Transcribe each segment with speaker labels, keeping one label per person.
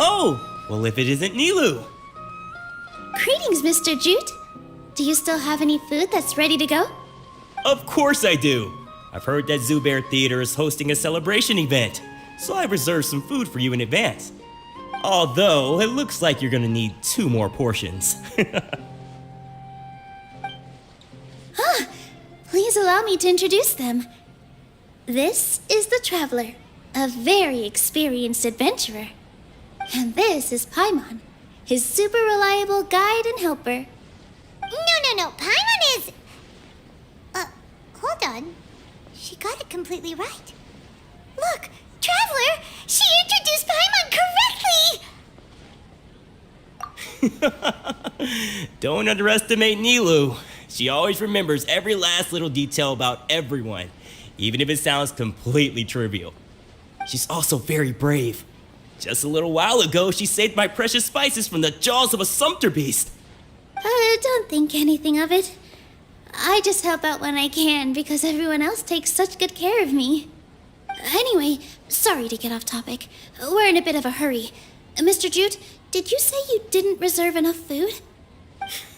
Speaker 1: Oh, well if it isn't Nilu.
Speaker 2: Greetings, Mr. Jute. Do you still have any food that's ready to go?
Speaker 1: Of course I do. I've heard that Zubair Theater is hosting a celebration event, so I reserved some food for you in advance. Although, it looks like you're gonna need 2 more portions.
Speaker 2: Please allow me to introduce them. This is the Traveler, a very experienced adventurer. And this is Paimon, his super reliable guide and helper.
Speaker 3: No. Paimon is... hold on. She got it completely right. Look, Traveler! She introduced Paimon correctly!
Speaker 1: Don't underestimate Nilu. She always remembers every last little detail about everyone, even if it sounds completely trivial. She's also very brave. Just a little while ago, she saved my precious spices from the jaws of a sumpter beast.
Speaker 2: Don't think anything of it. I just help out when I can because everyone else takes such good care of me. Anyway, sorry to get off topic. We're in a bit of a hurry. Mr. Jute, did you say you didn't reserve enough food?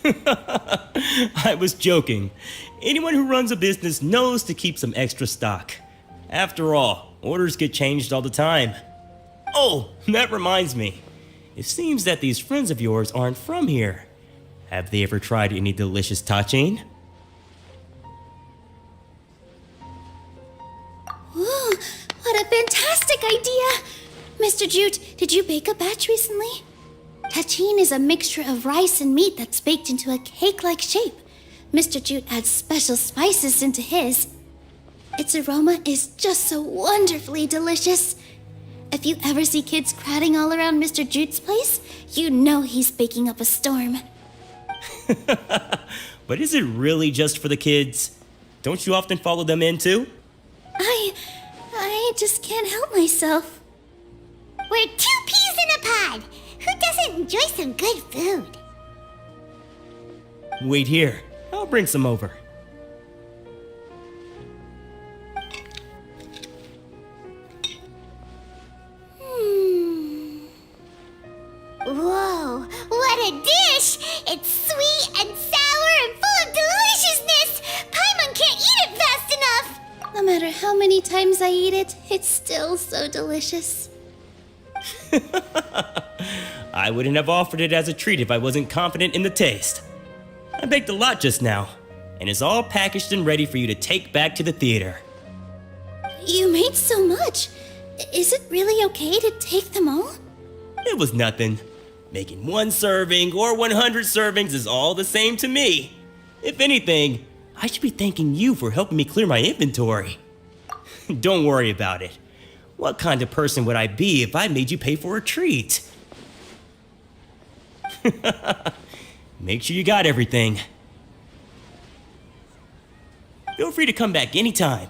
Speaker 1: I was joking. Anyone who runs a business knows to keep some extra stock. After all, orders get changed all the time. Oh, that reminds me. It seems that these friends of yours aren't from here. Have they ever tried any delicious tachin?
Speaker 2: Ooh, what a fantastic idea! Mr. Jute, did you bake a batch recently? Tachin is a mixture of rice and meat that's baked into a cake-like shape. Mr. Jute adds special spices into his. Its aroma is just so wonderfully delicious. If you ever see kids crowding all around Mr. Jute's place, you know he's baking up a storm.
Speaker 1: But is it really just for the kids? Don't you often follow them in too?
Speaker 2: I just can't help myself.
Speaker 3: We're 2 peas in a pod! Who doesn't enjoy some good food?
Speaker 1: Wait here. I'll bring some over.
Speaker 3: Whoa, what a dish! It's sweet and sour and full of deliciousness! Paimon can't eat it fast enough!
Speaker 2: No matter how many times I eat it, it's still so delicious.
Speaker 1: I wouldn't have offered it as a treat if I wasn't confident in the taste. I baked a lot just now, and it's all packaged and ready for you to take back to the theater.
Speaker 2: You made so much. Is it really okay to take them all?
Speaker 1: It was nothing. Making 1 serving or 100 servings is all the same to me. If anything, I should be thanking you for helping me clear my inventory. Don't worry about it. What kind of person would I be if I made you pay for a treat? Make sure you got everything. Feel free to come back anytime.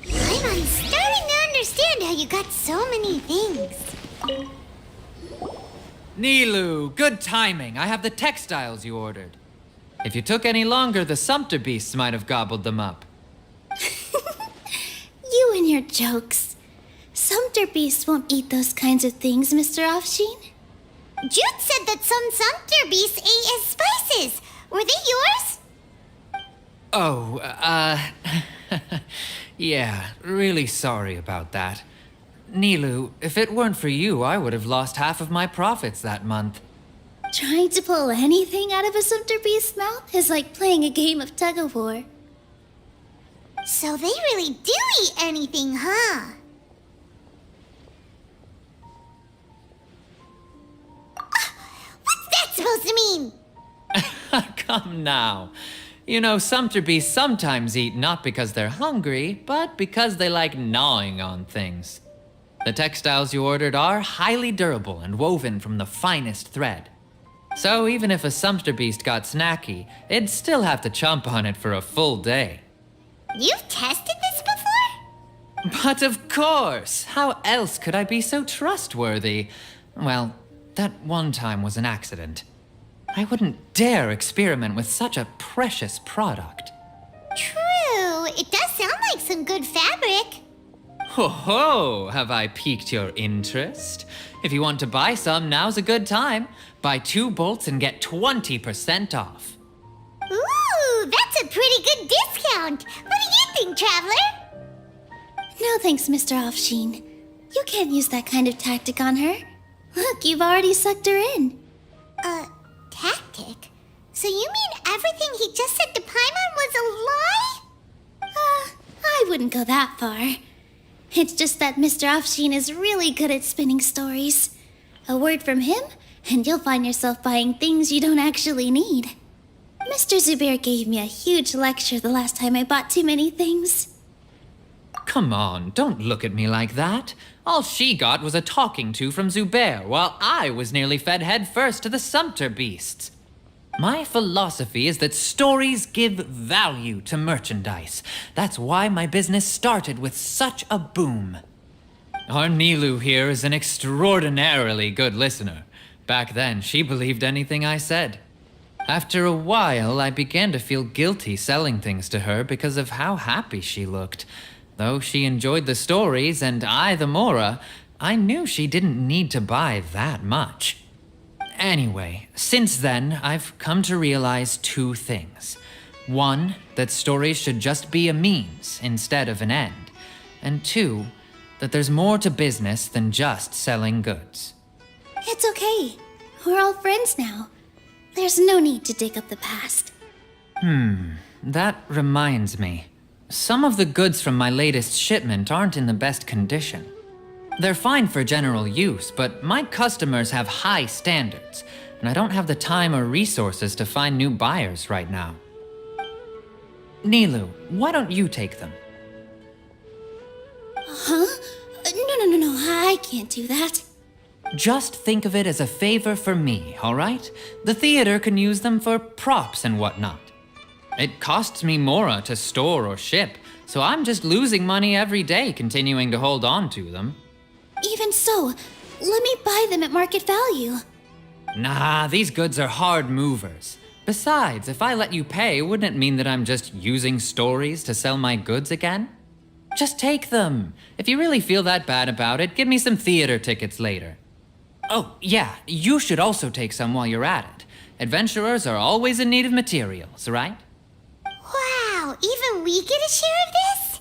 Speaker 3: Paimon's starting to understand how
Speaker 4: Nilu, good timing. I have the textiles you ordered. If you took any longer, the Sumpter beasts might have gobbled them up.
Speaker 2: You and your jokes. Sumpter beasts won't eat those kinds of things, Mr. Offsheen.
Speaker 3: Jude said that some Sumpter beasts ate his spices. Were they yours?
Speaker 4: Oh, yeah, really sorry about that. Nilu, if it weren't for you, I would have lost half of my profits that month.
Speaker 2: Trying to pull anything out of a Sumpter beast's mouth is like playing a game of tug-of-war.
Speaker 3: So they really do eat anything, huh? What's that supposed to mean?
Speaker 4: Come now. You know, Sumpter beasts sometimes eat not because they're hungry, but because they like gnawing on things. The textiles you ordered are highly durable and woven from the finest thread. So even if a Sumpter beast got snacky, it'd still have to chomp on it for a full day.
Speaker 3: You've tested this before?
Speaker 4: But of course! How else could I be so trustworthy? Well, that one time was an accident. I wouldn't dare experiment with such a precious product.
Speaker 3: True. It does sound like some good fabric.
Speaker 4: Ho ho! Have I piqued your interest? If you want to buy some, now's a good time. Buy 2 bolts and get 20% off.
Speaker 3: Ooh, that's a pretty good discount. What do you think, Traveler?
Speaker 2: No thanks, Mr. Offsheen. You can't use that kind of tactic on her. Look, you've already sucked her in.
Speaker 3: Tactic? So you mean everything he just said to Paimon was a lie?
Speaker 2: I wouldn't go that far. It's just that Mr. Offsheen is really good at spinning stories. A word from him, and you'll find yourself buying things you don't actually need. Mr. Zubair gave me a huge lecture the last time I bought too many things.
Speaker 4: Come on, don't look at me like that. All she got was a talking to from Zubair, while I was nearly fed headfirst to the Sumpter beasts. My philosophy is that stories give value to merchandise. That's why my business started with such a boom. Our Nilu here is an extraordinarily good listener. Back then, she believed anything I said. After a while, I began to feel guilty selling things to her because of how happy she looked. Though she enjoyed the stories and I the Mora, I knew she didn't need to buy that much. Anyway, since then, I've come to realize 2 things. 1, that stories should just be a means instead of an end. And 2, that there's more to business than just selling goods.
Speaker 2: It's okay. We're all friends now. There's no need to dig up the past.
Speaker 4: That reminds me. Some of the goods from my latest shipment aren't in the best condition. They're fine for general use, but my customers have high standards, and I don't have the time or resources to find new buyers right now. Nilu, why don't you take them?
Speaker 2: Huh? No, I can't do that.
Speaker 4: Just think of it as a favor for me, all right? The theater can use them for props and whatnot. It costs me Mora to store or ship, so I'm just losing money every day continuing to hold on to them.
Speaker 2: Even so, let me buy them at market value.
Speaker 4: Nah, these goods are hard movers. Besides, if I let you pay, wouldn't it mean that I'm just using stories to sell my goods again? Just take them. If you really feel that bad about it, give me some theater tickets later. Oh, yeah, you should also take some while you're at it. Adventurers are always in need of materials, right?
Speaker 3: Wow, even we get a share of this?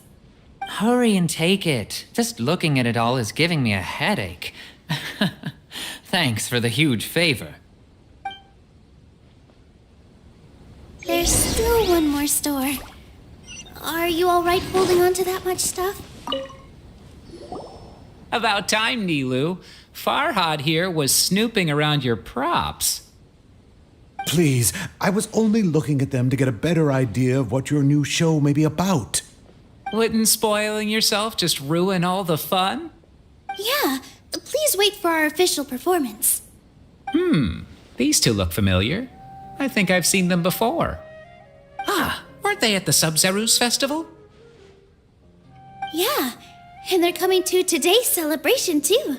Speaker 4: Hurry and take it. Just looking at it all is giving me a headache. Thanks for the huge favor.
Speaker 2: There's still one more store. Are you all right holding on to that much stuff?
Speaker 5: About time, Nilu. Farhad here was snooping around your props.
Speaker 6: Please, I was only looking at them to get a better idea of what your new show may be about.
Speaker 5: Wouldn't spoiling yourself just ruin all the fun?
Speaker 2: Yeah, please wait for our official performance.
Speaker 5: These 2 look familiar. I think I've seen them before. Ah, weren't they at the Sub-Zerus festival?
Speaker 2: Yeah, and they're coming to today's celebration too.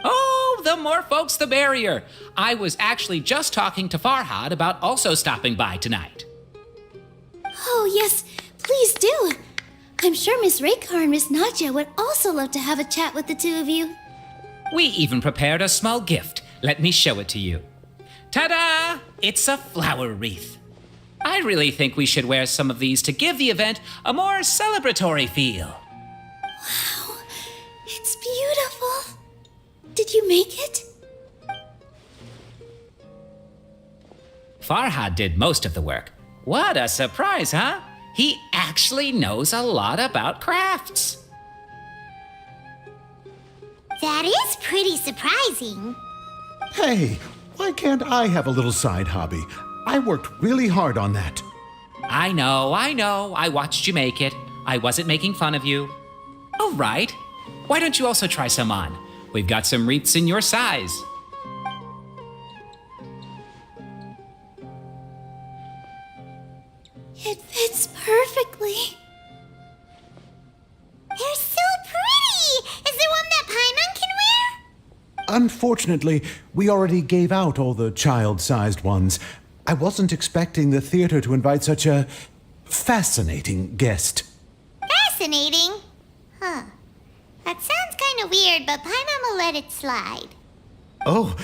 Speaker 5: Oh, Oh, the more folks, the merrier. I was actually just talking to Farhad about also stopping by tonight.
Speaker 2: Oh, yes, please do. I'm sure Miss Raykar and Miss Nadja would also love to have a chat with the two of you.
Speaker 5: We even prepared a small gift. Let me show it to you. Ta-da! It's a flower wreath. I really think we should wear some of these to give the event a more celebratory feel.
Speaker 2: Wow, it's beautiful. Did you make it?
Speaker 5: Farhad did most of the work. What a surprise, huh? He actually knows a lot about crafts.
Speaker 3: That is pretty surprising.
Speaker 6: Hey, why can't I have a little side hobby? I worked really hard on that.
Speaker 5: I know. I watched you make it. I wasn't making fun of you. All right. Why don't you also try some on? We've got some wreaths in your size.
Speaker 2: It fits perfectly.
Speaker 3: They're so pretty! Is there one that Paimon can wear?
Speaker 6: Unfortunately, we already gave out all the child-sized ones. I wasn't expecting the theater to invite such a fascinating guest.
Speaker 3: Fascinating. Huh. That sounds kind of weird, but Paimon will let it slide.
Speaker 6: Oh,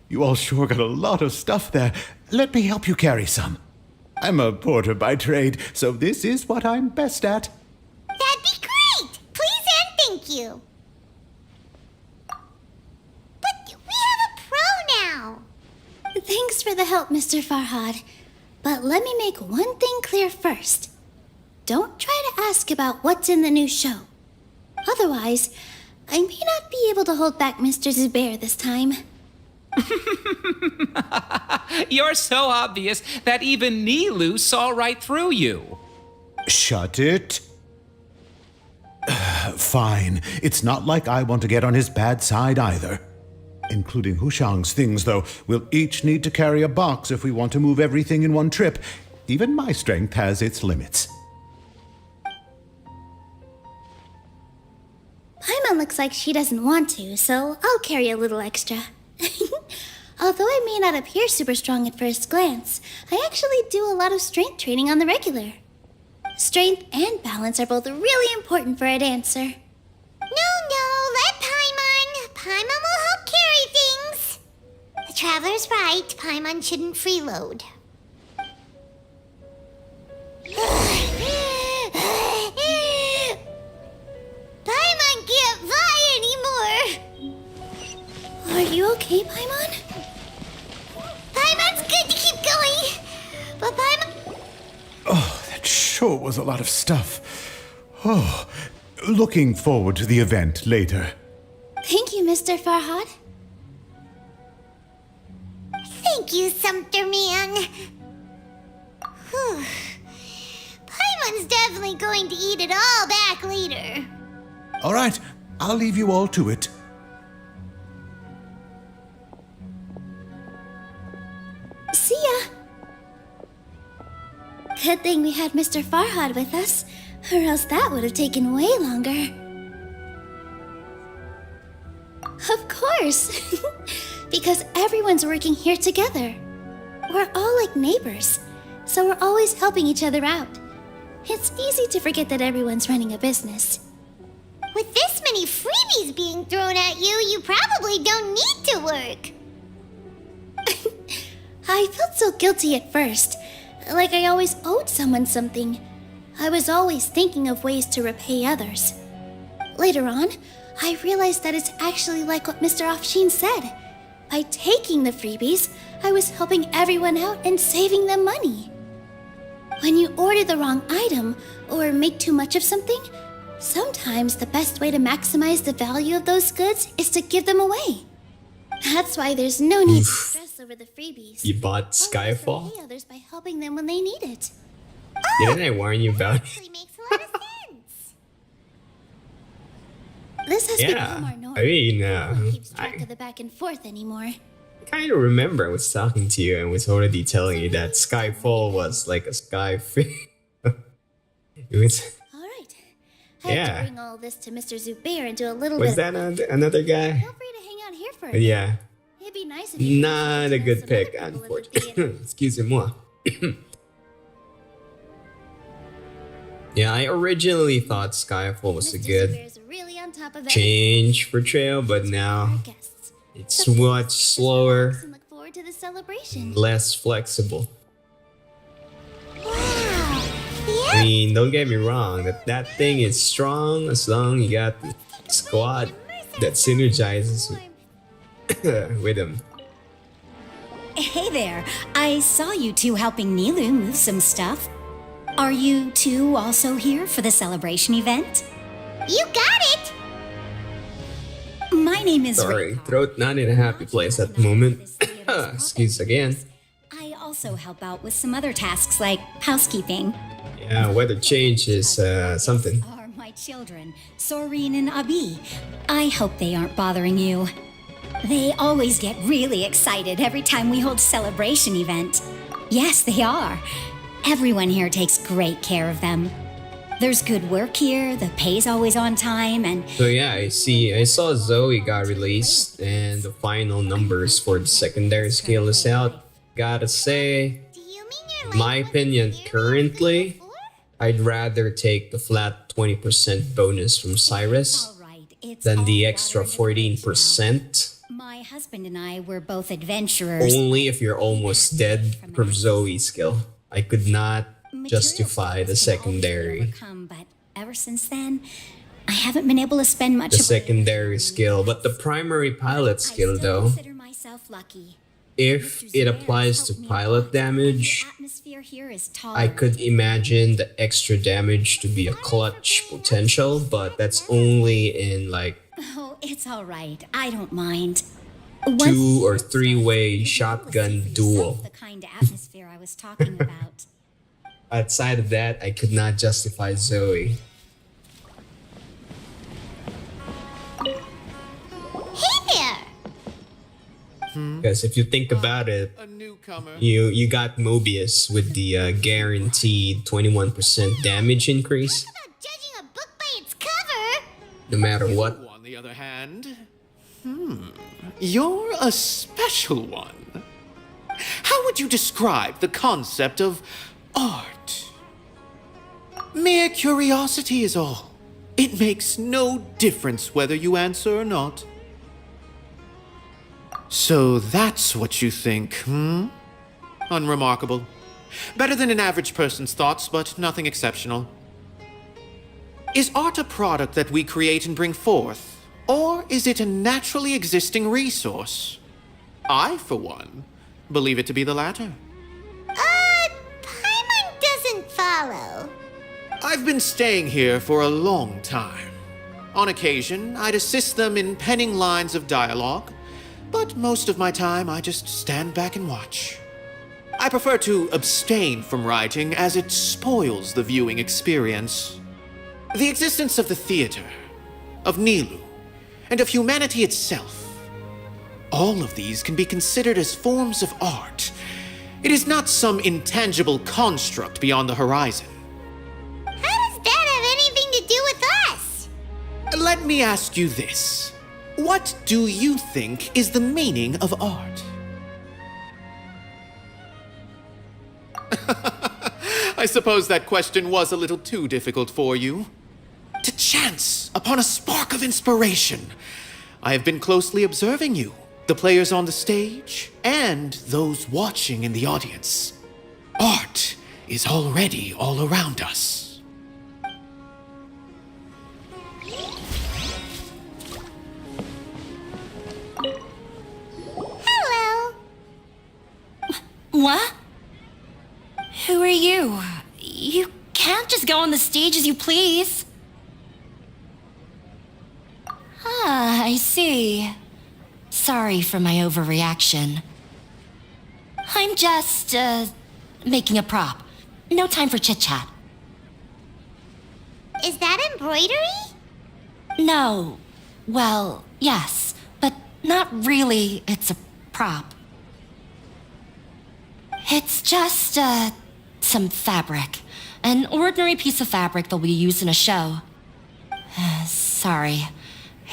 Speaker 6: you all sure got a lot of stuff there. Let me help you carry some. I'm a porter by trade, so this is what I'm best at.
Speaker 3: That'd be great! Please and thank you. But we have a pro now.
Speaker 2: Thanks for the help, Mr. Farhad. But let me make one thing clear first. Don't try to ask about what's in the new show. Otherwise, I may not be able to hold back Mr. Zubair this time.
Speaker 5: You're so obvious that even Nilu saw right through you.
Speaker 6: Shut it. Fine. It's not like I want to get on his bad side either. Including Hushang's things, though. We'll each need to carry a box if we want to move everything in one trip. Even my strength has its limits.
Speaker 2: Paimon looks like she doesn't want to, so I'll carry a little extra. Although I may not appear super strong at first glance, I actually do a lot of strength training on the regular. Strength and balance are both really important for a dancer.
Speaker 3: No, let Paimon. Paimon will help carry things. The Traveler's right. Paimon shouldn't freeload. Paimon can't fly anymore.
Speaker 2: Are you okay, Paimon?
Speaker 3: Paimon's good to keep going. But Paimon...
Speaker 6: Oh, that sure was a lot of stuff. Oh, looking forward to the event later.
Speaker 2: Thank you, Mr. Farhad.
Speaker 3: Thank you, Sumpter Man. Whew. Paimon's definitely going to eat it all back later.
Speaker 6: All right, I'll leave you all to it.
Speaker 2: See ya. Good thing we had Mr. Farhad with us, or else that would have taken way longer. Of course! Because everyone's working here together. We're all like neighbors, so we're always helping each other out. It's easy to forget that everyone's running a business.
Speaker 3: With this many freebies being thrown at you, you probably don't need to work.
Speaker 2: I felt so guilty at first, like I always owed someone something. I was always thinking of ways to repay others. Later on, I realized that it's actually like what Mr. Afshin said. By taking the freebies, I was helping everyone out and saving them money. When you order the wrong item or make too much of something, sometimes the best way to maximize the value of those goods is to give them away. That's why there's no need to stress over the freebies.
Speaker 7: You bought
Speaker 2: Always
Speaker 7: Skyfall?
Speaker 2: repay others by helping them when they need it.
Speaker 7: Didn't I warn you about it?
Speaker 3: Actually makes a lot of sense.
Speaker 2: This has
Speaker 7: Yeah,
Speaker 2: become our norm.
Speaker 7: I mean,
Speaker 2: No one keeps
Speaker 7: I
Speaker 2: track of the back and forth anymore.
Speaker 7: kind of remember I was talking to you and was already telling you that Skyfall was like a sky free. It was.
Speaker 2: All right. I have
Speaker 7: Yeah.
Speaker 2: to bring all this to Mr. Zubair and do a little
Speaker 7: Was
Speaker 2: bit.
Speaker 7: that another guy?
Speaker 2: Feel free to hang out here for for
Speaker 7: But yeah,
Speaker 2: It'd be nice if you
Speaker 7: not a good
Speaker 2: some
Speaker 7: pick,
Speaker 2: other people at the
Speaker 7: unfortunately.
Speaker 2: theater.
Speaker 7: Excusez-moi. Yeah, I originally thought Skyfall was a
Speaker 2: Mr.
Speaker 7: good
Speaker 2: Zubair's really on top of
Speaker 7: change for Trail, but now
Speaker 2: our guests.
Speaker 7: it's
Speaker 2: So please,
Speaker 7: much
Speaker 2: just
Speaker 7: slower,
Speaker 2: relax and look forward to the celebration.
Speaker 7: less flexible.
Speaker 3: Wow.
Speaker 7: I mean, don't get me wrong, that thing is strong as long as you got the squad that synergizes with him.
Speaker 8: Hey there. I saw you two helping Nilu move some stuff. Are you two also here for the celebration event?
Speaker 3: You got it!
Speaker 8: My name is
Speaker 7: Sorry,
Speaker 8: Rika.
Speaker 7: throat not in a happy place at the moment. Excuse again.
Speaker 8: I also help out with some other tasks like housekeeping.
Speaker 7: Yeah, weather change is something.
Speaker 8: Are my children, Soreen and Abi. I hope they aren't bothering you. They always get really excited every time we hold a celebration event. Yes, they are. Everyone here takes great care of them. There's good work here, the pay's always on time, and
Speaker 7: So yeah, I saw Zoe got released and the final numbers for the secondary skill is out. Gotta say,
Speaker 3: Do you mean you're
Speaker 7: in my opinion, currently, I'd rather take the flat 20% bonus from Cyrus
Speaker 8: all right, it's
Speaker 7: than
Speaker 8: all
Speaker 7: the
Speaker 8: rather
Speaker 7: extra
Speaker 8: deliberate now.
Speaker 7: 14%.
Speaker 8: My husband and I were both adventurers.
Speaker 7: Only if you're almost dead from Zoe's skill. I could not
Speaker 8: Material
Speaker 7: justify the
Speaker 8: skills can always be
Speaker 7: secondary.
Speaker 8: overcome, but ever since then, I haven't been able to spend much
Speaker 7: The
Speaker 8: of
Speaker 7: secondary skill. But the primary pilot skill
Speaker 8: I still
Speaker 7: though,
Speaker 8: consider myself lucky.
Speaker 7: if it applies to pilot damage,
Speaker 8: The atmosphere here is
Speaker 7: I
Speaker 8: tolerant.
Speaker 7: could imagine the extra damage to be a clutch potential, but that's only in like
Speaker 8: Oh, it's all right. I don't mind.
Speaker 7: 2 or 3-way shotgun duel.
Speaker 8: The kind of atmosphere I was talking about.
Speaker 7: Outside of that, I could not justify Zoe.
Speaker 3: Hey there!
Speaker 7: Because if you think about it,
Speaker 9: A newcomer.
Speaker 7: you got Mobius with the guaranteed 21% damage increase,
Speaker 3: About judging a book by its cover!
Speaker 7: no matter what.
Speaker 9: On the other hand, you're a special one. How would you describe the concept of art? Mere curiosity is all. It makes no difference whether you answer or not. So that's what you think, hmm? Unremarkable. Better than an average person's thoughts, but nothing exceptional. Is art a product that we create and bring forth? Or is it a naturally existing resource? I, for one, believe it to be the latter.
Speaker 3: Paimon doesn't follow.
Speaker 9: I've been staying here for a long time. On occasion, I'd assist them in penning lines of dialogue, but most of my time I just stand back and watch. I prefer to abstain from writing as it spoils the viewing experience. The existence of the theater, of Nilu, and of humanity itself. All of these can be considered as forms of art. It is not some intangible construct beyond the horizon.
Speaker 3: How does that have anything to do with us?
Speaker 9: Let me ask you this. What do you think is the meaning of art? I suppose that question was a little too difficult for you. To chance upon a spark of inspiration, I have been closely observing you, the players on the stage, and those watching in the audience. Art is already all around us.
Speaker 3: Hello.
Speaker 10: What? Who are you? You can't just go on the stage as you please. Ah, I see. Sorry for my overreaction. I'm just, making a prop. No time for chit-chat.
Speaker 3: Is that embroidery?
Speaker 10: No. Well, yes, but not really. It's a prop. It's just, some fabric. An ordinary piece of fabric that we use in a show. Sorry.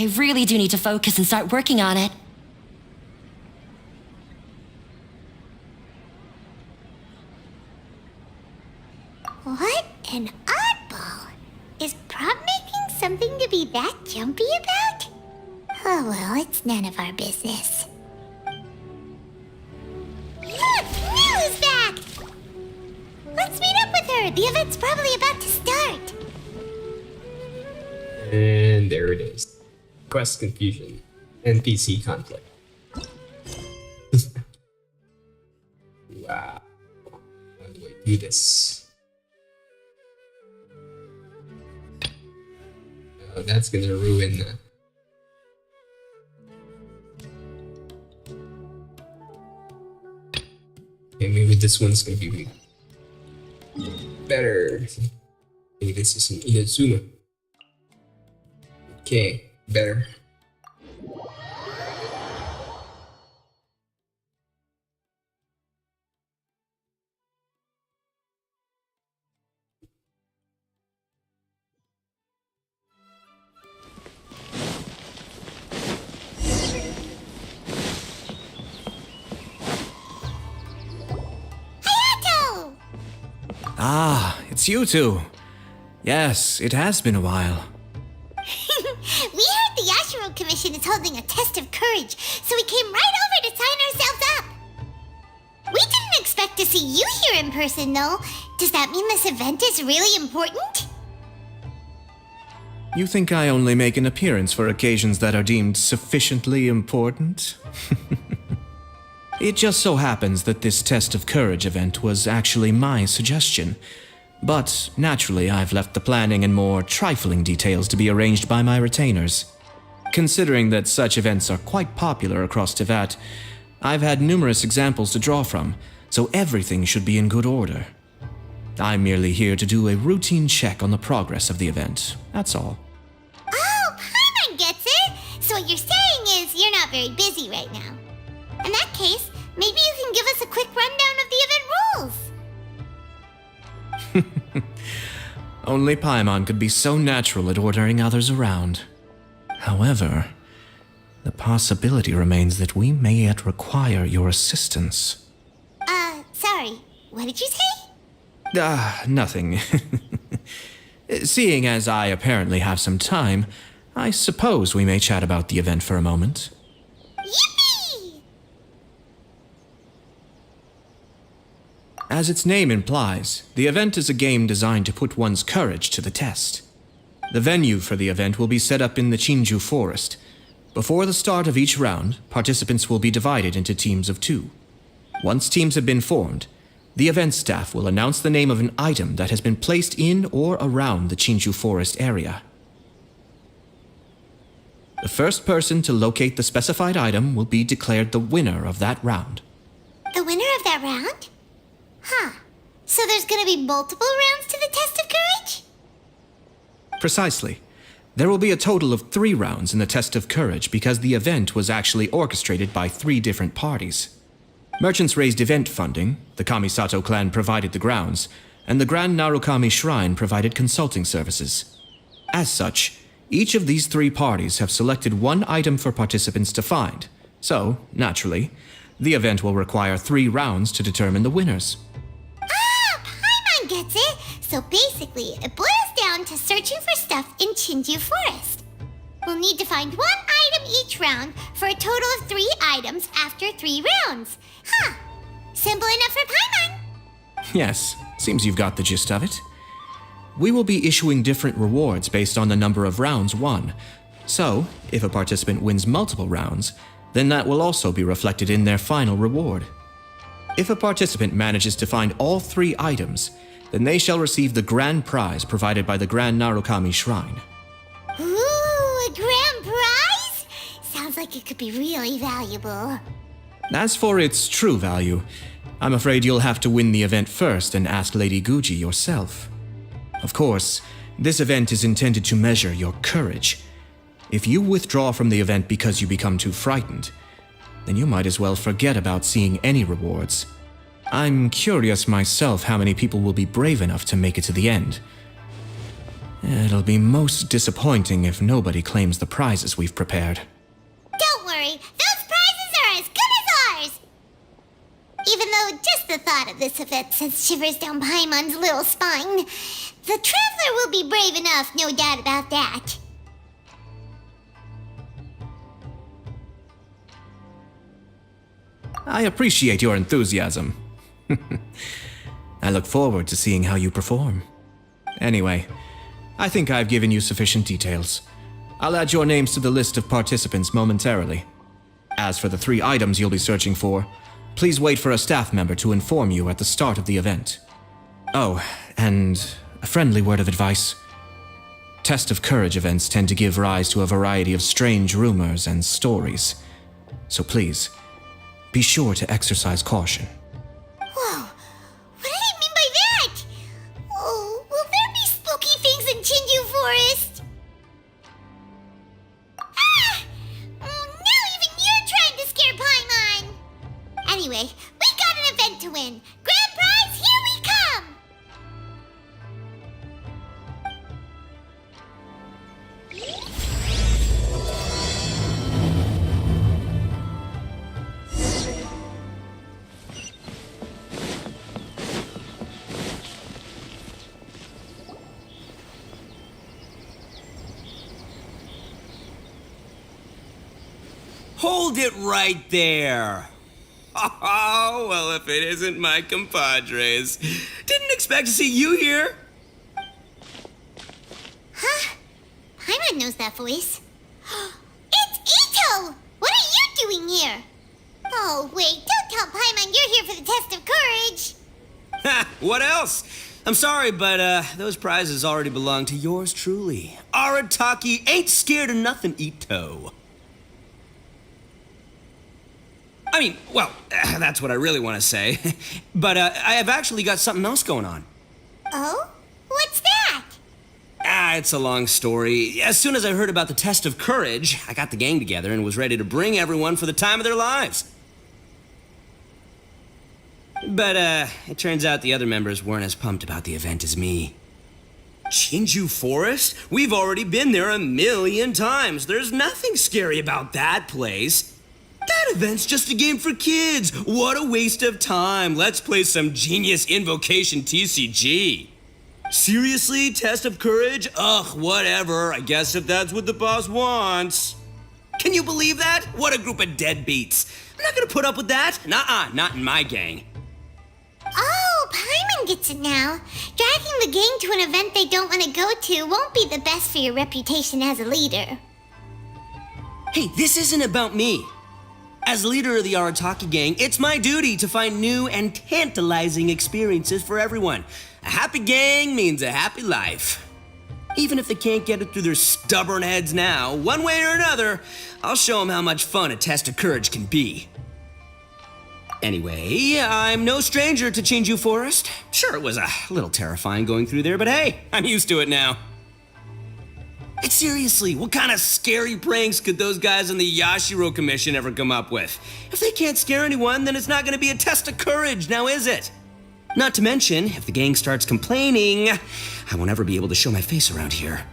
Speaker 10: I really do need to focus and start working on it.
Speaker 3: What an oddball. Is prop making something to be that jumpy about? Oh well, it's none of our business. Look, Milu's back! Let's meet up with her. The event's probably about to start.
Speaker 7: And there it is. Quest confusion. NPC conflict. Wow. How do I do this? Oh, that's gonna ruin that. Okay, maybe this one's gonna be better. Maybe this is an Inazuma. Okay, better.
Speaker 3: Hayato!
Speaker 11: Ah, it's you two. Yes, it has been a while.
Speaker 3: We heard the Yashiro Commission is holding a test of courage, so we came right over to sign ourselves up. We didn't expect to see you here in person, though. Does that mean this event is really important?
Speaker 11: You think I only make an appearance for occasions that are deemed sufficiently important? It just so happens that this test of courage event was actually my suggestion. But naturally, I've left the planning and more trifling details to be arranged by my retainers. Considering that such events are quite popular across Teyvat, I've had numerous examples to draw from, so everything should be in good order. I'm merely here to do a routine check on the progress of the event, that's all.
Speaker 3: Oh, Paimon gets it! So what you're saying is you're not very busy right now. In that case, maybe you can give us a quick rundown of the event rules.
Speaker 11: Only Paimon could be so natural at ordering others around. However, the possibility remains that we may yet require your assistance.
Speaker 3: Sorry, what did you say?
Speaker 11: Nothing. Seeing as I apparently have some time, I suppose we may chat about the event for a moment.
Speaker 3: Yippee!
Speaker 11: As its name implies, the event is a game designed to put one's courage to the test. The venue for the event will be set up in the Chinju Forest. Before the start of each round, participants will be divided into teams of 2. Once teams have been formed, the event staff will announce the name of an item that has been placed in or around the Chinju Forest area. The first person to locate the specified item will be declared the winner of that round.
Speaker 3: The winner of that round? Huh. So there's gonna be multiple rounds to the test of courage?
Speaker 11: Precisely. There will be a total of 3 rounds in the test of courage because the event was actually orchestrated by 3 different parties. Merchants raised event funding, the Kamisato clan provided the grounds, and the Grand Narukami Shrine provided consulting services. As such, each of these 3 parties have selected one item for participants to find, so, naturally, the event will require 3 rounds to determine the winners.
Speaker 3: Ah, Paimon gets it! So basically, it boils down to searching for stuff in Chinju Forest. We'll need to find 1 item each round for a total of 3 items after 3 rounds. Huh. Simple enough for Paimon.
Speaker 11: Yes, seems you've got the gist of it. We will be issuing different rewards based on the number of rounds won. So, if a participant wins multiple rounds, then that will also be reflected in their final reward. If a participant manages to find all 3 items, then they shall receive the grand prize provided by the Grand Narukami Shrine.
Speaker 3: Ooh, a grand prize? Sounds like it could be really valuable.
Speaker 11: As for its true value, I'm afraid you'll have to win the event first and ask Lady Guji yourself. Of course, this event is intended to measure your courage. If you withdraw from the event because you become too frightened, then you might as well forget about seeing any rewards. I'm curious myself how many people will be brave enough to make it to the end. It'll be most disappointing if nobody claims the prizes we've prepared.
Speaker 3: Don't worry, those prizes are as good as ours! Even though just the thought of this event sends shivers down Paimon's little spine. The Traveler will be brave enough, no doubt about that.
Speaker 11: I appreciate your enthusiasm. I look forward to seeing how you perform. Anyway, I think I've given you sufficient details. I'll add your names to the list of participants momentarily. As for the 3 items you'll be searching for, please wait for a staff member to inform you at the start of the event. Oh, and a friendly word of advice. Test of Courage events tend to give rise to a variety of strange rumors and stories. So please, be sure to exercise caution.
Speaker 3: Whoa, what did he mean by that? Oh, will there be spooky things in Chinju Forest? Ah! Now even you're trying to scare Paimon! Anyway, we got an event to win. Grand prize, here we come!
Speaker 1: Hold it right there. Oh, well, if it isn't my compadres. Didn't expect to see you here.
Speaker 3: Huh? Paimon knows that voice. It's Ito! What are you doing here? Oh, wait, don't tell Paimon you're here for the test of courage.
Speaker 1: Ha, what else? I'm sorry, but those prizes already belong to yours truly. Arataki ain't scared of nothing, Ito. I mean, well, that's what I really want to say. But I have actually got something else going on.
Speaker 3: Oh? What's that?
Speaker 1: It's a long story. As soon as I heard about the test of courage, I got the gang together and was ready to bring everyone for the time of their lives. But it turns out the other members weren't as pumped about the event as me. Chinju Forest? We've already been there 1,000,000 times. There's nothing scary about that place. That event's just a game for kids. What a waste of time. Let's play some genius invocation TCG. Seriously, test of courage? Ugh, whatever. I guess if that's what the boss wants. Can you believe that? What a group of deadbeats. I'm not gonna put up with that. Nuh-uh, not in my gang.
Speaker 3: Oh, Paimon gets it now. Dragging the gang to an event they don't want to go to won't be the best for your reputation as a leader.
Speaker 1: Hey, this isn't about me. As leader of the Arataki gang, it's my duty to find new and tantalizing experiences for everyone. A happy gang means a happy life. Even if they can't get it through their stubborn heads now, one way or another, I'll show them how much fun a test of courage can be. Anyway, I'm no stranger to Chinju Forest. Sure, it was a little terrifying going through there, but hey, I'm used to it now. And seriously, what kind of scary pranks could those guys in the Yashiro Commission ever come up with? If they can't scare anyone, then it's not going to be a test of courage, now is it? Not to mention, if the gang starts complaining, I won't ever be able to show my face around here.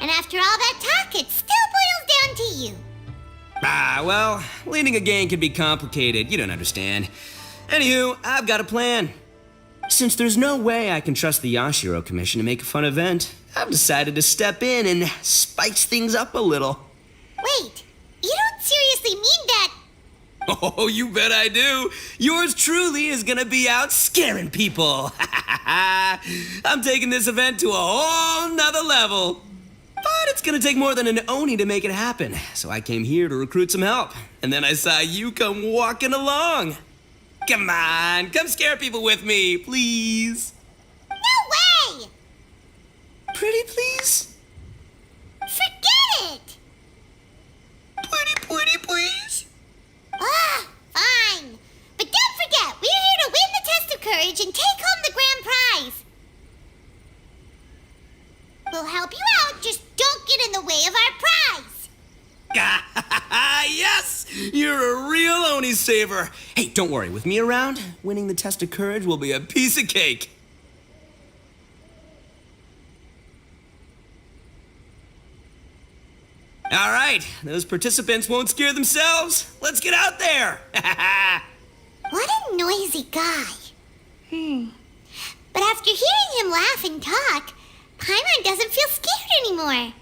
Speaker 3: And after all that talk, it still boils down to you.
Speaker 1: Well, leading a gang can be complicated, you don't understand. Anywho, I've got a plan. Since there's no way I can trust the Yashiro Commission to make a fun event, I've decided to step in and spice things up a little.
Speaker 3: Wait, you don't seriously mean that?
Speaker 1: Oh, you bet I do. Yours truly is gonna be out scaring people. I'm taking this event to a whole nother level. But it's gonna take more than an Oni to make it happen, so I came here to recruit some help. And then I saw you come walking along. Come on, come scare people with me, please.
Speaker 3: No way!
Speaker 1: Pretty please?
Speaker 3: Forget it!
Speaker 1: Pretty please?
Speaker 3: Ah, fine. But don't forget, we're here to win the test of courage and take home the grand prize. We'll help you out, just don't get in the way of our prize.
Speaker 1: Yes! You're a real Oni saver. Hey, don't worry, with me around, winning the test of courage will be a piece of cake. All right, those participants won't scare themselves. Let's get out there.
Speaker 3: What a noise crazy guy. But after hearing him laugh and talk, Paimon doesn't feel scared anymore.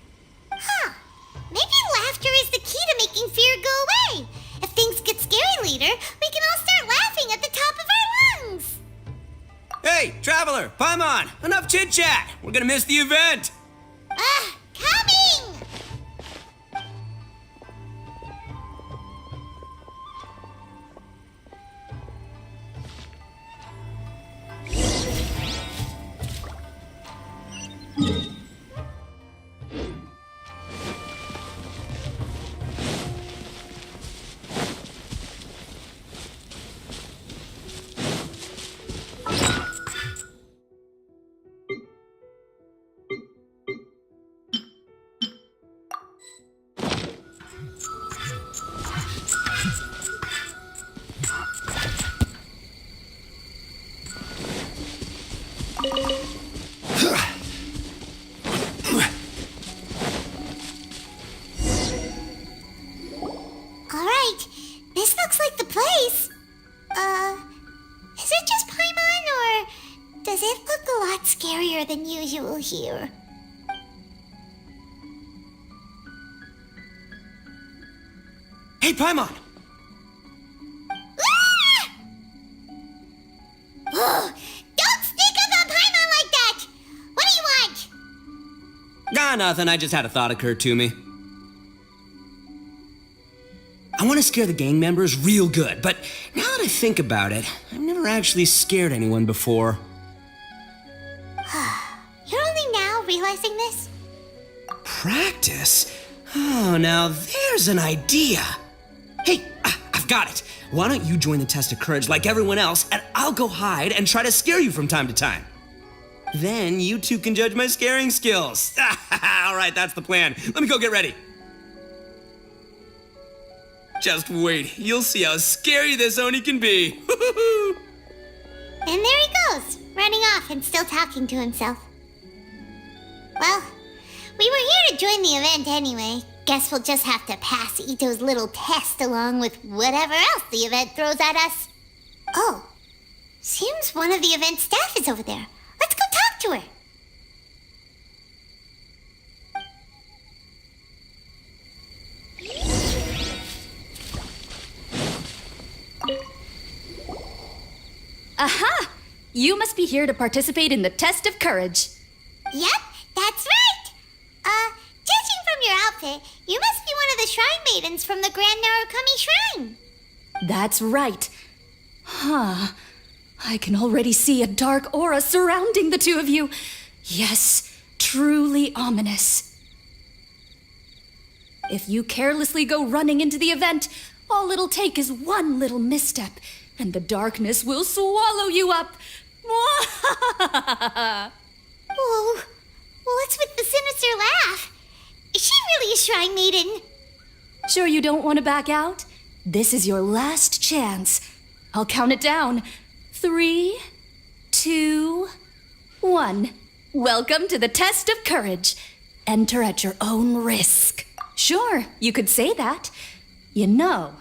Speaker 3: Huh. Maybe laughter is the key to making fear go away. If things get scary later, we can all start laughing at the top of our lungs.
Speaker 12: Hey, Traveler, Paimon, enough chit-chat. We're gonna miss the event.
Speaker 3: Coming! Alright, this looks like the place. Is it just Paimon, or does it look a lot scarier than usual here?
Speaker 12: Hey, Paimon!
Speaker 3: Ah! Oh, don't speak about Paimon like that! What do you want?
Speaker 12: Nothing. I just had a thought occur to me. I want to scare the gang members real good, but now that I think about it, I've never actually scared anyone before.
Speaker 3: You're only now realizing this?
Speaker 12: Practice? Oh, now there's an idea. Hey, I've got it. Why don't you join the test of courage like everyone else, and I'll go hide and try to scare you from time to time. Then you two can judge my scaring skills. All right, that's the plan. Let me go get ready. Just wait. You'll see how scary this Oni can be.
Speaker 3: And there he goes, running off and still talking to himself. Well, we were here to join the event anyway. Guess we'll just have to pass Ito's little test along with whatever else the event throws at us. Oh, seems one of the event staff is over there. Let's go talk to her.
Speaker 13: Aha! You must be here to participate in the test of courage.
Speaker 3: Yep, that's right. Judging from your outfit, you must be one of the shrine maidens from the Grand Narukami Shrine.
Speaker 13: That's right. Huh. I can already see a dark aura surrounding the two of you. Yes, truly ominous. If you carelessly go running into the event, all it'll take is one little misstep, and the darkness will swallow you up.
Speaker 3: Whoa, what's with the sinister laugh? Is she really a shrine maiden?
Speaker 13: Sure you don't want to back out? This is your last chance. I'll count it down. 3, 2, 1. Welcome to the test of courage. Enter at your own risk. Sure, you could say that. You know,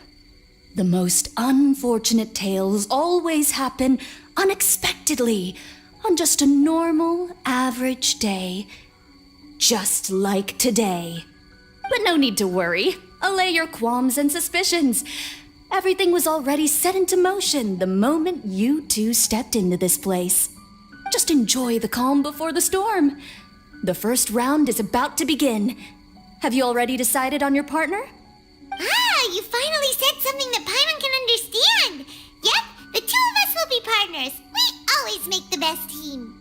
Speaker 13: the most unfortunate tales always happen unexpectedly on just a normal, average day. Just like today. But no need to worry. Allay your qualms and suspicions. Everything was already set into motion the moment you two stepped into this place. Just enjoy the calm before the storm. The first round is about to begin. Have you already decided on your partner?
Speaker 3: You finally said something that Paimon can understand. Yep, the two of us will be partners. We always make the best team.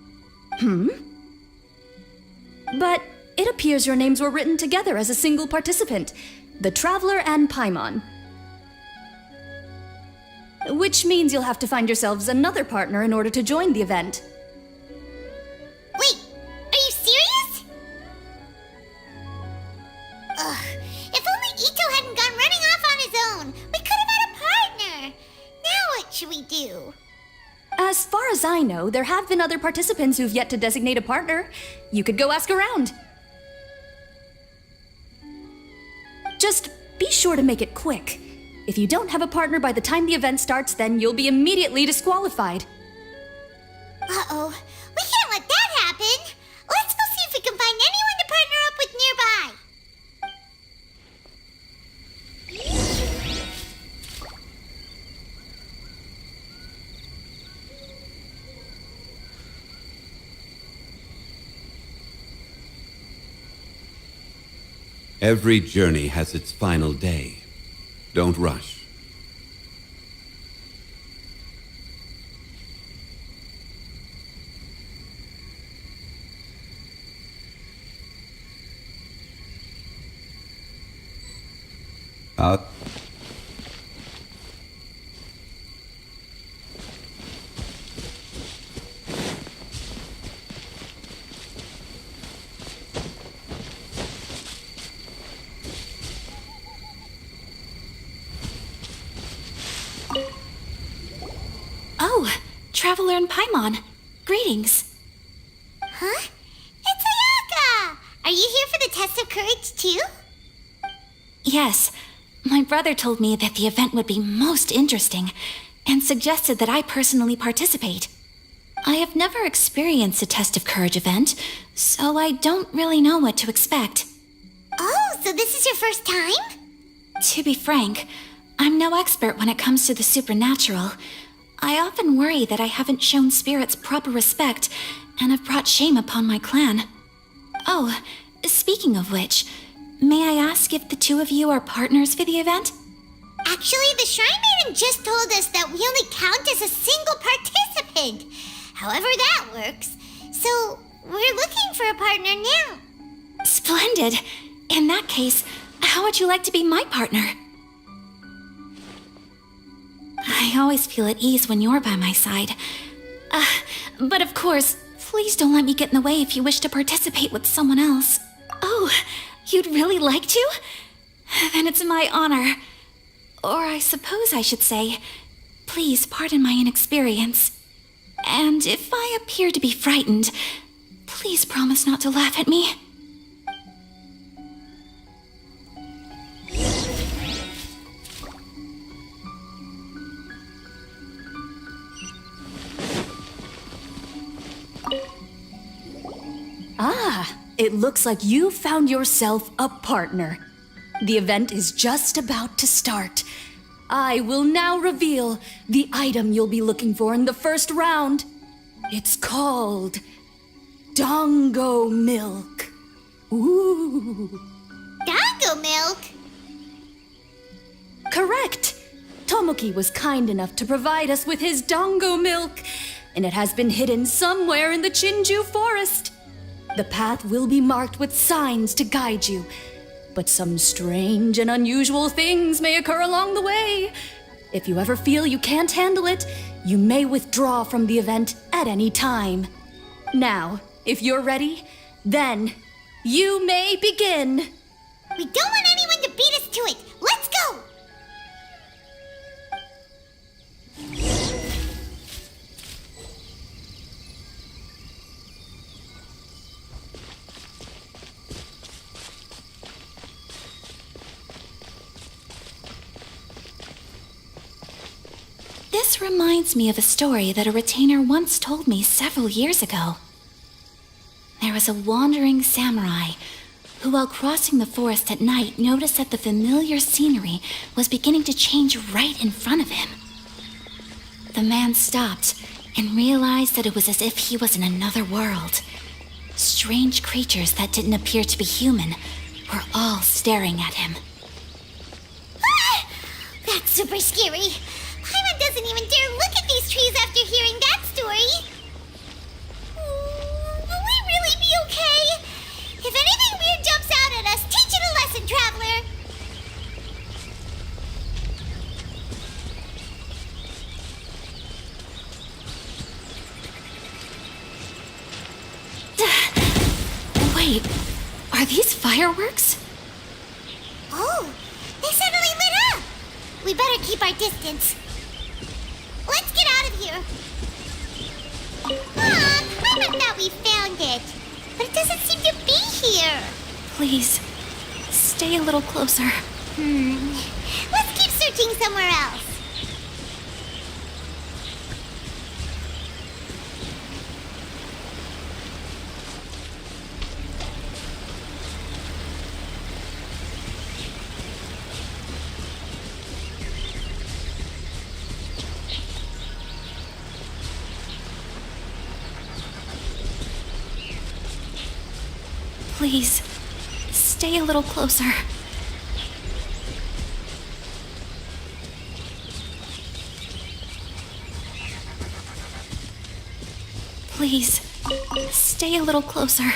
Speaker 13: But it appears your names were written together as a single participant, the Traveler and Paimon. Which means you'll have to find yourselves another partner in order to join the event.
Speaker 3: Wait, are you serious? Ugh, if only Ito hadn't gone running off on his own, we could have had a partner. Now what should we do?
Speaker 13: As far as I know, there have been other participants who've yet to designate a partner. You could go ask around. Just be sure to make it quick. If you don't have a partner by the time the event starts, then you'll be immediately disqualified.
Speaker 3: Uh-oh. We can't let that happen. Let's go see if we can find anyone to partner up with nearby.
Speaker 14: Every journey has its final day. Don't rush.
Speaker 2: Oh, Traveler and Paimon. Greetings.
Speaker 3: Huh? It's Ayaka! Are you here for the test of courage too?
Speaker 2: Yes, my brother told me that the event would be most interesting and suggested that I personally participate. I have never experienced a test of courage event, so I don't really know what to expect.
Speaker 3: Oh, so this is your first time?
Speaker 2: To be frank, I'm no expert when it comes to the supernatural. I often worry that I haven't shown spirits proper respect and have brought shame upon my clan. Oh, speaking of which, may I ask if the two of you are partners for the event?
Speaker 3: Actually, the Shrine Maiden just told us that we only count as a single participant. However that works. So, we're looking for a partner now.
Speaker 2: Splendid. In that case, how would you like to be my partner? I always feel at ease when you're by my side. But of course, please don't let me get in the way if you wish to participate with someone else. Oh, you'd really like to? Then it's my honor. Or I suppose I should say, please pardon my inexperience. And if I appear to be frightened, please promise not to laugh at me.
Speaker 13: Ah, it looks like you found yourself a partner. The event is just about to start. I will now reveal the item you'll be looking for in the first round. It's called Dongo Milk. Ooh.
Speaker 3: Dongo Milk?
Speaker 13: Correct. Tomoki was kind enough to provide us with his Dongo Milk, and it has been hidden somewhere in the Chinju forest. The path will be marked with signs to guide you, but some strange and unusual things may occur along the way. If you ever feel you can't handle it, you may withdraw from the event at any time. Now, if you're ready, then you may begin.
Speaker 3: We don't want anyone to beat us to it. Let's go!
Speaker 2: This reminds me of a story that a retainer once told me several years ago. There was a wandering samurai who, while crossing the forest at night, noticed that the familiar scenery was beginning to change right in front of him. The man stopped and realized that it was as if he was in another world. Strange creatures that didn't appear to be human were all staring at him.
Speaker 3: Ah! That's super scary. Paimon doesn't even dare look at these trees after hearing that story. Will we really be okay? If anything weird jumps out at us, teach it a lesson, Traveler.
Speaker 2: Wait, are these fireworks?
Speaker 3: Oh, they suddenly lit up. We better keep our distance. Let's get out of here. Paimon thought we found it, but it doesn't seem to be here.
Speaker 2: Please, stay a little closer.
Speaker 3: Let's keep searching somewhere else.
Speaker 2: Please, stay a little closer. Please, stay a little closer.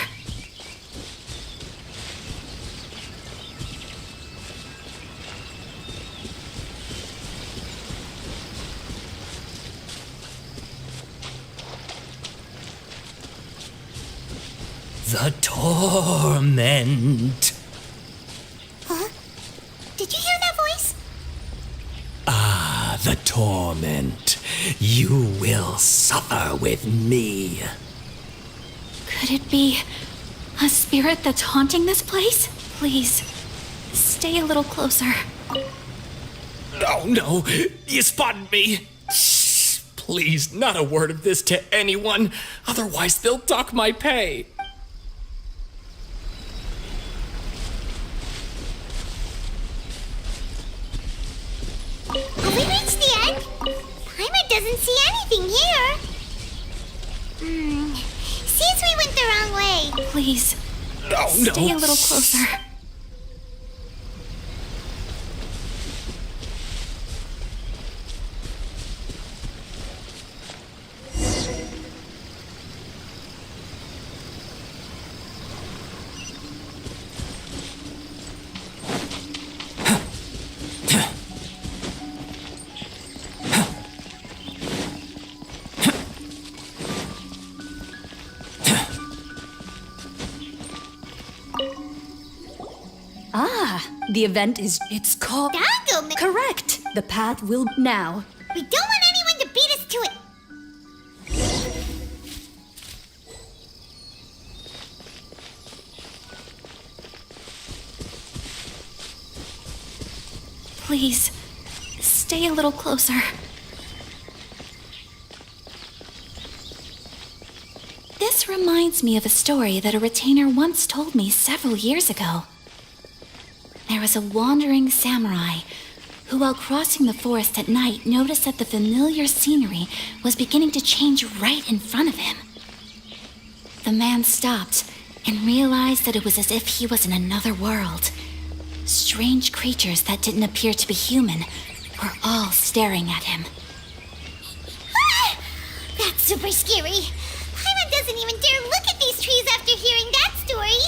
Speaker 1: The torment.
Speaker 3: Huh? Did you hear that voice?
Speaker 1: Ah, the torment. You will suffer with me.
Speaker 2: Could it be a spirit that's haunting this place? Please, stay a little closer.
Speaker 1: Oh no, you spotted me. Shh, please, not a word of this to anyone. Otherwise they'll dock my pay.
Speaker 3: Have we reached the end? Paimon doesn't see anything here. Seems we went the wrong way.
Speaker 2: Please, stay a little closer.
Speaker 13: The event it's called...
Speaker 3: Dango Milk.
Speaker 13: Correct! The path will now.
Speaker 3: We don't want anyone to beat us to it.
Speaker 2: Please, stay a little closer. This reminds me of a story that a retainer once told me several years ago. There was a wandering samurai who, while crossing the forest at night, noticed that the familiar scenery was beginning to change right in front of him. The man stopped and realized that it was as if he was in another world. Strange creatures that didn't appear to be human were all staring at him.
Speaker 3: Ah! That's super scary. Paimon doesn't even dare look at these trees after hearing that story.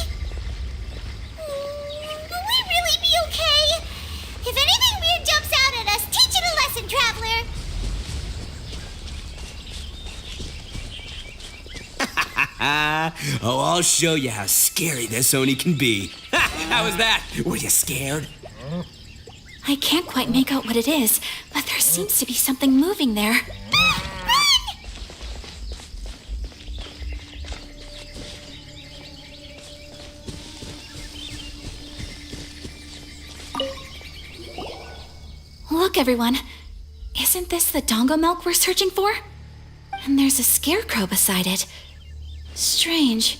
Speaker 3: Will we really be okay? If anything weird jumps out at us, teach it a lesson, traveler.
Speaker 12: Oh, I'll show you how scary this Oni can be. How was that? Were you scared?
Speaker 2: I can't quite make out what it is, but there seems to be something moving there. Look, everyone. Isn't this the Dango milk we're searching for? And there's a scarecrow beside it. Strange.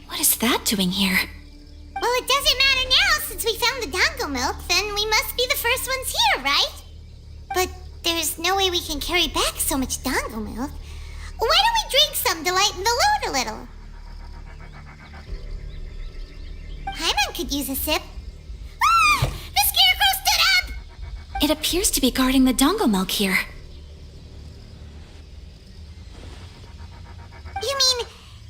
Speaker 2: What is that doing here?
Speaker 3: Well, it doesn't matter now since we found the Dango milk, then we must be the first ones here, right? But there's no way we can carry back so much Dango milk. Why don't we drink some to lighten the load a little? Paimon could use a sip. Ah! The scarecrow stood up!
Speaker 2: It appears to be guarding the Dango milk here.
Speaker 3: You mean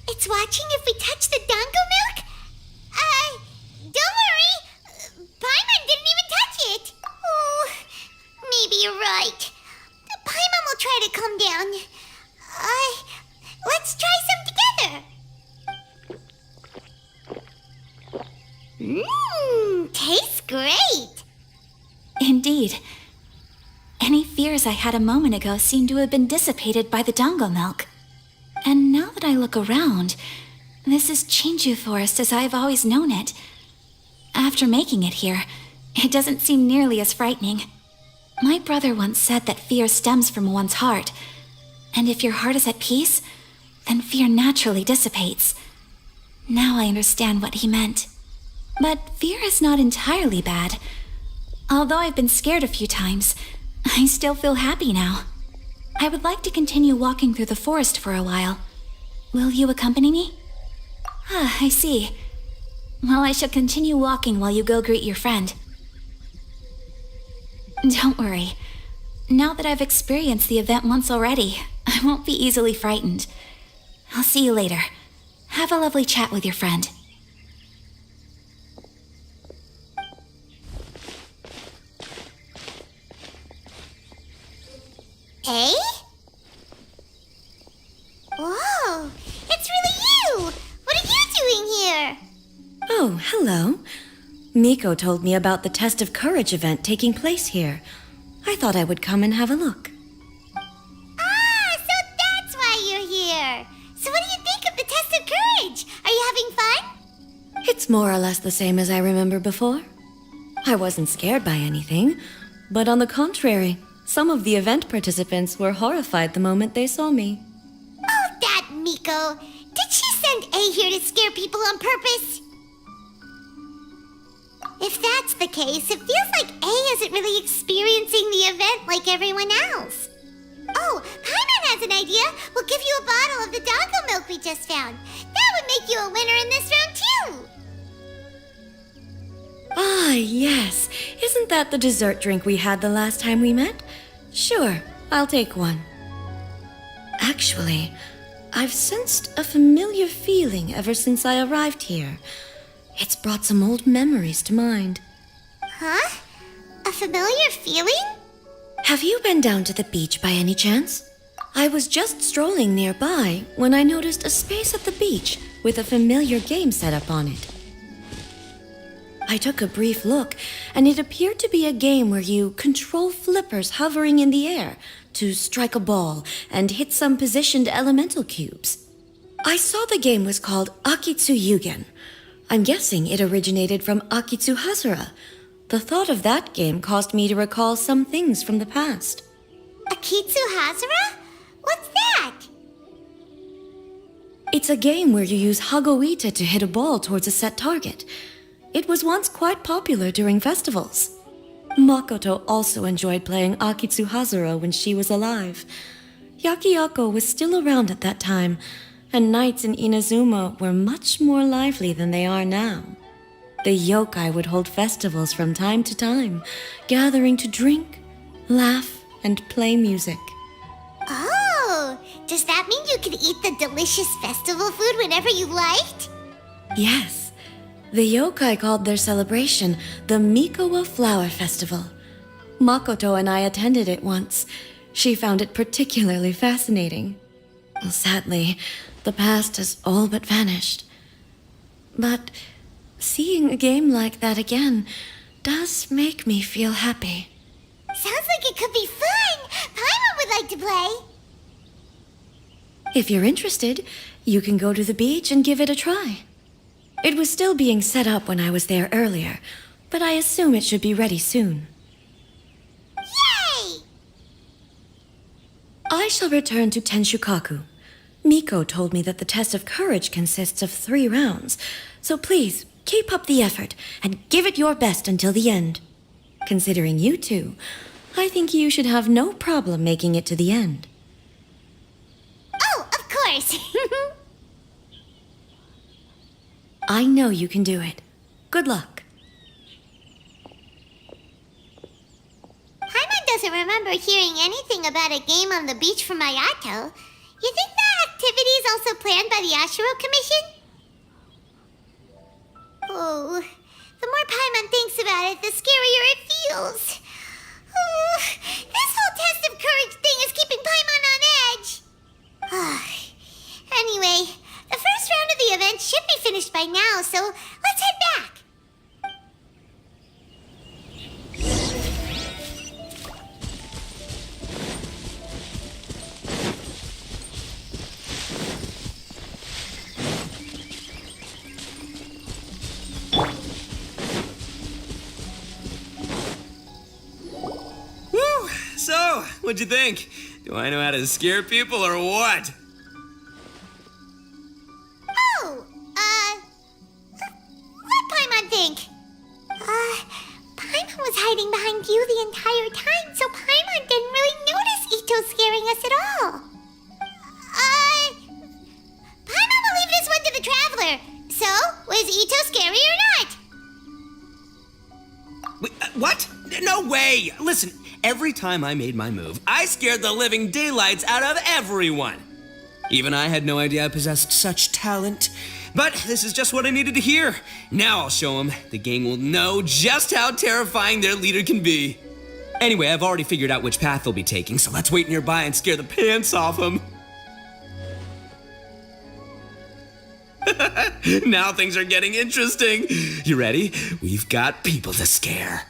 Speaker 3: it's watching if we touch the Dango milk? Don't worry. Paimon didn't even touch it. Oh, maybe you're right. Paimon will try to calm down. Let's try some together. Tastes great.
Speaker 2: Indeed. Any fears I had a moment ago seem to have been dissipated by the Dango milk. And now that I look around, this is Chinju Forest as I've always known it. After making it here, it doesn't seem nearly as frightening. My brother once said that fear stems from one's heart, and if your heart is at peace, then fear naturally dissipates. Now I understand what he meant. But fear is not entirely bad. Although I've been scared a few times, I still feel happy now. I would like to continue walking through the forest for a while. Will you accompany me? Ah, I see. Well, I shall continue walking while you go greet your friend. Don't worry. Now that I've experienced the event once already, I won't be easily frightened. I'll see you later. Have a lovely chat with your friend.
Speaker 3: Eh? Whoa! It's really you! What are you doing here?
Speaker 15: Oh, hello. Miko told me about the Test of Courage event taking place here. I thought I would come and have a look.
Speaker 3: Ah, so that's why you're here! So what do you think of the Test of Courage? Are you having fun?
Speaker 15: It's more or less the same as I remember before. I wasn't scared by anything, but on the contrary, some of the event participants were horrified the moment they saw me.
Speaker 3: Oh, that Miko! Did she send A here to scare people on purpose? If that's the case, it feels like A isn't really experiencing the event like everyone else. Oh, Paimon has an idea. We'll give you a bottle of the doggo milk we just found. That would make you a winner in this round, too.
Speaker 15: Ah, yes. Isn't that the dessert drink we had the last time we met? Sure, I'll take one. Actually, I've sensed a familiar feeling ever since I arrived here. It's brought some old memories to mind.
Speaker 3: Huh? A familiar feeling?
Speaker 15: Have you been down to the beach by any chance? I was just strolling nearby when I noticed a space at the beach with a familiar game set up on it. I took a brief look, and it appeared to be a game where you control flippers hovering in the air to strike a ball and hit some positioned elemental cubes. I saw the game was called Akitsu Yugen. I'm guessing it originated from Akitsu Hazura. The thought of that game caused me to recall some things from the past.
Speaker 3: Akitsu Hazura? What's that?
Speaker 15: It's a game where you use Hagoita to hit a ball towards a set target. It was once quite popular during festivals. Makoto also enjoyed playing Akitsu Hazura when she was alive. Yakiyako was still around at that time, and nights in Inazuma were much more lively than they are now. The yokai would hold festivals from time to time, gathering to drink, laugh, and play music.
Speaker 3: Oh, does that mean you can eat the delicious festival food whenever you liked?
Speaker 15: Yes. The yokai called their celebration the Mikowa Flower Festival. Makoto and I attended it once. She found it particularly fascinating. Sadly, the past has all but vanished. But seeing a game like that again does make me feel happy.
Speaker 3: Sounds like it could be fun! Paimon would like to play!
Speaker 15: If you're interested, you can go to the beach and give it a try. It was still being set up when I was there earlier, but I assume it should be ready soon.
Speaker 3: Yay!
Speaker 15: I shall return to Tenshukaku. Miko told me that the test of courage consists of 3 rounds, so please keep up the effort and give it your best until the end. Considering you two, I think you should have no problem making it to the end.
Speaker 3: Oh, of course!
Speaker 15: I know you can do it. Good luck.
Speaker 3: Paimon doesn't remember hearing anything about a game on the beach from Ayato. You think that activity is also planned by the Ashiro Commission? Oh, the more Paimon thinks about it, the scarier it feels. Oh, this whole test of courage thing is keeping Paimon on edge. Anyway, the first round of the event should be finished by now, so let's head back.
Speaker 12: What'd you think? Do I know how to scare people or what?
Speaker 3: Oh, what Paimon think? Paimon was hiding behind you the entire time, so Paimon didn't really notice Ito scaring us at all. Paimon will leave this one to the Traveler. So, was Ito scary or not?
Speaker 12: Wait, what? No way! Listen, every time I made my move, I scared the living daylights out of everyone. Even I had no idea I possessed such talent. But this is just what I needed to hear. Now I'll show them. The gang will know just how terrifying their leader can be. Anyway, I've already figured out which path they'll be taking, so let's wait nearby and scare the pants off them. Now things are getting interesting. You ready? We've got people to scare.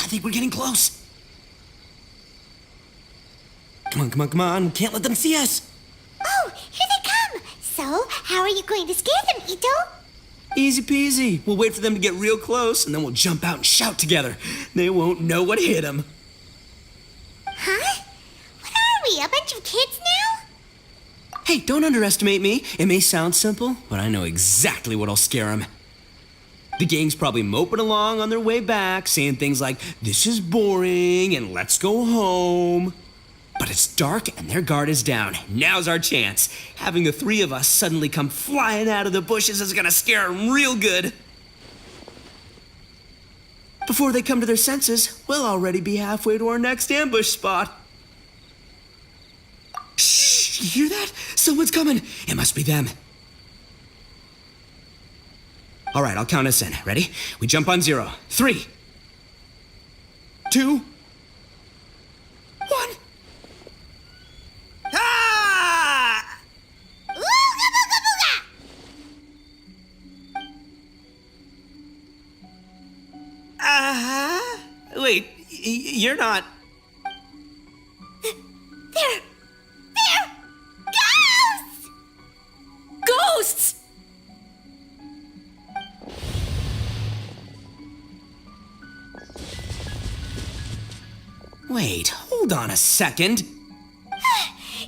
Speaker 12: I think we're getting close. Come on, come on, come on. We can't let them see us.
Speaker 3: Oh, here they come. So, how are you going to scare them, Ito?
Speaker 12: Easy peasy. We'll wait for them to get real close, and then we'll jump out and shout together. They won't know what hit them.
Speaker 3: Huh? What are we, a bunch of kids now?
Speaker 12: Hey, don't underestimate me. It may sound simple, but I know exactly what'll scare them. The gang's probably moping along on their way back, saying things like, "This is boring," and "Let's go home." But it's dark and their guard is down. Now's our chance. Having the three of us suddenly come flying out of the bushes is gonna scare them real good. Before they come to their senses, we'll already be halfway to our next ambush spot. Shh, you hear that? Someone's coming. It must be them. All right, I'll count us in. Ready? We jump on 0. 3, 2, 1. Ah!
Speaker 3: Ooga booga booga!
Speaker 12: Wait, you're not...
Speaker 3: They're ghosts!
Speaker 13: Ghosts!
Speaker 12: Wait, hold on a second.
Speaker 3: Did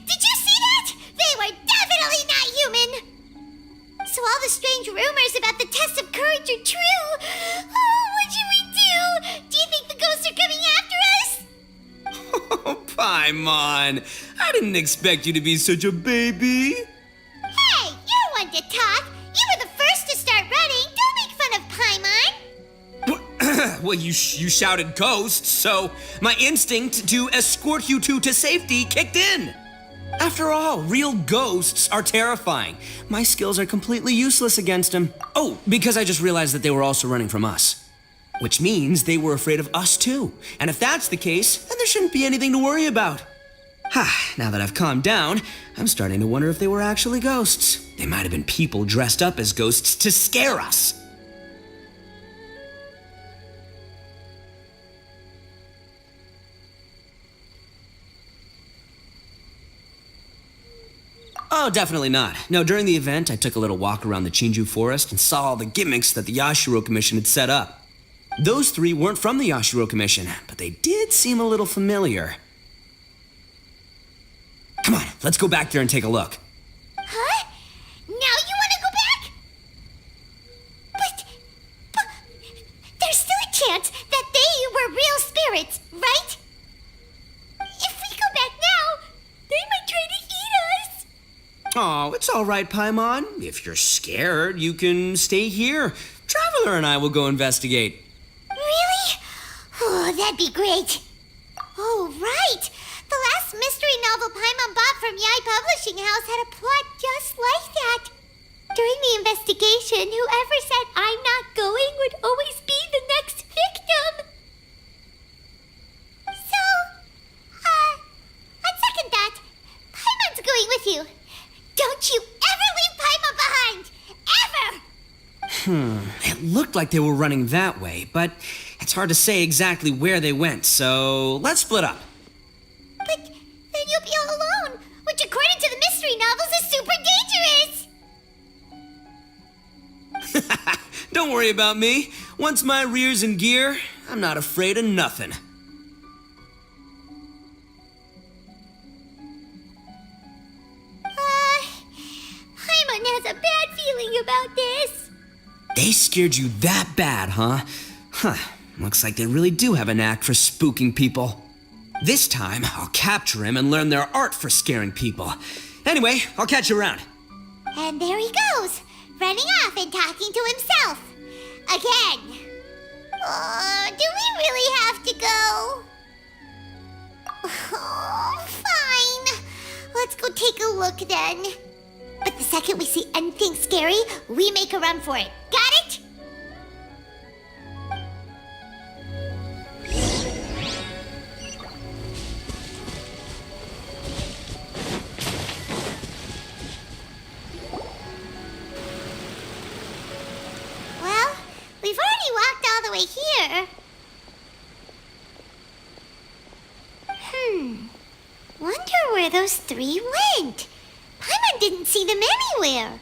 Speaker 3: you see that? They were definitely not human! So all the strange rumors about the test of courage are true. Oh, what should we do? Do you think the ghosts are coming after us?
Speaker 12: Oh, Paimon. I didn't expect you to be such a baby.
Speaker 3: Hey, you're one to talk. You were the first to start running. Don't make fun of Paimon.
Speaker 12: Well, you shouted ghosts, so my instinct to escort you two to safety kicked in. After all, real ghosts are terrifying. My skills are completely useless against them. Oh, because I just realized that they were also running from us. Which means they were afraid of us too. And if that's the case, then there shouldn't be anything to worry about. Now that I've calmed down, I'm starting to wonder if they were actually ghosts. They might have been people dressed up as ghosts to scare us. Oh, definitely not. No, during the event, I took a little walk around the Chinju forest and saw all the gimmicks that the Yashiro Commission had set up. Those three weren't from the Yashiro Commission, but they did seem a little familiar. Come on, let's go back there and take a look.
Speaker 3: Huh? Now you want to go back? But there's still a chance that they were real spirits, right? If we go back now, they might try to eat us.
Speaker 12: Oh, it's all right, Paimon. If you're scared, you can stay here. Traveler and I will go investigate.
Speaker 3: Really? Oh, that'd be great. Oh, right. The last mystery novel Paimon bought from Yai Publishing House had a plot just like that. During the investigation, whoever said I'm not going would always be the next victim. So, on second thought, Paimon's going with you. Don't you ever
Speaker 12: It looked like they were running that way, but it's hard to say exactly where they went, so let's split up.
Speaker 3: But then you'll be all alone, which according to the mystery novels is super dangerous!
Speaker 12: Don't worry about me. Once my rear's in gear, I'm not afraid of nothing.
Speaker 3: Paimon has a bad feeling about this.
Speaker 12: They scared you that bad, huh? Looks like they really do have a knack for spooking people. This time, I'll capture him and learn their art for scaring people. Anyway, I'll catch you around.
Speaker 3: And there he goes, running off and talking to himself. Again. Do we really have to go? Oh, fine. Let's go take a look then. But the second we see anything scary, we make a run for it. Got it? Well, we've already walked all the way here. Wonder where those three went. Paimon didn't see them anywhere.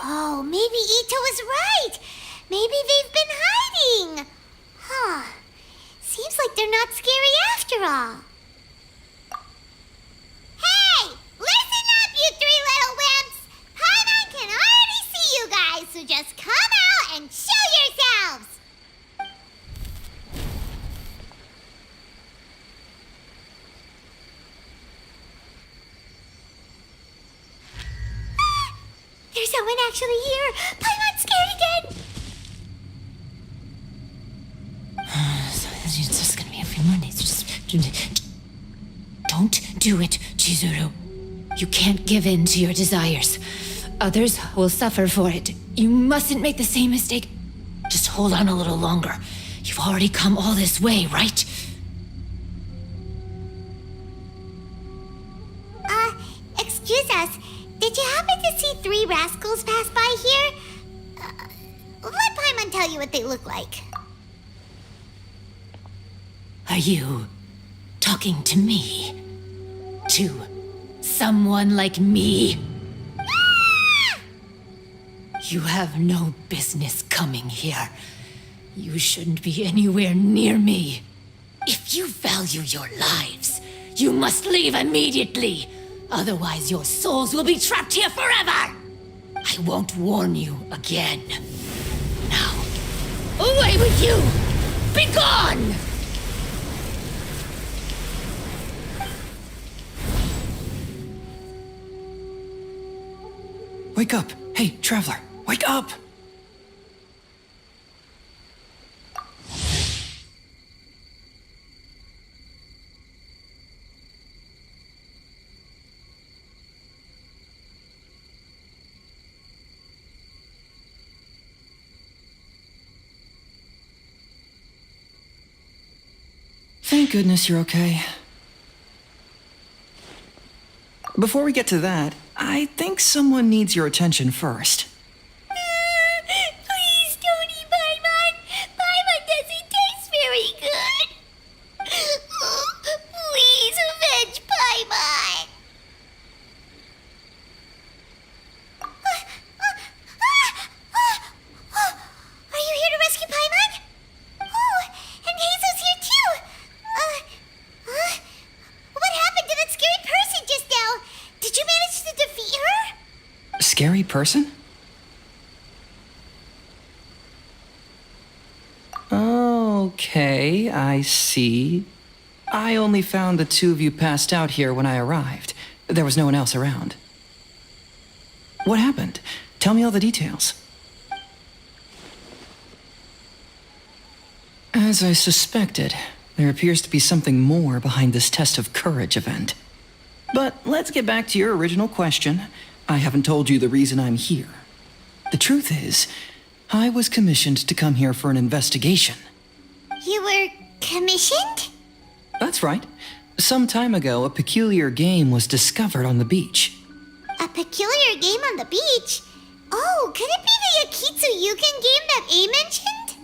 Speaker 3: Oh, maybe Ito was right. Maybe they've been hiding. Seems like they're not scary after all. Hey! Listen up, you three little wimps! Paimon can already see you guys, so just come out and show yourselves! There's someone actually here! Paimon's scared again!
Speaker 10: It's just gonna be a few more days. Don't do it, Chizuru. You can't give in to your desires. Others will suffer for it. You mustn't make the same mistake. Just hold on a little longer. You've already come all this way, right?
Speaker 3: Excuse us. Did you happen to see three rascals pass by here? Let Paimon tell you what they look like.
Speaker 10: Are you talking to me? To someone like me? You have no business coming here. You shouldn't be anywhere near me. If you value your lives, you must leave immediately. Otherwise, your souls will be trapped here forever! I won't warn you again. Now, away with you! Be gone!
Speaker 11: Wake up! Hey, traveler, wake up!
Speaker 16: Thank goodness you're okay. Before we get to that, I think someone needs your attention first.
Speaker 3: Please don't eat Paimon. Paimon doesn't taste very good. Please avenge Paimon. Are you here to rescue Paimon? Oh, and Hazel's here too. What happened to that scary person just now? Did you manage to defeat her?
Speaker 16: Scary person? Okay, I see. I only found the two of you passed out here when I arrived. There was no one else around. What happened? Tell me all the details. As I suspected, there appears to be something more behind this test of courage event. But let's get back to your original question. I haven't told you the reason I'm here. The truth is, I was commissioned to come here for an investigation.
Speaker 3: You were commissioned?
Speaker 16: That's right. Some time ago, a peculiar game was discovered on the beach.
Speaker 3: A peculiar game on the beach? Oh, could it be the Akitsu Ryugen game that A mentioned?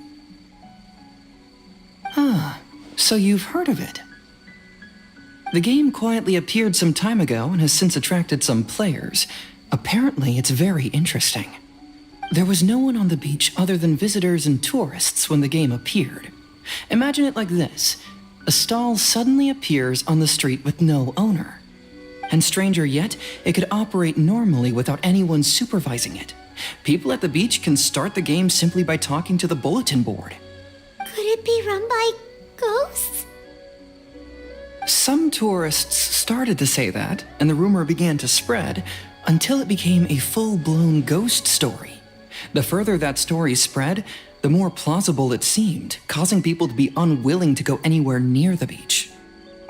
Speaker 16: Ah, so you've heard of it. The game quietly appeared some time ago and has since attracted some players. Apparently, it's very interesting. There was no one on the beach other than visitors and tourists when the game appeared. Imagine it like this. A stall suddenly appears on the street with no owner. And stranger yet, it could operate normally without anyone supervising it. People at the beach can start the game simply by talking to the bulletin board.
Speaker 3: Could it be run by ghosts?
Speaker 16: Some tourists started to say that, and the rumor began to spread, until it became a full-blown ghost story. The further that story spread, the more plausible it seemed, causing people to be unwilling to go anywhere near the beach.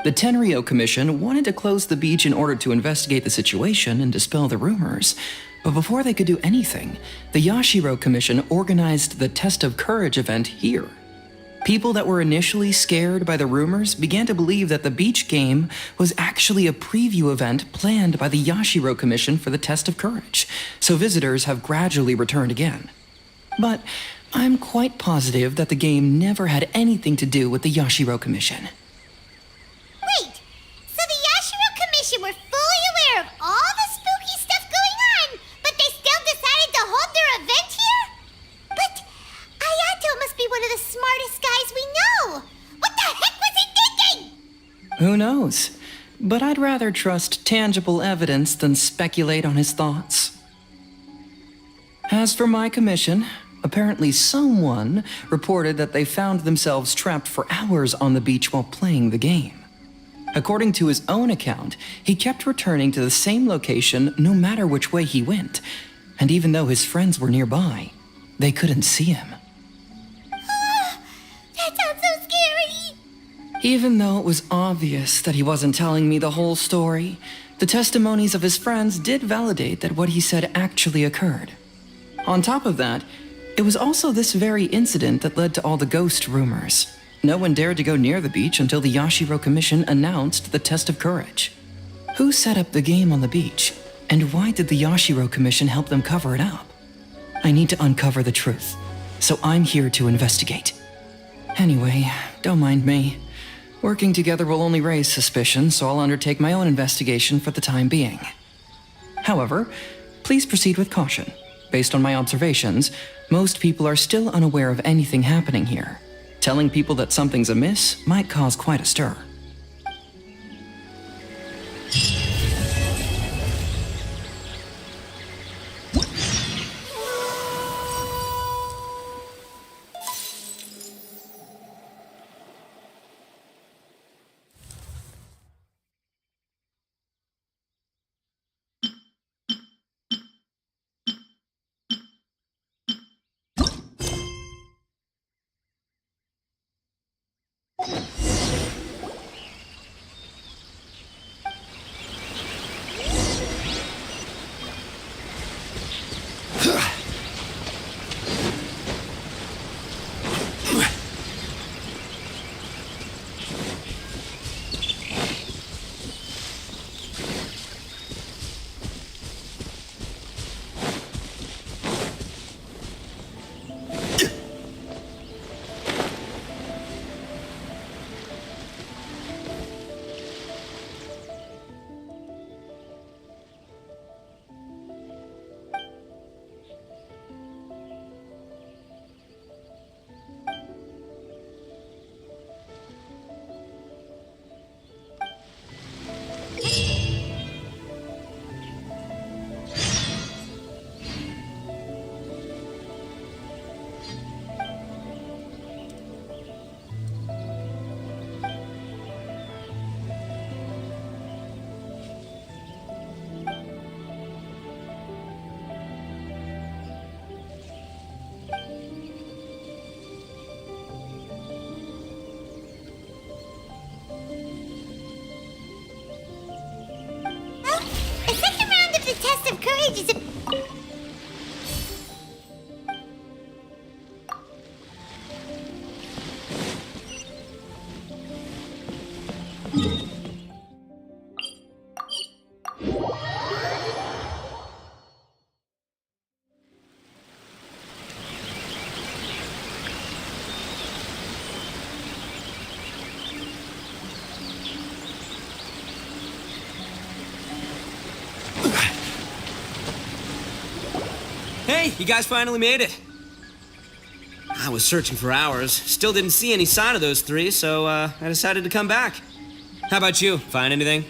Speaker 16: The Tenryo Commission wanted to close the beach in order to investigate the situation and dispel the rumors, but before they could do anything, the Yashiro Commission organized the Test of Courage event here. People that were initially scared by the rumors began to believe that the beach game was actually a preview event planned by the Yashiro Commission for the Test of Courage, so visitors have gradually returned again. But I'm quite positive that the game never had anything to do with the Yashiro Commission.
Speaker 3: Wait, so the Yashiro Commission were fully aware of all the spooky stuff going on, but they still decided to hold their event here? But Ayato must be one of the smartest guys we know. What the heck was he thinking?
Speaker 16: Who knows? But I'd rather trust tangible evidence than speculate on his thoughts. As for my commission, apparently someone reported that they found themselves trapped for hours on the beach while playing the game. According to his own account, he kept returning to the same location no matter which way he went, and even though his friends were nearby, they couldn't see him.
Speaker 3: That sounds so scary.
Speaker 16: Even though it was obvious that he wasn't telling me the whole story, the testimonies of his friends did validate that what he said actually occurred. On top of that, it was also this very incident that led to all the ghost rumors. No one dared to go near the beach until the Yashiro Commission announced the Test of Courage. Who set up the game on the beach, and why did the Yashiro Commission help them cover it up? I need to uncover the truth, so I'm here to investigate. Anyway, don't mind me. Working together will only raise suspicion, so I'll undertake my own investigation for the time being. However, please proceed with caution. Based on my observations, most people are still unaware of anything happening here. Telling people that something's amiss might cause quite a stir.
Speaker 12: you guys finally made it. I was searching for hours, still didn't see any sign of those three, so I decided to come back. How about you? Find anything?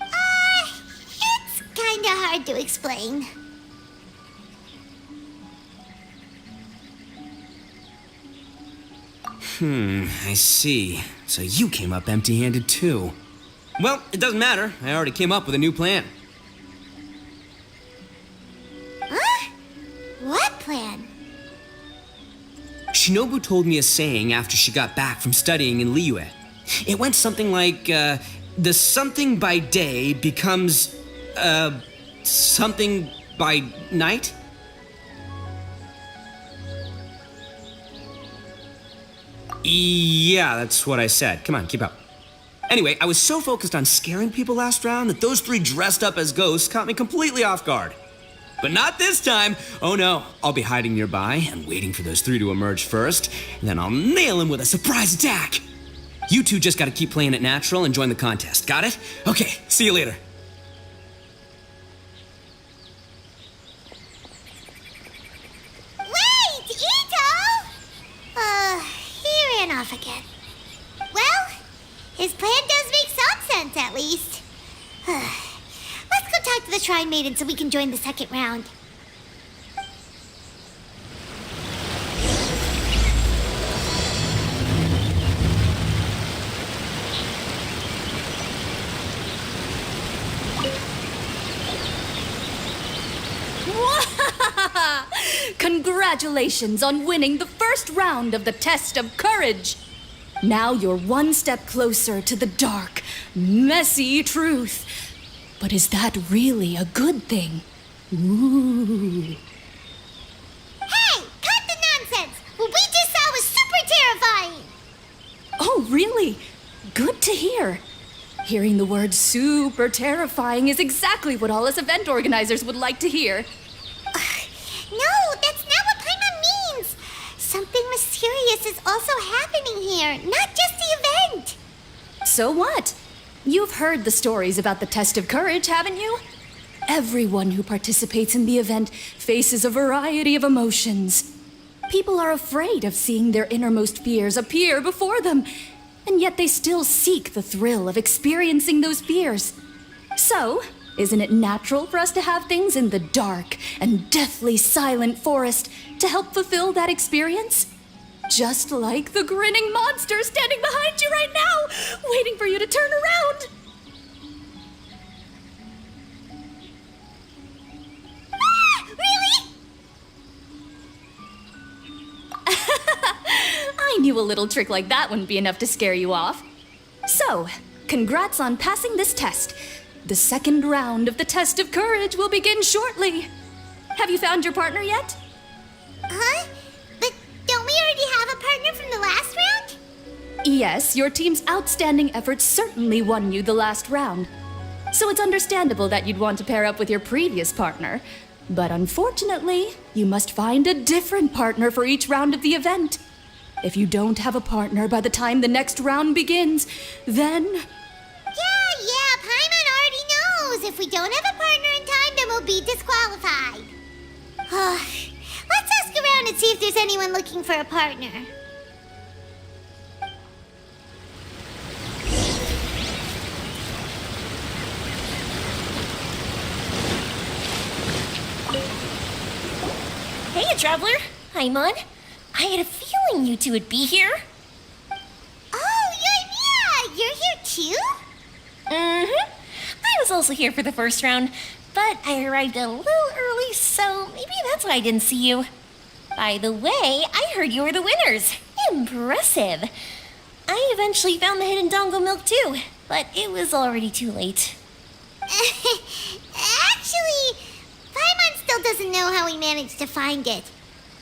Speaker 3: It's kinda hard to explain.
Speaker 12: I see. So you came up empty-handed too. Well, it doesn't matter. I already came up with a new plan.
Speaker 3: Huh? What plan?
Speaker 12: Shinobu told me a saying after she got back from studying in Liyue. It went something like, the something by day becomes, something by night? Yeah, that's what I said. Come on, keep up. Anyway, I was so focused on scaring people last round that those three dressed up as ghosts caught me completely off guard. But not this time. Oh no, I'll be hiding nearby and waiting for those three to emerge first, and then I'll nail them with a surprise attack. You two just gotta keep playing it natural and join the contest, got it? Okay, see you later.
Speaker 3: Wait, Ito! He ran off again. Well, his plan does make some sense, at least. Let's go talk to the Shrine Maiden so we can join the second round.
Speaker 13: Congratulations on winning the first round of the test of courage. Now you're one step closer to the dark, messy truth. But is that really a good thing? Ooh.
Speaker 3: Hey, cut the nonsense! What we just saw was super terrifying!
Speaker 13: Oh, really? Good to hear. Hearing the word super terrifying is exactly what all us event organizers would like to hear.
Speaker 3: No, that's not what Paimon means! Something mysterious is also happening here, not just the event!
Speaker 13: So what? You've heard the stories about the test of courage, haven't you? Everyone who participates in the event faces a variety of emotions. People are afraid of seeing their innermost fears appear before them, and yet they still seek the thrill of experiencing those fears. So, isn't it natural for us to have things in the dark and deathly silent forest to help fulfill that experience? Just like the grinning monster standing behind you right now, waiting for you to turn around.
Speaker 3: Ah, really?
Speaker 13: I knew a little trick like that wouldn't be enough to scare you off. So, congrats on passing this test. The second round of the test of courage will begin shortly. Have you found your partner yet?
Speaker 3: Huh? But don't we already have a partner from the last round?
Speaker 13: Yes, your team's outstanding efforts certainly won you the last round. So it's understandable that you'd want to pair up with your previous partner. But unfortunately, you must find a different partner for each round of the event. If you don't have a partner by the time the next round begins, then...
Speaker 3: Yeah, Paimon already knows. If we don't have a partner in time, then we'll be disqualified. Let's ask around and see if there's anyone looking for a partner.
Speaker 17: Hey, Traveler. Paimon. I had a feeling you two would be here.
Speaker 3: Oh, yeah, you're here too?
Speaker 17: Mm-hmm. I was also here for the first round, but I arrived a little early, so maybe that's why I didn't see you. By the way, I heard you were the winners. Impressive. I eventually found the hidden dongo milk too, but it was already too late.
Speaker 3: Actually, Paimon still doesn't know how we managed to find it.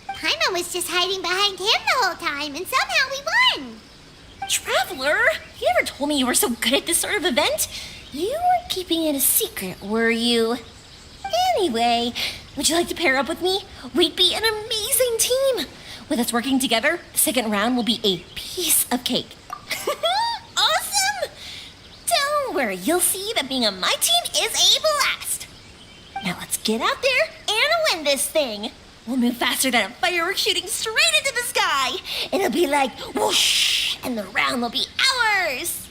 Speaker 3: Paimon was just hiding behind him the whole time, and somehow we won.
Speaker 17: Traveler, you never told me you were so good at this sort of event. You weren't keeping it a secret, were you? Anyway, would you like to pair up with me? We'd be an amazing team. With us working together, the second round will be a piece of cake. Awesome! Don't worry, you'll see that being on my team is a blast. Now let's get out there and ruin this thing. We'll move faster than a firework shooting straight into the sky. It'll be like whoosh, and the round will be ours.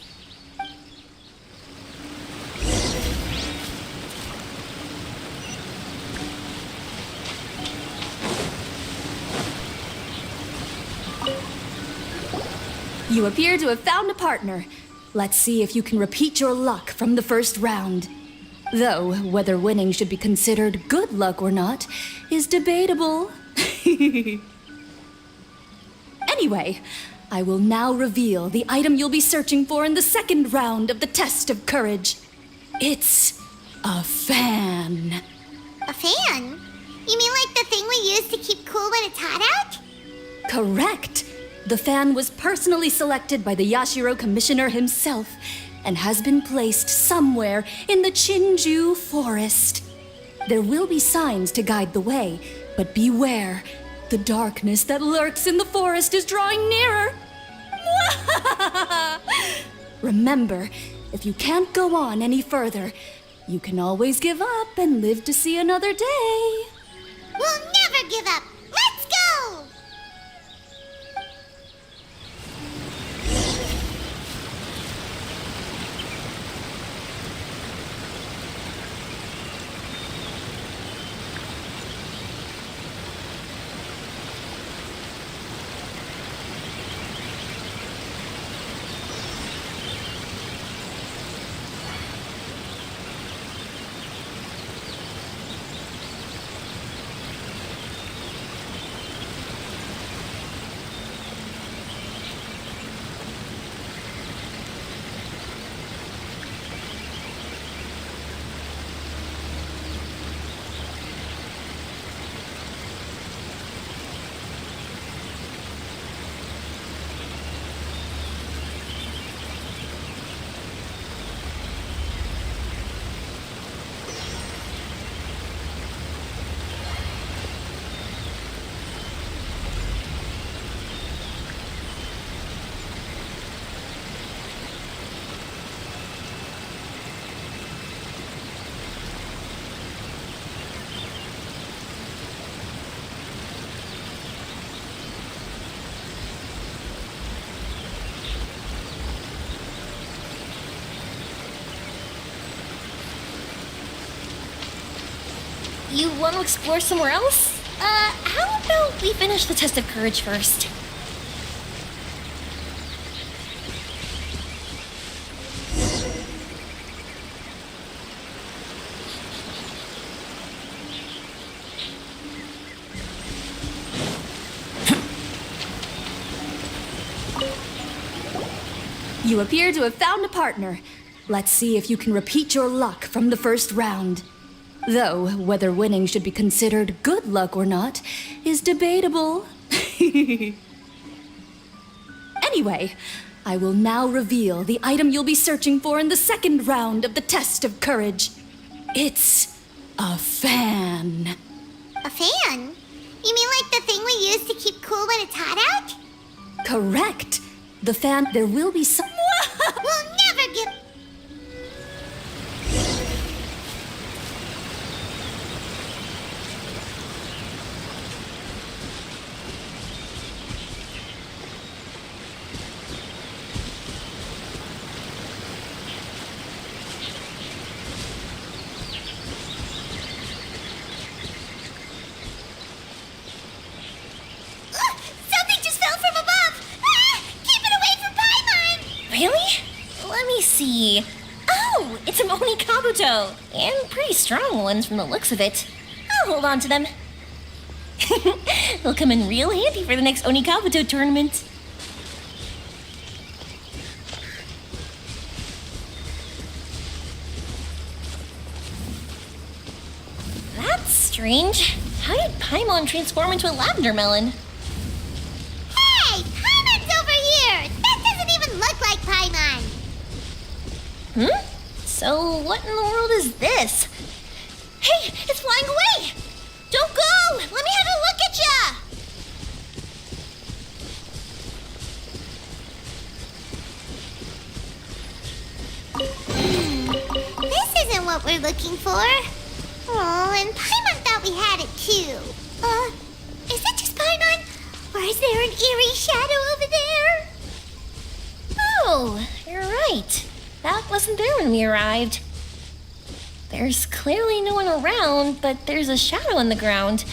Speaker 13: You appear to have found a partner. Let's see if you can repeat your luck from the first round. Though, whether winning should be considered good luck or not is debatable. Anyway, I will now reveal the item you'll be searching for in the second round of the test of courage. It's a fan.
Speaker 3: A fan? You mean like the thing we use to keep cool when it's hot out?
Speaker 13: Correct. The fan was personally selected by the Yashiro Commissioner himself and has been placed somewhere in the Chinju Forest. There will be signs to guide the way, but beware. The darkness that lurks in the forest is drawing nearer. Remember, if you can't go on any further, you can always give up and live to see another day.
Speaker 3: We'll never give up. Let's go!
Speaker 17: You want to explore somewhere else? How about we finish the test of courage first?
Speaker 13: You appear to have found a partner. Let's see if you can repeat your luck from the first round. Though, whether winning should be considered good luck or not is debatable. Anyway, I will now reveal the item you'll be searching for in the second round of the test of courage. It's a fan.
Speaker 3: A fan? You mean like the thing we use to keep cool when it's hot out?
Speaker 13: Correct. The fan, there will be some...
Speaker 3: We'll never give... Something just fell from above! Ah! Keep it away from Paimon!
Speaker 17: Really? Let me see. Oh, it's an Oni Kabuto, and pretty strong ones from the looks of it. I'll hold on to them. They'll come in real handy for the next Oni Kabuto tournament. That's strange. How did Paimon transform into a lavender melon?
Speaker 3: Hey! Paimon's over here! That doesn't even look like Paimon!
Speaker 17: So what in the world is this? Hey, it's flying away! Don't go! Let me have a look at ya!
Speaker 3: This isn't what we're looking for. Oh, and Paimon thought we had it too. Is it just Paimon? Or is there an eerie shadow over there?
Speaker 17: Oh, you're right. That wasn't there when we arrived. There's clearly no one around, but there's a shadow in the ground.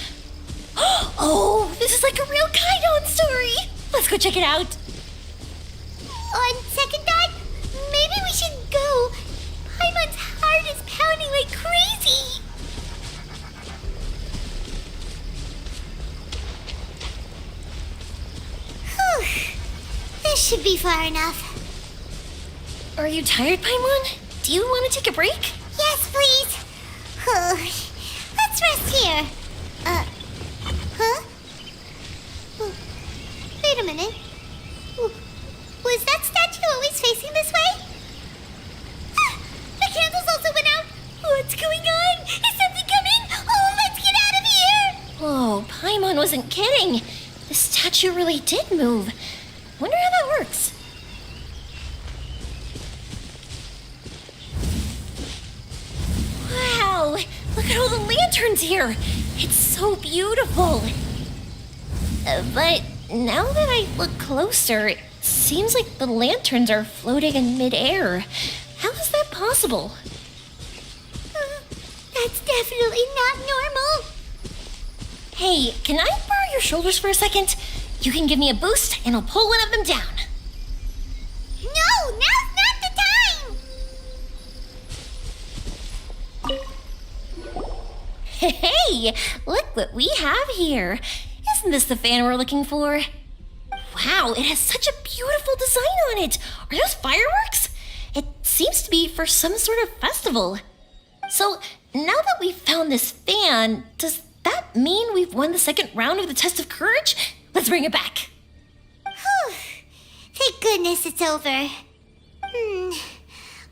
Speaker 17: Oh, this is like a real Kaidon story. Let's go check it out.
Speaker 3: On second thought, maybe we should go. Paimon's heart is pounding like crazy. Whew. This should be far enough.
Speaker 17: Are you tired, Paimon? Do you want to take a break?
Speaker 3: Yes, please. Let's rest here. Huh? Wait a minute. Was that statue always facing this way? The candles also went out. What's going on? Is something coming? Oh, let's get out of here.
Speaker 17: Oh, Paimon wasn't kidding. The statue really did move. Wonder how that works. Wow, look at all the lanterns here. It's so beautiful. But now that I look closer, it seems like the lanterns are floating in midair. How is that possible?
Speaker 3: That's definitely not normal.
Speaker 17: Hey, can I borrow your shoulders for a second? You can give me a boost and I'll pull one of them down.
Speaker 3: No, now's not the time.
Speaker 17: Hey, look what we have here. Isn't this the fan we're looking for? Wow, it has such a beautiful design on it. Are those fireworks? It seems to be for some sort of festival. So, now that we've found this fan, does that mean we've won the second round of the test of courage? Let's bring it back.
Speaker 3: Whew. Thank goodness it's over. Wonder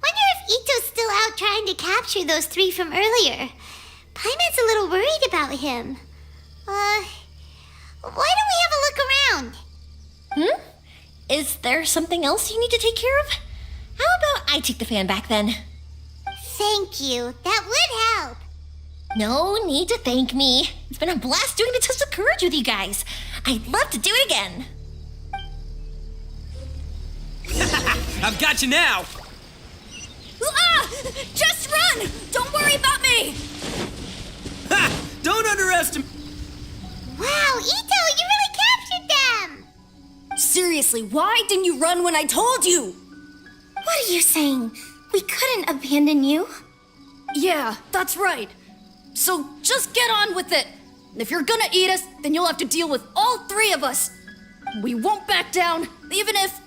Speaker 3: if Ito's still out trying to capture those three from earlier. Paimon's a little worried about him. Why don't we have a look around?
Speaker 17: Is there something else you need to take care of? How about I take the fan back then?
Speaker 3: Thank you. That would help.
Speaker 17: No need to thank me. It's been a blast doing the test of courage with you guys. I'd love to do it again.
Speaker 12: I've got you now!
Speaker 13: Just run! Don't worry about me!
Speaker 12: Ha! Don't underestimate...
Speaker 3: Wow, Ito, you really captured them!
Speaker 13: Seriously, why didn't you run when I told you?
Speaker 2: What are you saying? We couldn't abandon you.
Speaker 13: Yeah, that's right. So just get on with it. If you're gonna eat us, then you'll have to deal with all three of us. We won't back down, even if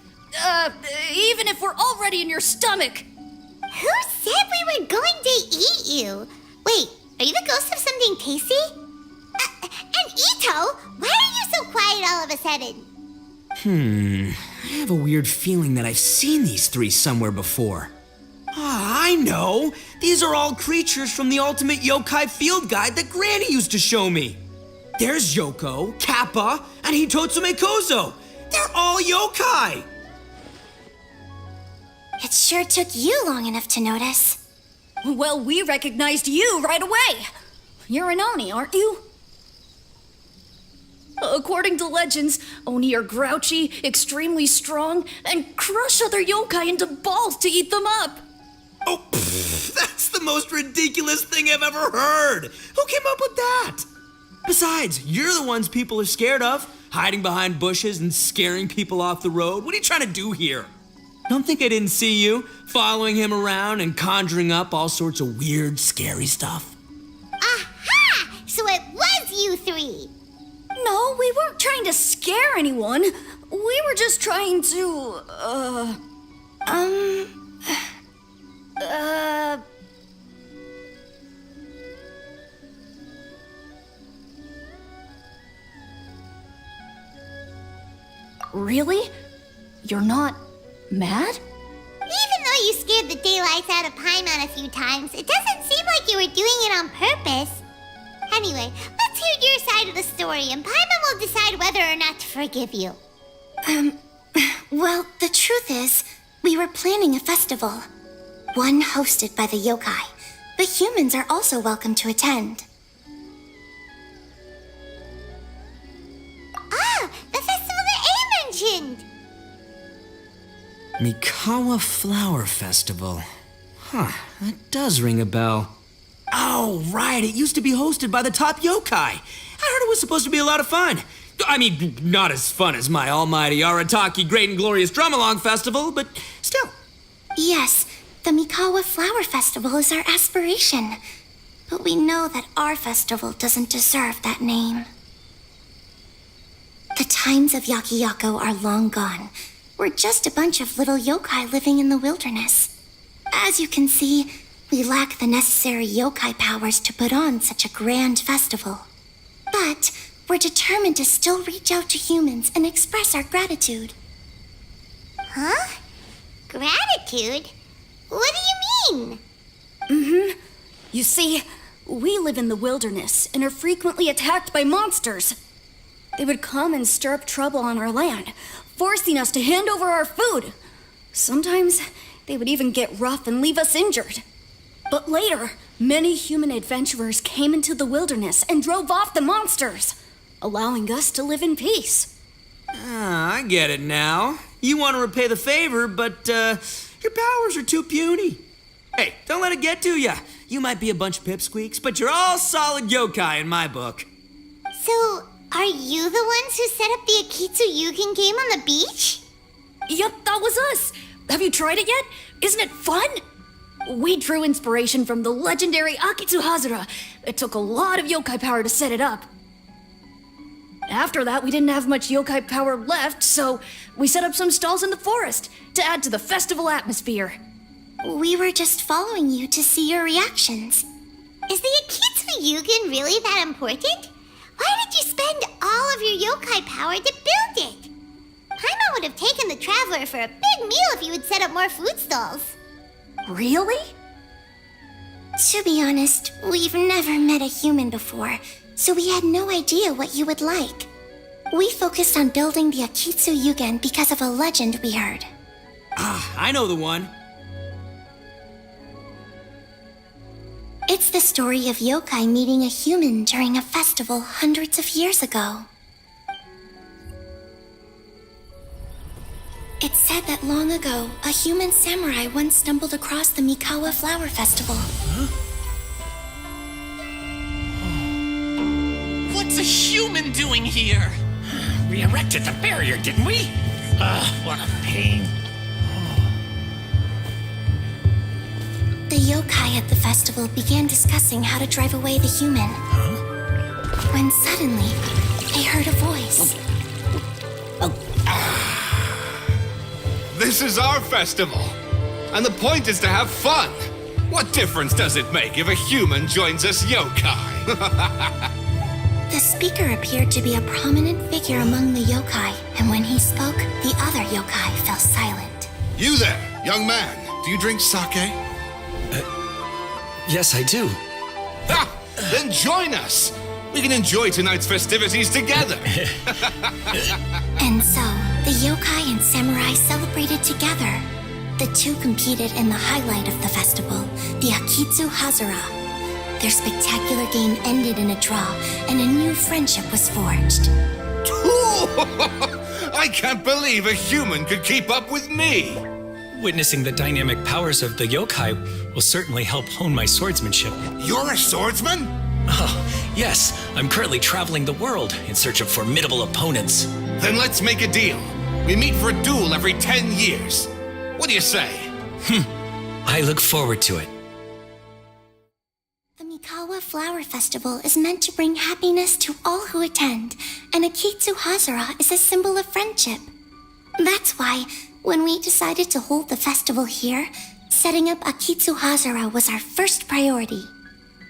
Speaker 13: we're already in your stomach.
Speaker 3: Who said we were going to eat you? Wait, are you the ghost of something tasty? And Ito, why are you so quiet all of a sudden?
Speaker 12: I have a weird feeling that I've seen these three somewhere before. I know! These are all creatures from the Ultimate Yokai Field Guide that Granny used to show me. There's Yoko, Kappa, and Hitotsume Kozo. They're all yokai!
Speaker 2: It sure took you long enough to notice.
Speaker 13: Well, we recognized you right away. You're an Oni, aren't you? According to legends, Oni are grouchy, extremely strong, and crush other yokai into balls to eat them up.
Speaker 12: Oh, that's the most ridiculous thing I've ever heard! Who came up with that? Besides, you're the ones people are scared of, hiding behind bushes and scaring people off the road. What are you trying to do here? Don't think I didn't see you, following him around and conjuring up all sorts of weird, scary stuff.
Speaker 3: Aha! So it was you three!
Speaker 13: No, we weren't trying to scare anyone. We were just trying to, Really? You're not mad?
Speaker 3: Even though you scared the daylights out of Paimon a few times, it doesn't seem like you were doing it on purpose. Anyway, let's hear your side of the story, and Paimon will decide whether or not to forgive you.
Speaker 2: Well, the truth is, we were planning a festival. One hosted by the yokai, but humans are also welcome to attend.
Speaker 12: Mikawa Flower Festival. Huh, that does ring a bell. Oh, right, it used to be hosted by the top yokai. I heard it was supposed to be a lot of fun. I mean, not as fun as my almighty Arataki Great and Glorious Drum-Along Festival, but still.
Speaker 3: Yes, the Mikawa Flower Festival is our aspiration. But we know that our festival doesn't deserve that name. The times of Yakiyako are long gone. We're just a bunch of little yokai living in the wilderness. As you can see, we lack the necessary yokai powers to put on such a grand festival. But we're determined to still reach out to humans and express our gratitude. Huh? Gratitude? What do you mean?
Speaker 13: You see, we live in the wilderness and are frequently attacked by monsters. They would come and stir up trouble on our land, forcing us to hand over our food. Sometimes they would even get rough and leave us injured. But later, many human adventurers came into the wilderness and drove off the monsters, allowing us to live in peace.
Speaker 12: Ah, I get it now. You want to repay the favor, but your powers are too puny. Hey, don't let it get to ya. You might be a bunch of pipsqueaks, but you're all solid yokai in my book.
Speaker 3: So, are you the ones who set up the Akitsu Yugen game on the beach?
Speaker 13: Yep, that was us. Have you tried it yet? Isn't it fun? We drew inspiration from the legendary Akitsu Hazara. It took a lot of yokai power to set it up. After that, we didn't have much yokai power left, so we set up some stalls in the forest to add to the festival atmosphere.
Speaker 3: We were just following you to see your reactions. Is the Akitsu Yugen really that important? Why did you spend all of your yokai power to build it? Paimon would have taken the Traveler for a big meal if you had set up more food stalls.
Speaker 13: Really?
Speaker 3: To be honest, we've never met a human before, so we had no idea what you would like. We focused on building the Akitsu Yugen because of a legend we heard.
Speaker 12: Ah, I know the one.
Speaker 3: It's the story of yokai meeting a human during a festival hundreds of years ago. It's said that long ago, a human samurai once stumbled across the Mikawa Flower Festival.
Speaker 18: What's a human doing here? We erected the barrier, didn't we? What a pain.
Speaker 3: The yokai at the festival began discussing how to drive away the human. When suddenly, they heard a voice.
Speaker 19: This is our festival, and the point is to have fun. What difference does it make if a human joins us yokai?
Speaker 3: The speaker appeared to be a prominent figure among the yokai, and when he spoke, the other yokai fell silent.
Speaker 19: You there, young man, do you drink sake?
Speaker 18: Yes, I do.
Speaker 19: Ha! Then join us! We can enjoy tonight's festivities together!
Speaker 3: And so, the yokai and samurai celebrated together. The two competed in the highlight of the festival, the Akitsu Hazara. Their spectacular game ended in a draw, and a new friendship was forged.
Speaker 19: I can't believe a human could keep up with me!
Speaker 18: Witnessing the dynamic powers of the yokai will certainly help hone my swordsmanship.
Speaker 19: You're a swordsman?
Speaker 18: Oh, yes. I'm currently traveling the world in search of formidable opponents.
Speaker 19: Then let's make a deal. We meet for a duel every 10 years. What do you say?
Speaker 18: I look forward to it.
Speaker 3: The Mikawa Flower Festival is meant to bring happiness to all who attend, and Akitsu Hazara is a symbol of friendship. That's why, when we decided to hold the festival here, setting up Akitsu Hazara was our first priority.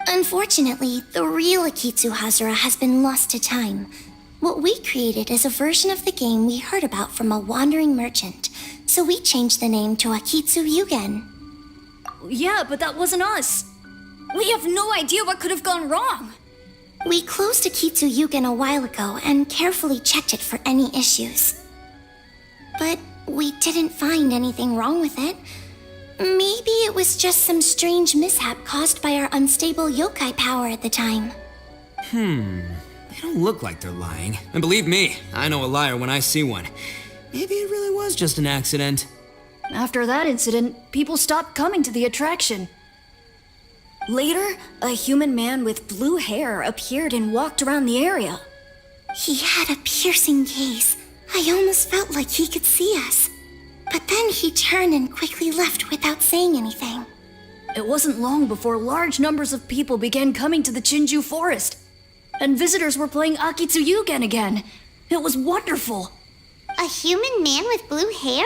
Speaker 3: Unfortunately, the real Akitsu Hazara has been lost to time. What we created is a version of the game we heard about from a wandering merchant, so we changed the name to Akitsu Yugen.
Speaker 13: Yeah, but that wasn't us. We have no idea what could have gone wrong.
Speaker 3: We closed Akitsu Yugen a while ago and carefully checked it for any issues. But we didn't find anything wrong with it. Maybe it was just some strange mishap caused by our unstable yokai power at the time.
Speaker 12: They don't look like they're lying. And believe me, I know a liar when I see one. Maybe it really was just an accident.
Speaker 13: After that incident, people stopped coming to the attraction. Later, a human man with blue hair appeared and walked around the area.
Speaker 3: He had a piercing gaze. I almost felt like he could see us. But then he turned and quickly left without saying anything.
Speaker 13: It wasn't long before large numbers of people began coming to the Chinju forest. And visitors were playing Akitsuyugen again. It was wonderful.
Speaker 3: A human man with blue hair?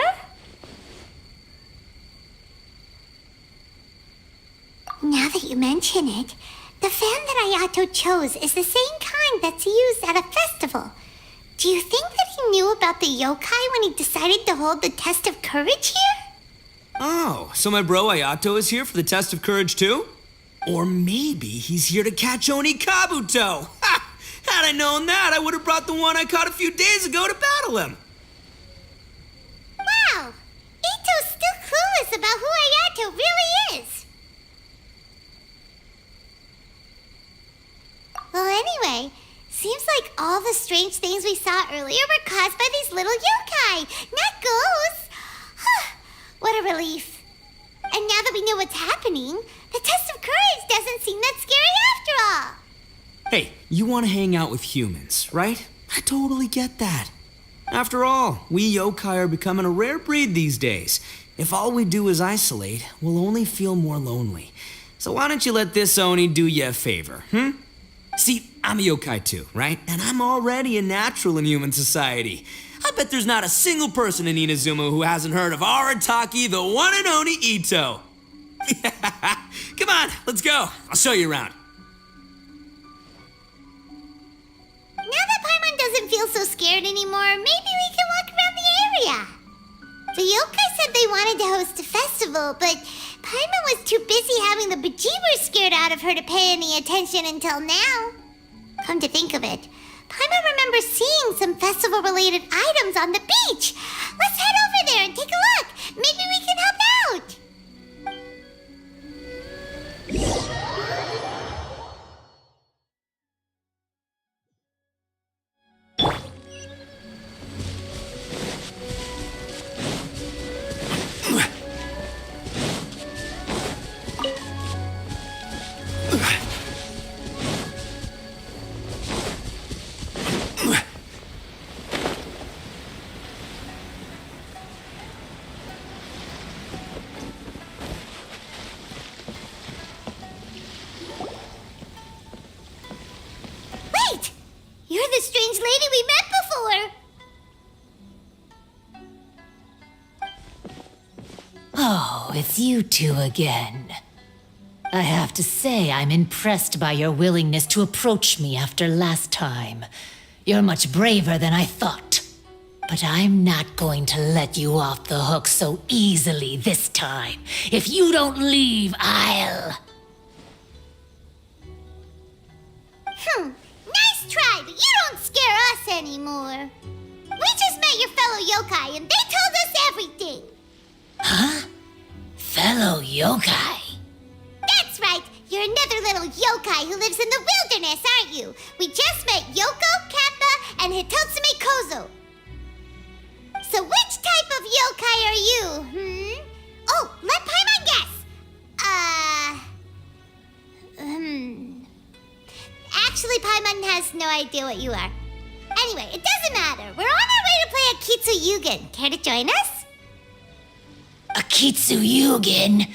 Speaker 3: Now that you mention it, the fan that Ayato chose is the same kind that's used at a festival. Do you think that he knew about the yokai when he decided to hold the test of courage here?
Speaker 12: Oh, so my bro Ayato is here for the test of courage too? Or maybe he's here to catch Oni Kabuto! Ha! Had I known that, I would have brought the one I caught a few days ago to battle him!
Speaker 3: Wow! Ito's still clueless about who Ayato really is! Well, anyway, seems like all the strange things we saw earlier were caused by these little yokai, not ghosts! What a relief. And now that we know what's happening, the test of courage doesn't seem that scary after all.
Speaker 12: Hey, you want to hang out with humans, right? I totally get that. After all, we yokai are becoming a rare breed these days. If all we do is isolate, we'll only feel more lonely. So why don't you let this Oni do you a favor, See, I'm a yokai too, right? And I'm already a natural in human society. I bet there's not a single person in Inazuma who hasn't heard of Arataki, the one and only Ito. Come on, let's go. I'll show you around.
Speaker 3: Now that Paimon doesn't feel so scared anymore, maybe we can walk around the area. The yokai said they wanted to host a festival, but Paimon was too busy having the bejeebers scared out of her to pay any attention until now. Come to think of it, Paimon remembers seeing some festival-related items on the beach. Let's head over there and take a look. Maybe we can help out. You're the strange lady we met before!
Speaker 10: Oh, it's you two again. I have to say, I'm impressed by your willingness to approach me after last time. You're much braver than I thought. But I'm not going to let you off the hook so easily this time. If you don't leave, I'll...
Speaker 3: Nice try, but you don't scare us anymore. We just met your fellow yokai and they told us everything.
Speaker 10: Huh? Fellow yokai?
Speaker 3: That's right. You're another little yokai who lives in the wilderness, aren't you? We just met Yoko, Kappa, and Hitotsume Kozo. So which type of yokai are you, Oh, let Paimon guess. Actually, Paimon has no idea what you are. Anyway, it doesn't matter. We're on our way to play Akitsuyugen. Care to join us?
Speaker 10: Akitsuyugen?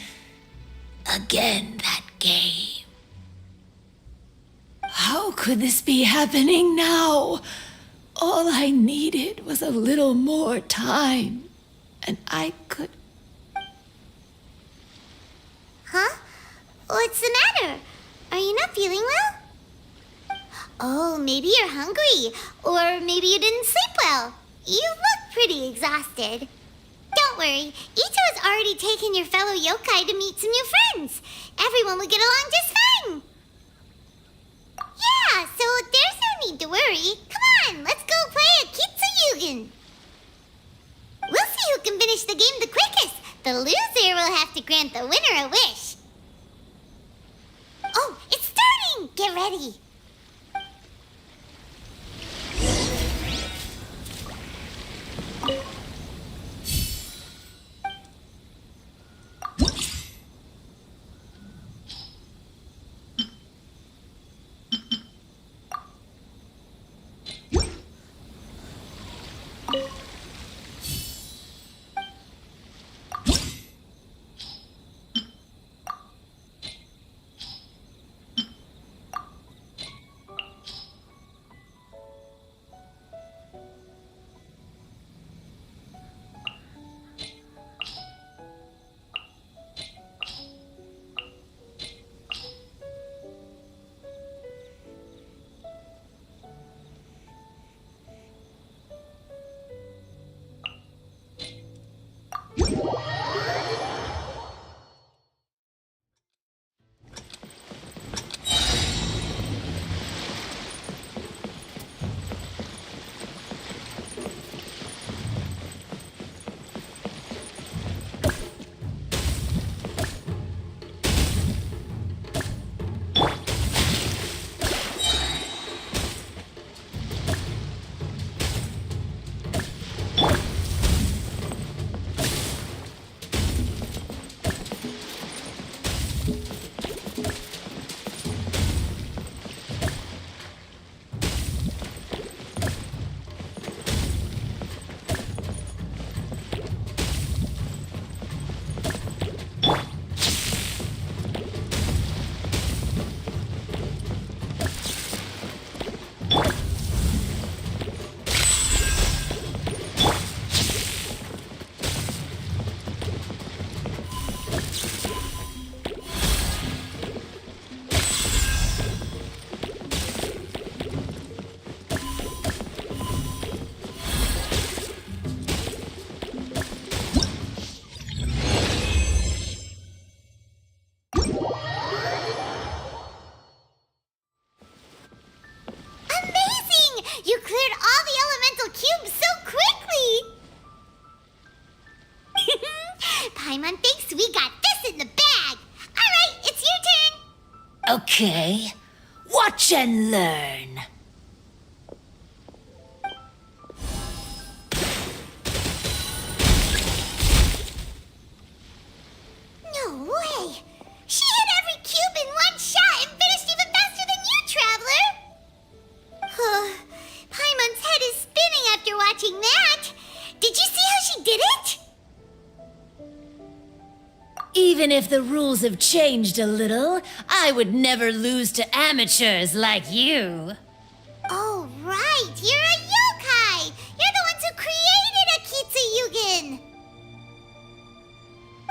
Speaker 10: Again, that game. How could this be happening now? All I needed was a little more time, and I could...
Speaker 3: Huh? What's the matter? Are you not feeling well? Oh, maybe you're hungry. Or maybe you didn't sleep well. You look pretty exhausted. Don't worry, Ito has already taken your fellow yokai to meet some new friends. Everyone will get along just fine. Yeah, so there's no need to worry. Come on, let's go play Akitsuyugen. We'll see who can finish the game the quickest. The loser will have to grant the winner a wish. Oh, it's starting! Get ready. Paimon thinks we got this in the bag. Alright, it's your turn.
Speaker 10: Okay. Watch and learn.
Speaker 3: No way! She hit every cube in one shot and finished even faster than you, Traveler! Paimon's head is spinning after watching that. Did you see how she did it?
Speaker 10: Even if the rules have changed a little, I would never lose to amateurs like you.
Speaker 3: Oh, right. You're a yokai. You're the ones who created Akitsu Yugen.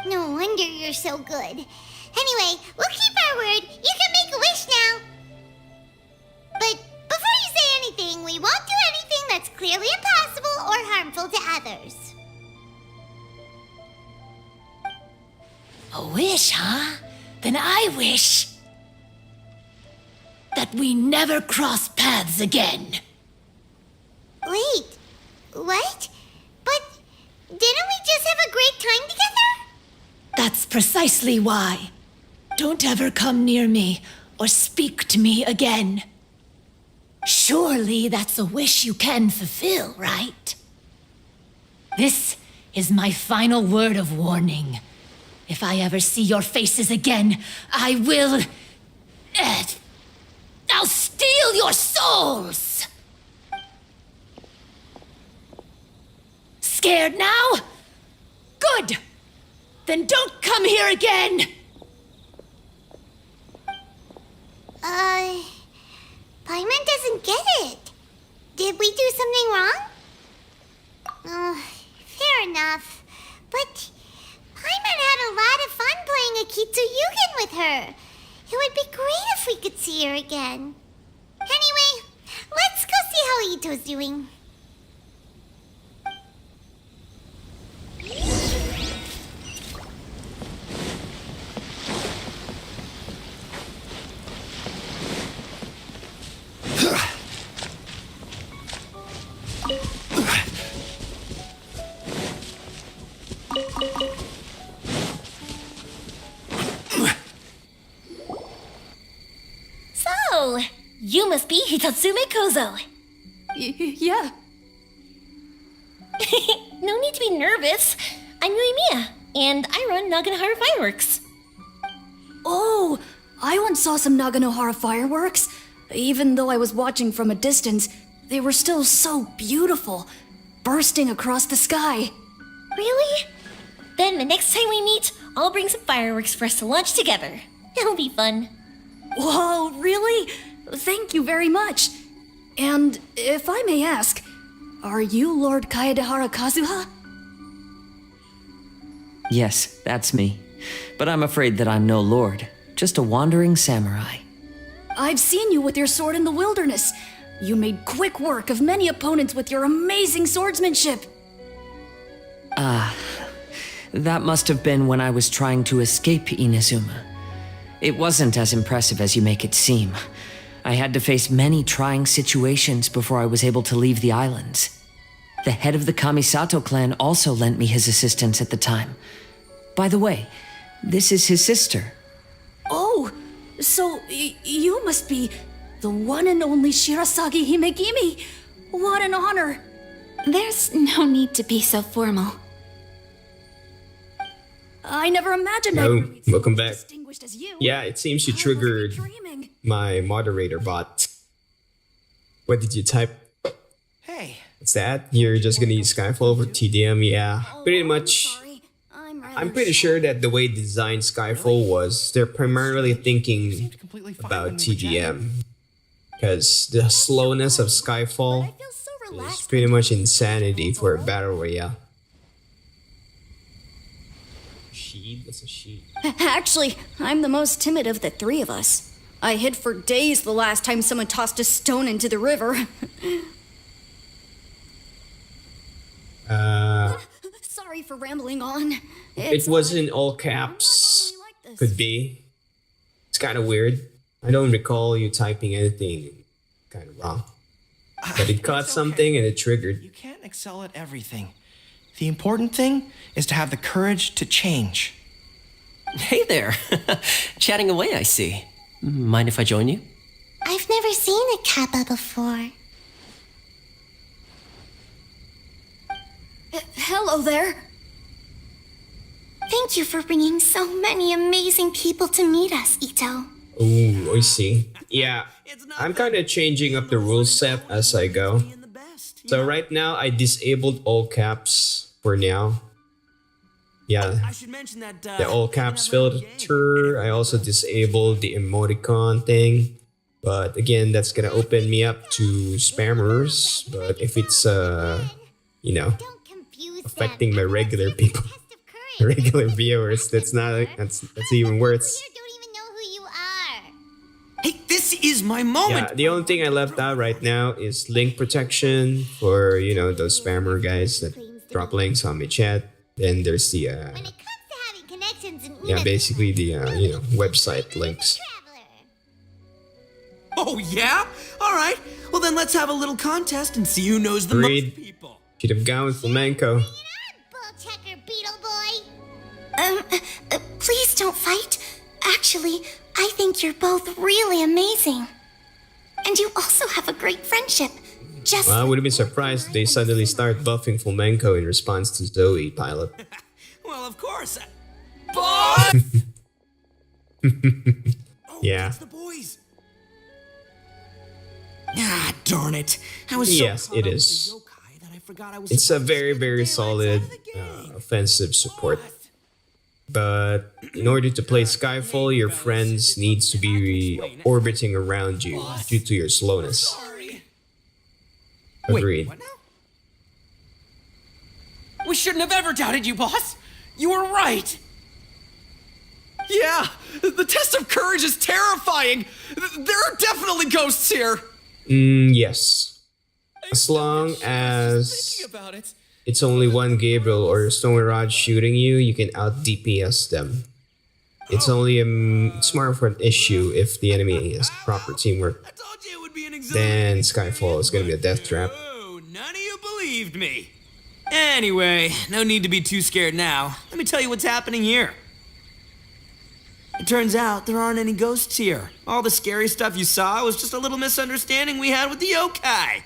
Speaker 3: No wonder you're so good. Anyway, we'll keep our word. You can make a wish now. But before you say anything, we won't do anything that's clearly impossible or harmful to others.
Speaker 10: A wish, huh? Then I wish that we never cross paths again.
Speaker 3: Wait, what? But didn't we just have a great time together?
Speaker 10: That's precisely why. Don't ever come near me or speak to me again. Surely that's a wish you can fulfill, right? This is my final word of warning. If I ever see your faces again, I will... I'll steal your souls! Scared now? Good! Then don't come here again!
Speaker 3: Paimon doesn't get it. Did we do something wrong? Oh, fair enough. But Paimon had a lot of fun playing Akitsu Yugen with her. It would be great if we could see her again. Anyway, let's go see how Ito's doing.
Speaker 17: So, you must be Hitatsume Kozo.
Speaker 13: Yeah.
Speaker 17: No need to be nervous. I'm Yuimiya, and I run Naganohara Fireworks.
Speaker 13: Oh, I once saw some Naganohara fireworks. Even though I was watching from a distance, they were still so beautiful, bursting across the sky.
Speaker 17: Really? Then the next time we meet, I'll bring some fireworks for us to launch together. It'll be fun.
Speaker 13: Whoa, really? Thank you very much. And if I may ask, are you Lord Kaedehara Kazuha?
Speaker 16: Yes, that's me. But I'm afraid that I'm no lord, just a wandering samurai.
Speaker 13: I've seen you with your sword in the wilderness. You made quick work of many opponents with your amazing swordsmanship.
Speaker 16: That must have been when I was trying to escape Inazuma. It wasn't as impressive as you make it seem. I had to face many trying situations before I was able to leave the islands. The head of the Kamisato clan also lent me his assistance at the time. By the way, this is his sister.
Speaker 13: Oh, so you must be the one and only Shirasagi Himegimi. What an honor.
Speaker 2: There's no need to be so formal.
Speaker 13: I never imagined
Speaker 7: Oh,
Speaker 13: I'd be
Speaker 7: welcome back.
Speaker 13: distinguished as you.
Speaker 7: Yeah, it seems you triggered my moderator bot. What did you type?
Speaker 16: Hey.
Speaker 7: What's that? You're just gonna use Skyfall for TDM? Yeah, pretty much. I'm pretty sure that the way they designed Skyfall was they're primarily thinking about TDM. Because the slowness of Skyfall is pretty much insanity for a battle royale. That's a sheet.
Speaker 13: Actually, I'm the most timid of the three of us. I hid for days the last time someone tossed a stone into the river. Sorry for rambling on.
Speaker 7: It was in all caps. Could be. It's kind of weird. I don't recall you typing anything kind of wrong. But it caught something and it triggered.
Speaker 11: You can't excel at everything.
Speaker 16: The important thing is to have the courage to change.
Speaker 20: Hey there. Chatting away, I see. Mind if I join you?
Speaker 3: I've never seen a kappa before.
Speaker 13: Hello there.
Speaker 2: Thank you for bringing so many amazing people to meet us, Ito.
Speaker 7: Oh, I see. Yeah, I'm kind of changing up the rule set as I go. So right now, I disabled all caps for now. Yeah, the all caps filter. I also disabled the emoticon thing. But again, that's gonna open me up to spammers. But if it's, you know, affecting my regular people, regular viewers, that's even worse.
Speaker 12: Hey, this is my moment!
Speaker 7: Yeah, the only thing I left out right now is link protection for, you know, those spammer guys that drop links on my chat. Then there's the, yeah, basically the, you know, website links.
Speaker 12: Oh, yeah? Alright, well then let's have a little contest and see who knows the most people.
Speaker 7: Should have gone with flamenco.
Speaker 2: Please don't fight. Actually, I think you're both really amazing. And you also have a great friendship. Just
Speaker 7: Well, I wouldn't be surprised if they suddenly start buffing flamenco in response to Zoe, pilot.
Speaker 12: Well, of course.
Speaker 7: Yeah.
Speaker 12: The boys. Ah, darn it. I was
Speaker 7: Yes, it is. It's a very, very solid offensive support. But in order to play Skyfall, your friends needs to be orbiting around you due to your slowness. Agreed.
Speaker 12: We shouldn't have ever doubted you, boss. You were right. Yeah, the test of courage is terrifying. There are definitely ghosts here.
Speaker 7: Yes. As long as it's only one Gabriel or Stone Rod shooting you, you can out DPS them. It's only it's more of an issue if the enemy has proper teamwork. Then Skyfall is gonna be a death trap.
Speaker 12: None of you believed me. Anyway, no need to be too scared now. Let me tell you what's happening here. It turns out there aren't any ghosts here. All the scary stuff you saw was just a little misunderstanding we had with the yokai.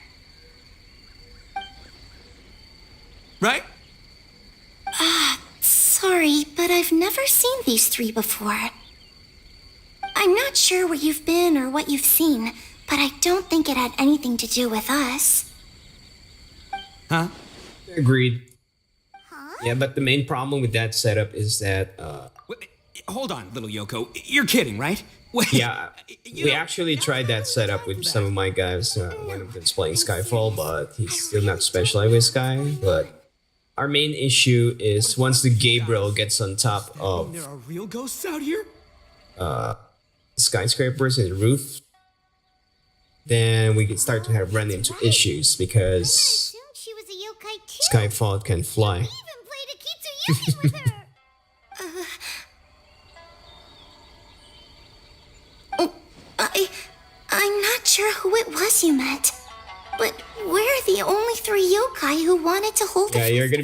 Speaker 12: Right?
Speaker 2: sorry, but I've never seen these three before. I'm not sure where you've been or what you've seen, but I don't think it had anything to do with us.
Speaker 7: Huh? Agreed. Yeah, but the main problem with that setup is that,
Speaker 12: Hold on, little Yoko. You're kidding, right?
Speaker 7: yeah, we actually tried that setup with some of my guys when I was playing Skyfall, but he's still not specialized with Sky. But our main issue is once the Gabriel gets on top of
Speaker 12: There are real ghosts out here?
Speaker 7: skyscrapers and the roof, then we can start to have run into issues because Skyfall can fly.
Speaker 2: I'm not sure who it was you met, but we're the only three yokai who wanted to hold
Speaker 7: Yeah, you're gonna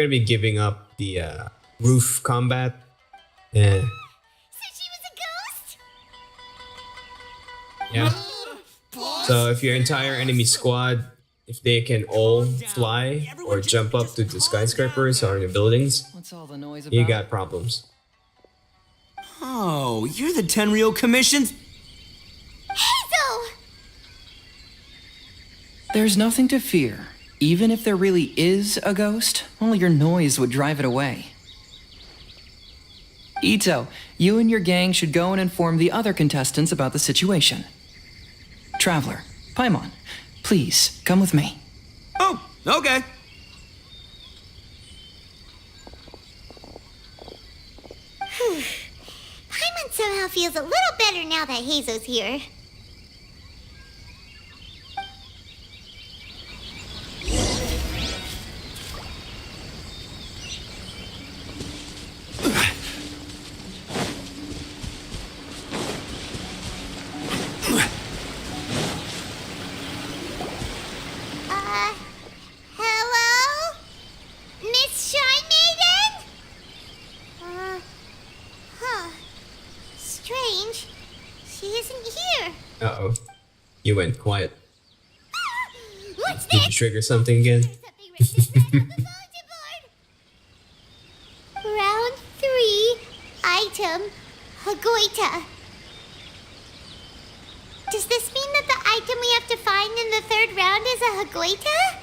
Speaker 7: be giving up the roof combat. Yeah. Yeah. So if your entire enemy squad, if they can all fly or jump up to the skyscrapers or the buildings,
Speaker 16: What's all the noise about?
Speaker 7: you got problems.
Speaker 12: Oh, you're the Tenryo Commission's...
Speaker 16: There's nothing to fear. Even if there really is a ghost, only your noise would drive it away. Ito, you and your gang should go and inform the other contestants about the situation. Traveler, Paimon, please, come with me.
Speaker 12: Oh, okay.
Speaker 3: Paimon somehow feels a little better now that Heizo's here. Hello?
Speaker 7: suddenly went quiet.
Speaker 3: What's
Speaker 7: Did you trigger something again?
Speaker 3: Round 3, item, Hagoita. Does this mean that the item we have to find in the 3rd round is a Hagoita?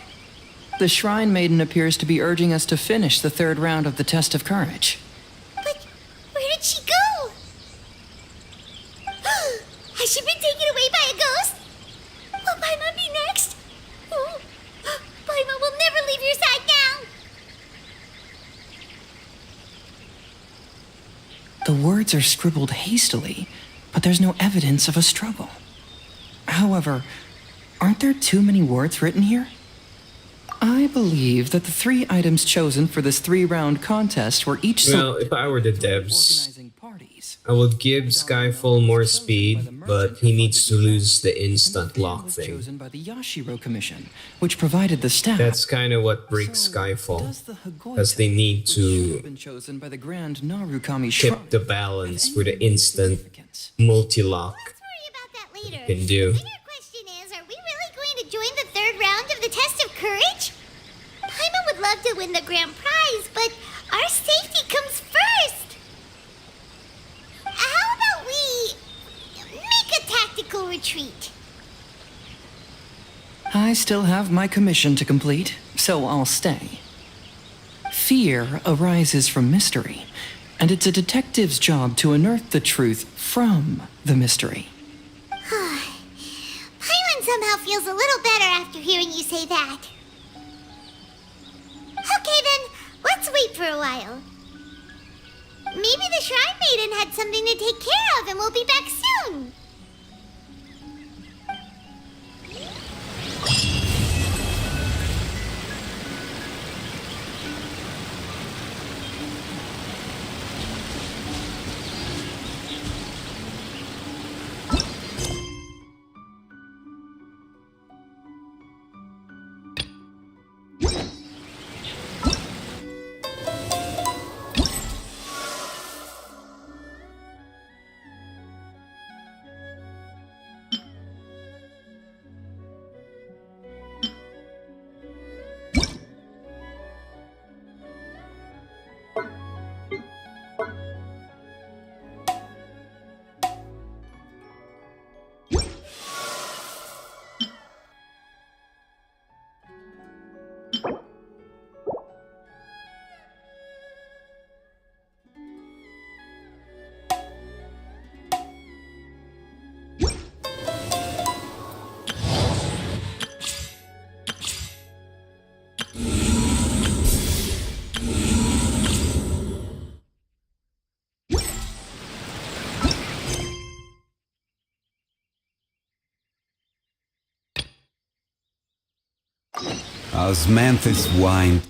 Speaker 16: The Shrine Maiden appears to be urging us to finish the 3rd round of the Test of Courage.
Speaker 3: But where did she go? Has she been taken away by a ghost? Will Paimon be next? Oh, Paimon will never leave your side now.
Speaker 16: The words are scribbled hastily, but there's no evidence of a struggle. However, aren't there too many words written here? I believe that the 3 items chosen for this 3-round contest were each
Speaker 7: Well, if I were the devs, I would give Skyfall more speed, but he needs to lose the instant lock thing.
Speaker 16: chosen by the Yashiro Commission, which provided the staff.
Speaker 7: That's kind of what breaks Skyfall, because they need to
Speaker 16: been chosen by the Grand Narukami
Speaker 7: tip the balance for the instant multi-lock you can do.
Speaker 3: Question is, are we really going to join the 3rd round of the Test of Courage? Paimon would love to win the grand prize, but our safety comes first. How about we make a tactical retreat?
Speaker 16: I still have my commission to complete, so I'll stay. Fear arises from mystery, and it's a detective's job to unearth the truth from the mystery.
Speaker 3: Paimon somehow feels a little better after hearing you say that. Okay then, let's wait for a while. Maybe the Shrine Maiden had something to take care of and we'll be back soon.
Speaker 14: Osmanthus wine.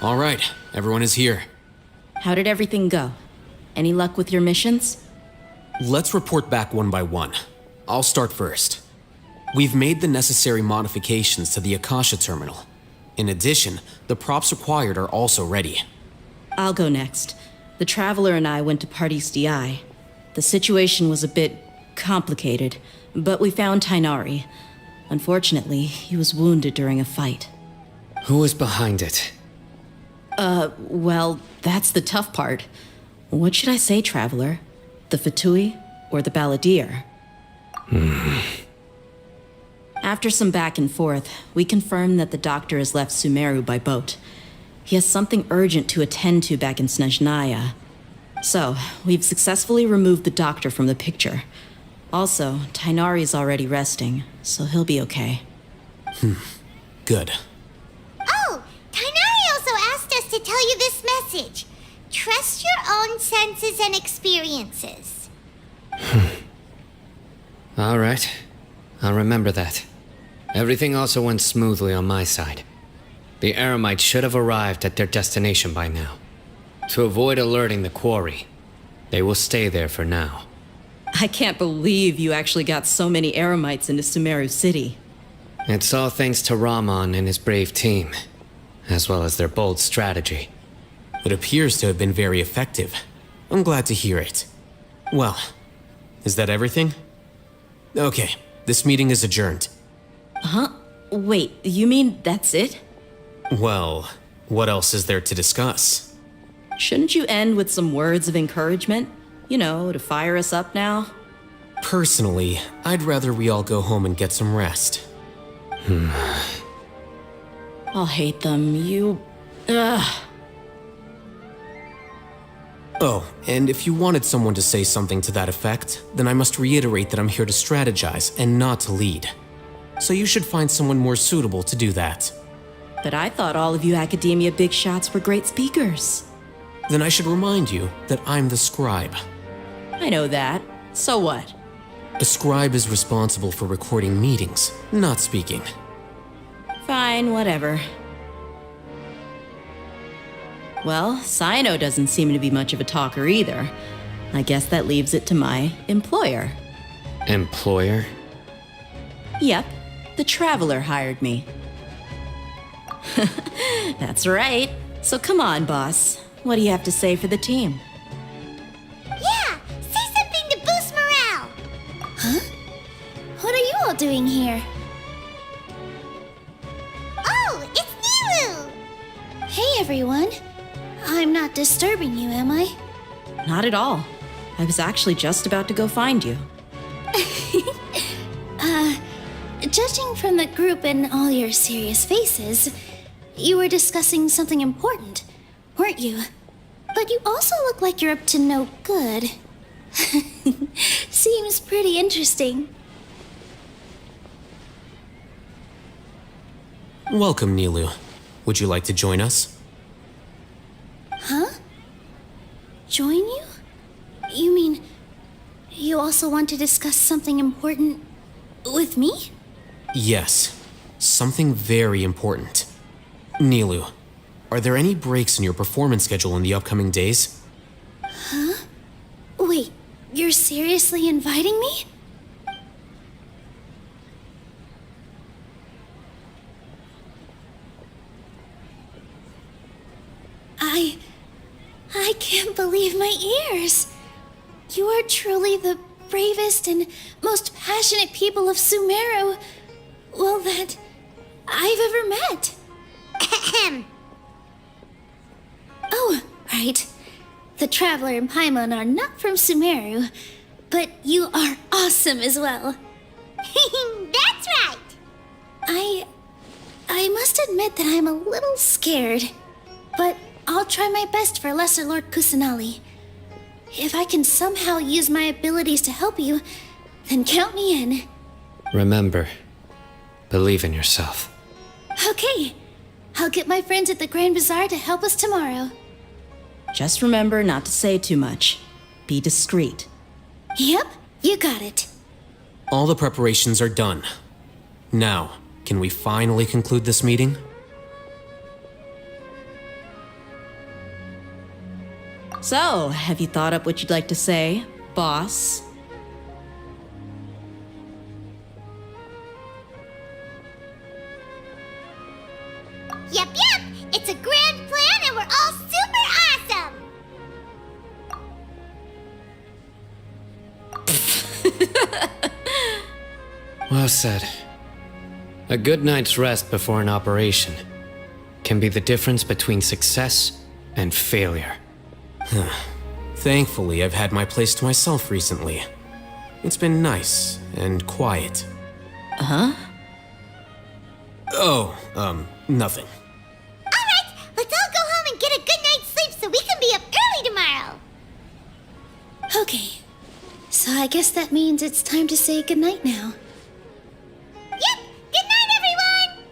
Speaker 21: All right, everyone is here.
Speaker 22: How did everything go? Any luck with your missions?
Speaker 21: Let's report back one by one. I'll start first. We've made the necessary modifications to the Akasha terminal. In addition, the props required are also ready.
Speaker 22: I'll go next. The Traveler and I went to Party's DI. The situation was a bit complicated, but we found Tainari. Unfortunately, he was wounded during a fight.
Speaker 4: Who was behind it?
Speaker 22: Well, that's the tough part. What should I say, Traveler? The Fatui or the Balladeer? After some back and forth, we confirmed that the doctor has left Sumeru by boat. He has something urgent to attend to back in Snezhnaya. So, we've successfully removed the doctor from the picture. Also, Tainari's already resting, so he'll be okay.
Speaker 21: Good.
Speaker 3: Oh, Tainari also asked us to tell you this message. Trust your own senses and experiences.
Speaker 4: All right. I'll remember that. Everything also went smoothly on my side. The Eremites should have arrived at their destination by now. To avoid alerting the quarry, they will stay there for now.
Speaker 22: I can't believe you actually got so many Eremites into Sumeru City.
Speaker 4: It's all thanks to Rahman and his brave team, as well as their bold strategy.
Speaker 21: It appears to have been very effective. I'm glad to hear it. Well, is that everything? Okay, this meeting is adjourned.
Speaker 22: Huh? Wait, you mean that's it?
Speaker 21: Well, what else is there to discuss?
Speaker 22: Shouldn't you end with some words of encouragement? You know, to fire us up now?
Speaker 21: Personally, I'd rather we all go home and get some rest.
Speaker 22: I'll hate them, Ugh.
Speaker 21: Oh, and if you wanted someone to say something to that effect, then I must reiterate that I'm here to strategize and not to lead. So you should find someone more suitable to do that.
Speaker 22: But I thought all of you academia big shots were great speakers.
Speaker 21: Then I should remind you that I'm the scribe.
Speaker 22: I know that. So what?
Speaker 21: A scribe is responsible for recording meetings, not speaking.
Speaker 22: Fine, whatever. Well, Sino doesn't seem to be much of a talker either. I guess that leaves it to my employer.
Speaker 4: Employer?
Speaker 22: Yep, the Traveler hired me. That's right. So come on, boss. What do you have to say for the team?
Speaker 3: Yeah, say something to boost morale.
Speaker 2: Huh? What are you all doing here?
Speaker 3: Oh, it's Nilu!
Speaker 2: Hey, everyone. I'm not disturbing you, am I?
Speaker 22: Not at all. I was actually just about to go find you.
Speaker 2: Judging from the group and all your serious faces, you were discussing something important, weren't you? But you also look like you're up to no good. Seems pretty interesting.
Speaker 21: Welcome, Nilu. Would you like to join us?
Speaker 2: Huh? Join you? You mean you also want to discuss something important with me?
Speaker 21: Yes, something very important. Nilu, are there any breaks in your performance schedule in the upcoming days?
Speaker 2: Huh? Wait, you're seriously inviting me? I can't believe my ears. You are truly the bravest and most passionate people of Sumeru, well, that I've ever met. Oh, right. The Traveler and Paimon are not from Sumeru, but you are awesome as well.
Speaker 3: That's right!
Speaker 2: I must admit that I'm a little scared, but I'll try my best for Lesser Lord Kusanali. If I can somehow use my abilities to help you, then count me in.
Speaker 4: Remember, believe in yourself.
Speaker 2: Okay, I'll get my friends at the Grand Bazaar to help us tomorrow.
Speaker 22: Just remember not to say too much. Be discreet.
Speaker 2: Yep, you got it.
Speaker 21: All the preparations are done. Now, can we finally conclude this meeting?
Speaker 22: So, have you thought up what you'd like to say, boss?
Speaker 3: Yeah,
Speaker 4: Well said. A good night's rest before an operation can be the difference between success and failure.
Speaker 21: Thankfully, I've had my place to myself recently. It's been nice and quiet.
Speaker 15: Huh?
Speaker 21: Oh, nothing.
Speaker 3: Alright, let's all go home and get a good night's sleep so we can be up early tomorrow.
Speaker 2: Okay, so I guess that means it's time to say goodnight now.
Speaker 3: Yep, good night, everyone!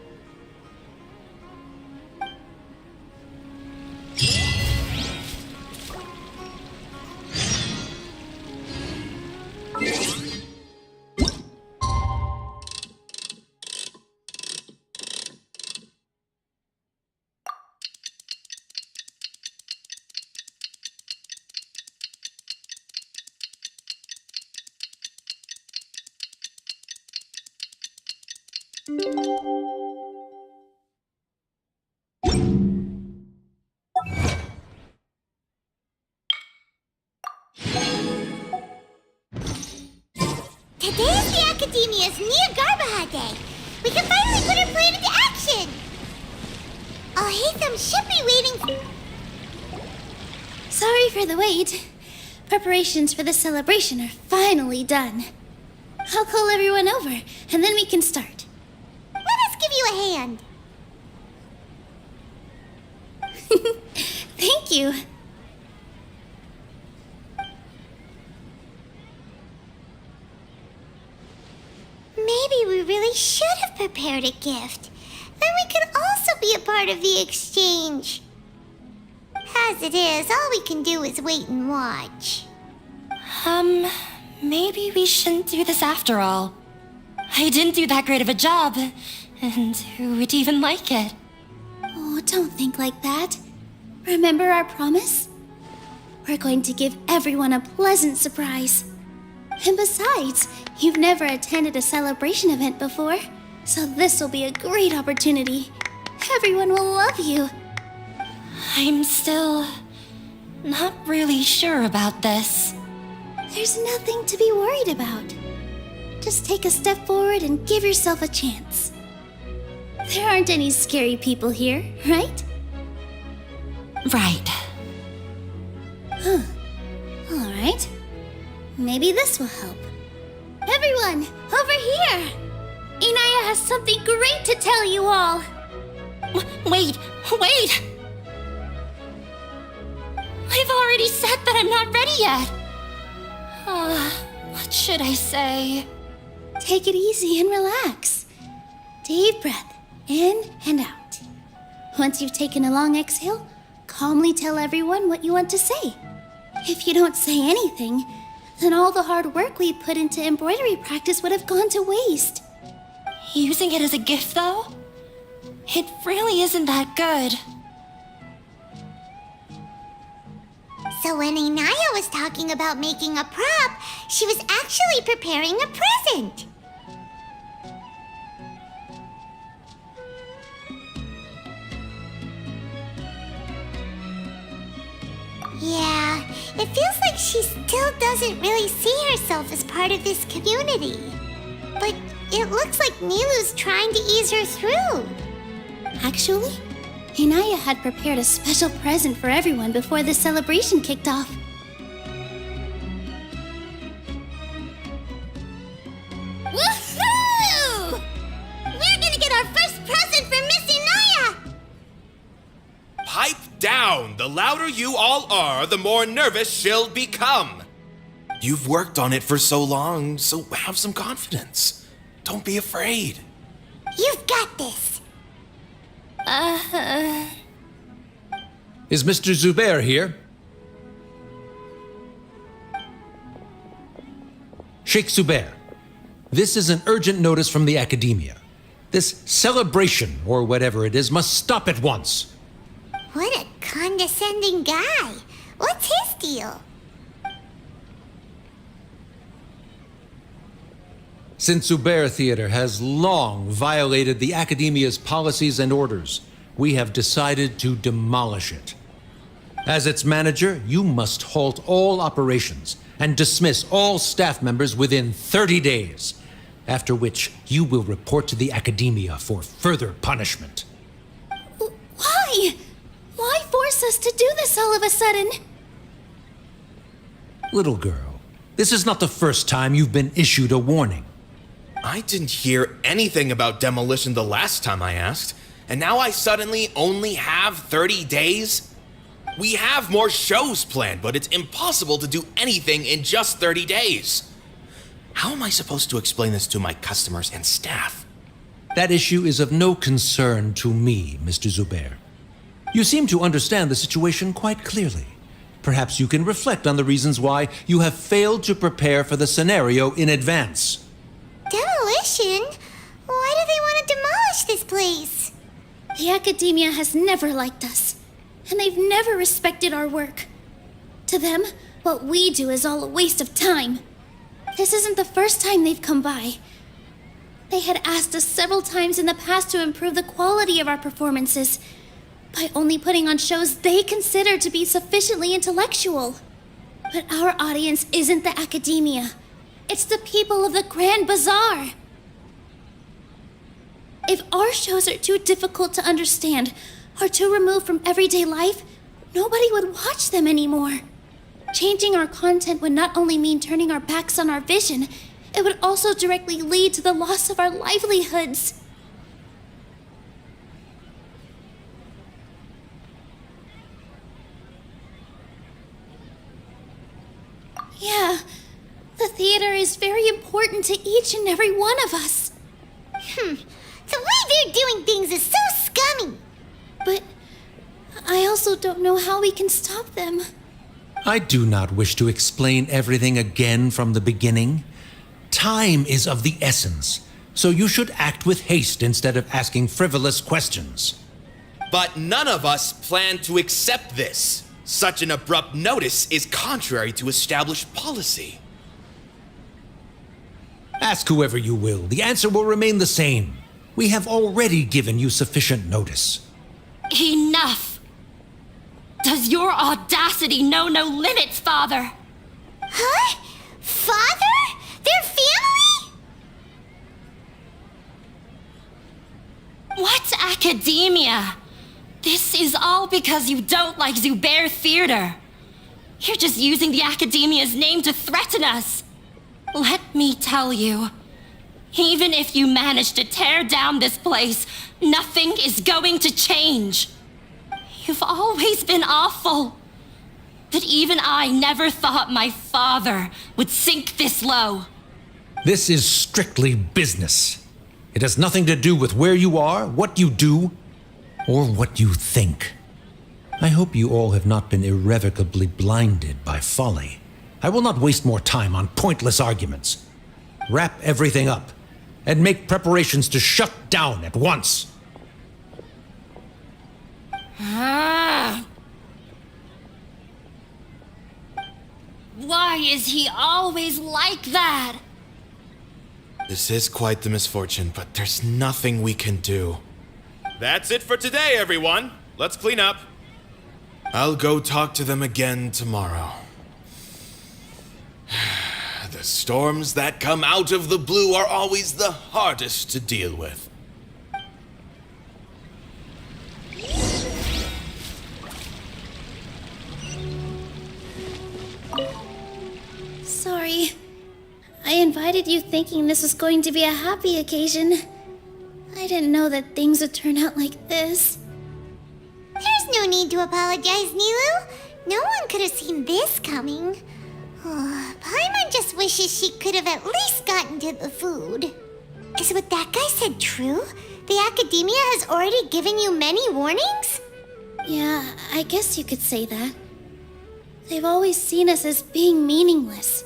Speaker 3: Today is the Academia's Nia Garbaha Day. We can finally put our plan into action. Oh, Hatham should be waiting.
Speaker 2: Sorry for the wait. Preparations for the celebration are finally done. I'll call everyone over, and then we can start.
Speaker 3: Let us give you a hand.
Speaker 2: Thank you.
Speaker 3: Maybe we really should have prepared a gift. Then we could also be a part of the exchange. As it is, all we can do is wait and watch.
Speaker 17: Maybe we shouldn't do this after all. I didn't do that great of a job, and who would even like it?
Speaker 2: Oh, don't think like that. Remember our promise? We're going to give everyone a pleasant surprise. And besides, you've never attended a celebration event before, so this will be a great opportunity. Everyone will love you.
Speaker 17: I'm still not really sure about this.
Speaker 2: There's nothing to be worried about. Just take a step forward and give yourself a chance. There aren't any scary people here, right?
Speaker 17: Right.
Speaker 2: Huh. All right. Maybe this will help. Everyone, over here! Inaya has something great to tell you all.
Speaker 17: Wait! I've already said that I'm not ready yet. What should I say?
Speaker 2: Take it easy and relax. Deep breath, in and out. Once you've taken a long exhale, calmly tell everyone what you want to say. If you don't say anything, then all the hard work we put into embroidery practice would have gone to waste.
Speaker 17: Using it as a gift, though? It really isn't that good.
Speaker 3: So when Inaya was talking about making a prop, she was actually preparing a present. Yeah, it feels like she still doesn't really see herself as part of this community. But it looks like Nilu's trying to ease her through.
Speaker 2: Actually, Inaya had prepared a special present for everyone before the celebration kicked off.
Speaker 3: Woohoo! We're gonna get our first present from Miss Inaya!
Speaker 5: Pipe down! The louder you all are, the more nervous she'll become. You've worked on it for so long, so have some confidence. Don't be afraid.
Speaker 3: You've got this.
Speaker 6: Is Mr. Zubair here? Sheikh Zubair, this is an urgent notice from the Academia. This celebration, or whatever it is, must stop at once.
Speaker 3: What a condescending guy. What's his deal?
Speaker 6: Since Zubair Theater has long violated the Academia's policies and orders, we have decided to demolish it. As its manager, you must halt all operations and dismiss all staff members within 30 days, after which you will report to the Academia for further punishment.
Speaker 2: Why? Why force us to do this all of a sudden?
Speaker 6: Little girl, this is not the first time you've been issued a warning.
Speaker 5: I didn't hear anything about demolition the last time I asked, and now I suddenly only have 30 days? We have more shows planned, but it's impossible to do anything in just 30 days. How am I supposed to explain this to my customers and staff?
Speaker 6: That issue is of no concern to me, Mr. Zubair. You seem to understand the situation quite clearly. Perhaps you can reflect on the reasons why you have failed to prepare for the scenario in advance.
Speaker 3: Demolition? Why do they want to demolish this place?
Speaker 2: The Academia has never liked us, and they've never respected our work. To them, what we do is all a waste of time. This isn't the first time they've come by. They had asked us several times in the past to improve the quality of our performances by only putting on shows they consider to be sufficiently intellectual. But our audience isn't the Academia. It's the people of the Grand Bazaar. If our shows are too difficult to understand or too removed from everyday life, nobody would watch them anymore. Changing our content would not only mean turning our backs on our vision, it would also directly lead to the loss of our livelihoods. Yeah, the theater is very important to each and every one of us.
Speaker 3: The way they're doing things is so scummy.
Speaker 2: But I also don't know how we can stop them.
Speaker 6: I do not wish to explain everything again from the beginning. Time is of the essence, so you should act with haste instead of asking frivolous questions.
Speaker 5: But none of us plan to accept this. Such an abrupt notice is contrary to established policy.
Speaker 6: Ask whoever you will, the answer will remain the same. We have already given you sufficient notice.
Speaker 17: Enough! Does your audacity know no limits, Father?
Speaker 3: Huh? Father? Their family?
Speaker 17: What academia? This is all because you don't like Zubair Theater. You're just using the Academia's name to threaten us. Let me tell you, even if you manage to tear down this place, nothing is going to change. You've always been awful. But even I never thought my father would sink this low.
Speaker 6: This is strictly business. It has nothing to do with where you are, what you do, or what you think. I hope you all have not been irrevocably blinded by folly. I will not waste more time on pointless arguments. Wrap everything up, and make preparations to shut down at once.
Speaker 17: Why is he always like that?
Speaker 5: This is quite the misfortune, but there's nothing we can do. That's it for today, everyone. Let's clean up. I'll go talk to them again tomorrow. The storms that come out of the blue are always the hardest to deal with.
Speaker 2: Sorry. I invited you thinking this was going to be a happy occasion. I didn't know that things would turn out like this.
Speaker 3: There's no need to apologize, Nilu. No one could have seen this coming. Paimon just wishes she could have at least gotten to the food. Is what that guy said true? The Academia has already given you many warnings?
Speaker 2: Yeah, I guess you could say that. They've always seen us as being meaningless.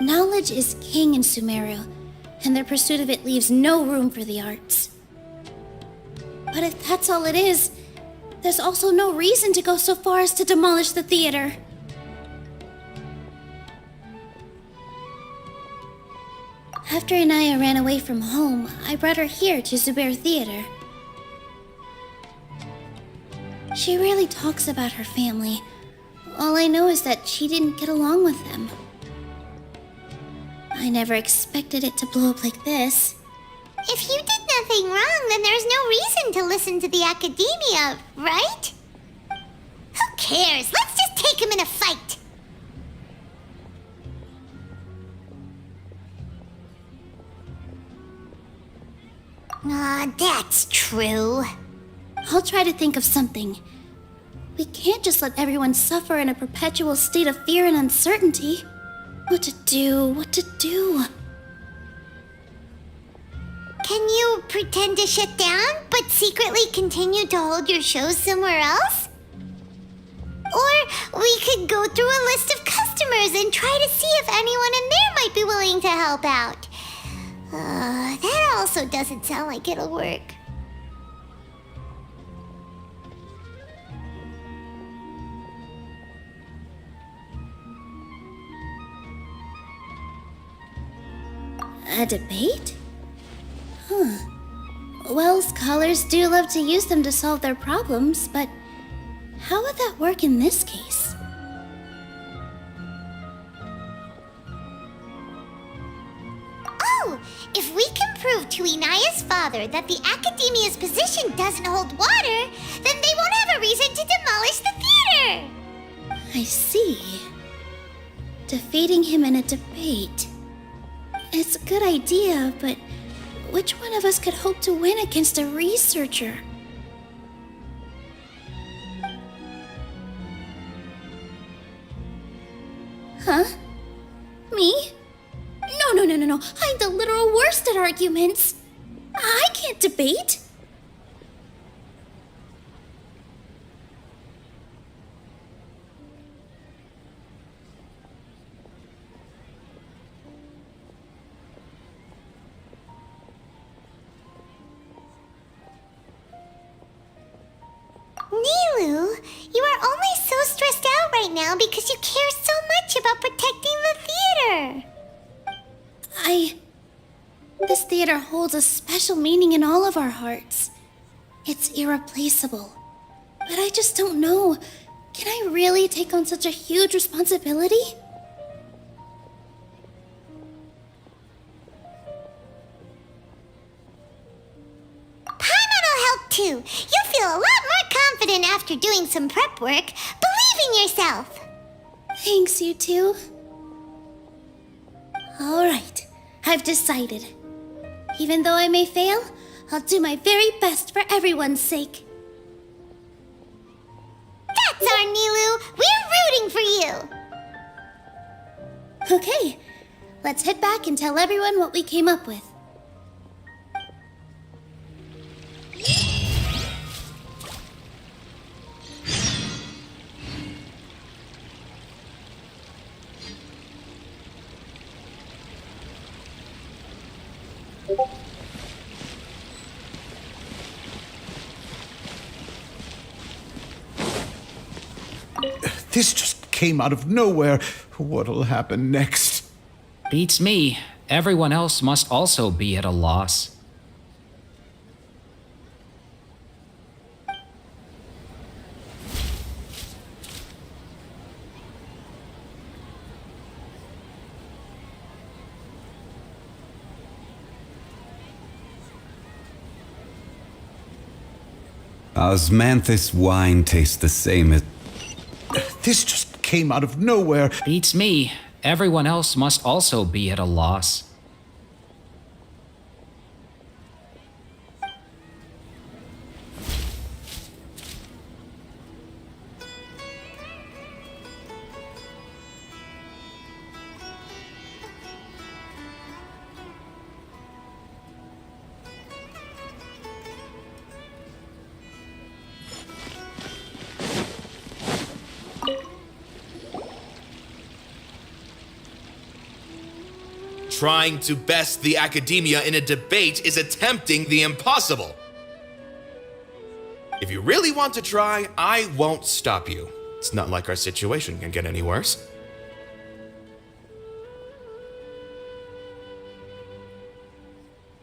Speaker 2: Knowledge is king in Sumeru, and their pursuit of it leaves no room for the arts. But if that's all it is, there's also no reason to go so far as to demolish the theater. After Anaya ran away from home, I brought her here to Zubair Theater. She rarely talks about her family. All I know is that she didn't get along with them. I never expected it to blow up like this.
Speaker 3: If you did nothing wrong, then there's no reason to listen to the academia, right? Who cares? Let's just take him in a fight. That's true.
Speaker 2: I'll try to think of something. We can't just let everyone suffer in a perpetual state of fear and uncertainty. What to do?
Speaker 3: Can you pretend to shut down, but secretly continue to hold your shows somewhere else? Or we could go through a list of customers and try to see if anyone in there might be willing to help out. That also doesn't sound like it'll work.
Speaker 2: A debate? Well, scholars do love to use them to solve their problems, but how would that work in this case?
Speaker 3: Oh, if we can prove to Inaya's father that the Academia's position doesn't hold water, then they won't have a reason to demolish the theater!
Speaker 2: I see. Defeating him in a debate. It's a good idea, but which one of us could hope to win against a researcher? Huh? Me? No. I'm the literal worst at arguments. I can't debate.
Speaker 3: Nilu, you are only so stressed out right now because you care so much about protecting the theater.
Speaker 2: This theater holds a special meaning in all of our hearts. It's irreplaceable. But I just don't know. Can I really take on such a huge responsibility?
Speaker 3: Paimon'll help too. You feel a lot more confident after doing some prep work. Believe in yourself.
Speaker 2: Thanks, you two. Alright, I've decided. Even though I may fail, I'll do my very best for everyone's sake.
Speaker 3: That's our Nilu. We're rooting for you.
Speaker 2: Okay, let's head back and tell everyone what we came up with.
Speaker 8: This just came out of nowhere. What'll happen next?
Speaker 9: Beats me. Everyone else must also be at a loss.
Speaker 14: Osmanthus wine tastes the same as...
Speaker 8: This just came out of nowhere.
Speaker 9: Beats me. Everyone else must also be at a loss.
Speaker 5: Trying to best the academia in a debate is attempting the impossible. If you really want to try, I won't stop you. It's not like our situation can get any worse.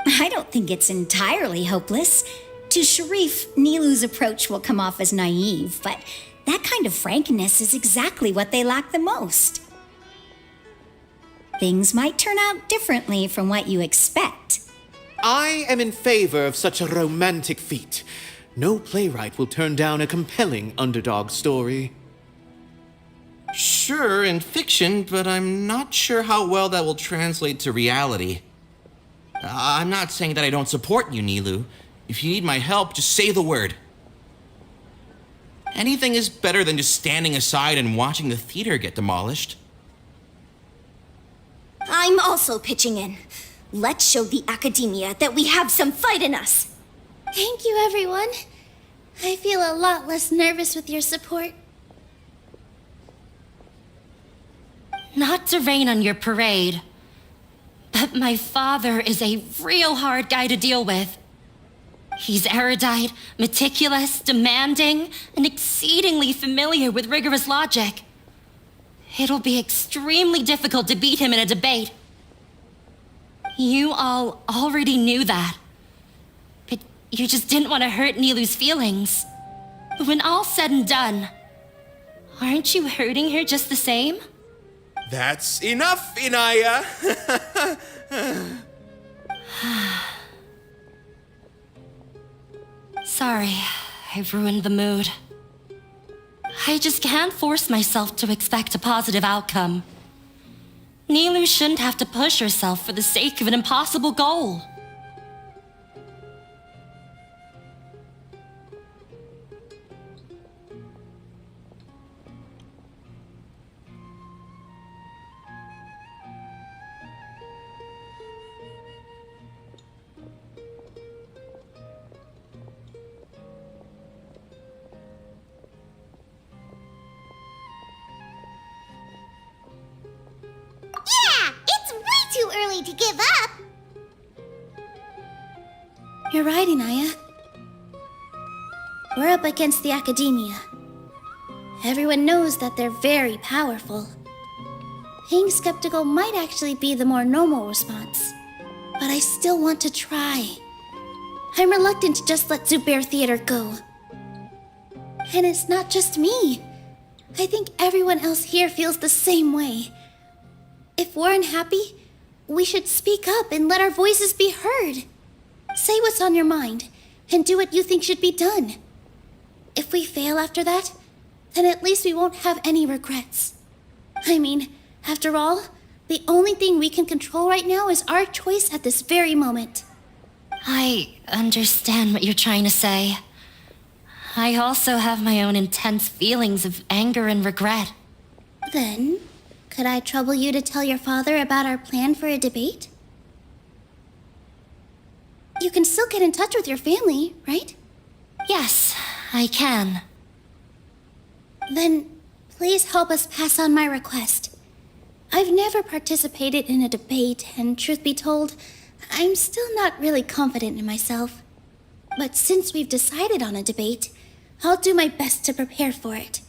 Speaker 23: I don't think it's entirely hopeless. To Sharif, Nilu's approach will come off as naive, but that kind of frankness is exactly what they lack the most. Things might turn out differently from what you expect.
Speaker 1: I am in favor of such a romantic feat. No playwright will turn down a compelling underdog story.
Speaker 5: Sure, in fiction, but I'm not sure how well that will translate to reality. I'm not saying that I don't support you, Nilu. If you need my help, just say the word. Anything is better than just standing aside and watching the theater get demolished.
Speaker 2: I'm also pitching in. Let's show the academia that we have some fight in us. Thank you, everyone. I feel a lot less nervous with your support.
Speaker 17: Not to rain on your parade, but my father is a real hard guy to deal with. He's erudite, meticulous, demanding, and exceedingly familiar with rigorous logic. It'll be extremely difficult to beat him in a debate. You all already knew that, but you just didn't want to hurt Nilu's feelings. But when all's said and done, aren't you hurting her just the same?
Speaker 5: That's enough, Inaya!
Speaker 17: Sorry, I've ruined the mood. I just can't force myself to expect a positive outcome. Nilu shouldn't have to push herself for the sake of an impossible goal.
Speaker 3: Yeah, it's way too early to give up.
Speaker 2: You're right, Inaya. We're up against the academia. Everyone knows that they're very powerful. Being skeptical might actually be the more normal response. But I still want to try. I'm reluctant to just let Zubair Theater go. And it's not just me. I think everyone else here feels the same way. If we're unhappy, we should speak up and let our voices be heard. Say what's on your mind, and do what you think should be done. If we fail after that, then at least we won't have any regrets. I mean, after all, the only thing we can control right now is our choice at this very moment.
Speaker 17: I understand what you're trying to say. I also have my own intense feelings of anger and regret.
Speaker 2: Then, could I trouble you to tell your father about our plan for a debate? You can still get in touch with your family, right?
Speaker 17: Yes, I can.
Speaker 2: Then, please help us pass on my request. I've never participated in a debate, and truth be told, I'm still not really confident in myself. But since we've decided on a debate, I'll do my best to prepare for it.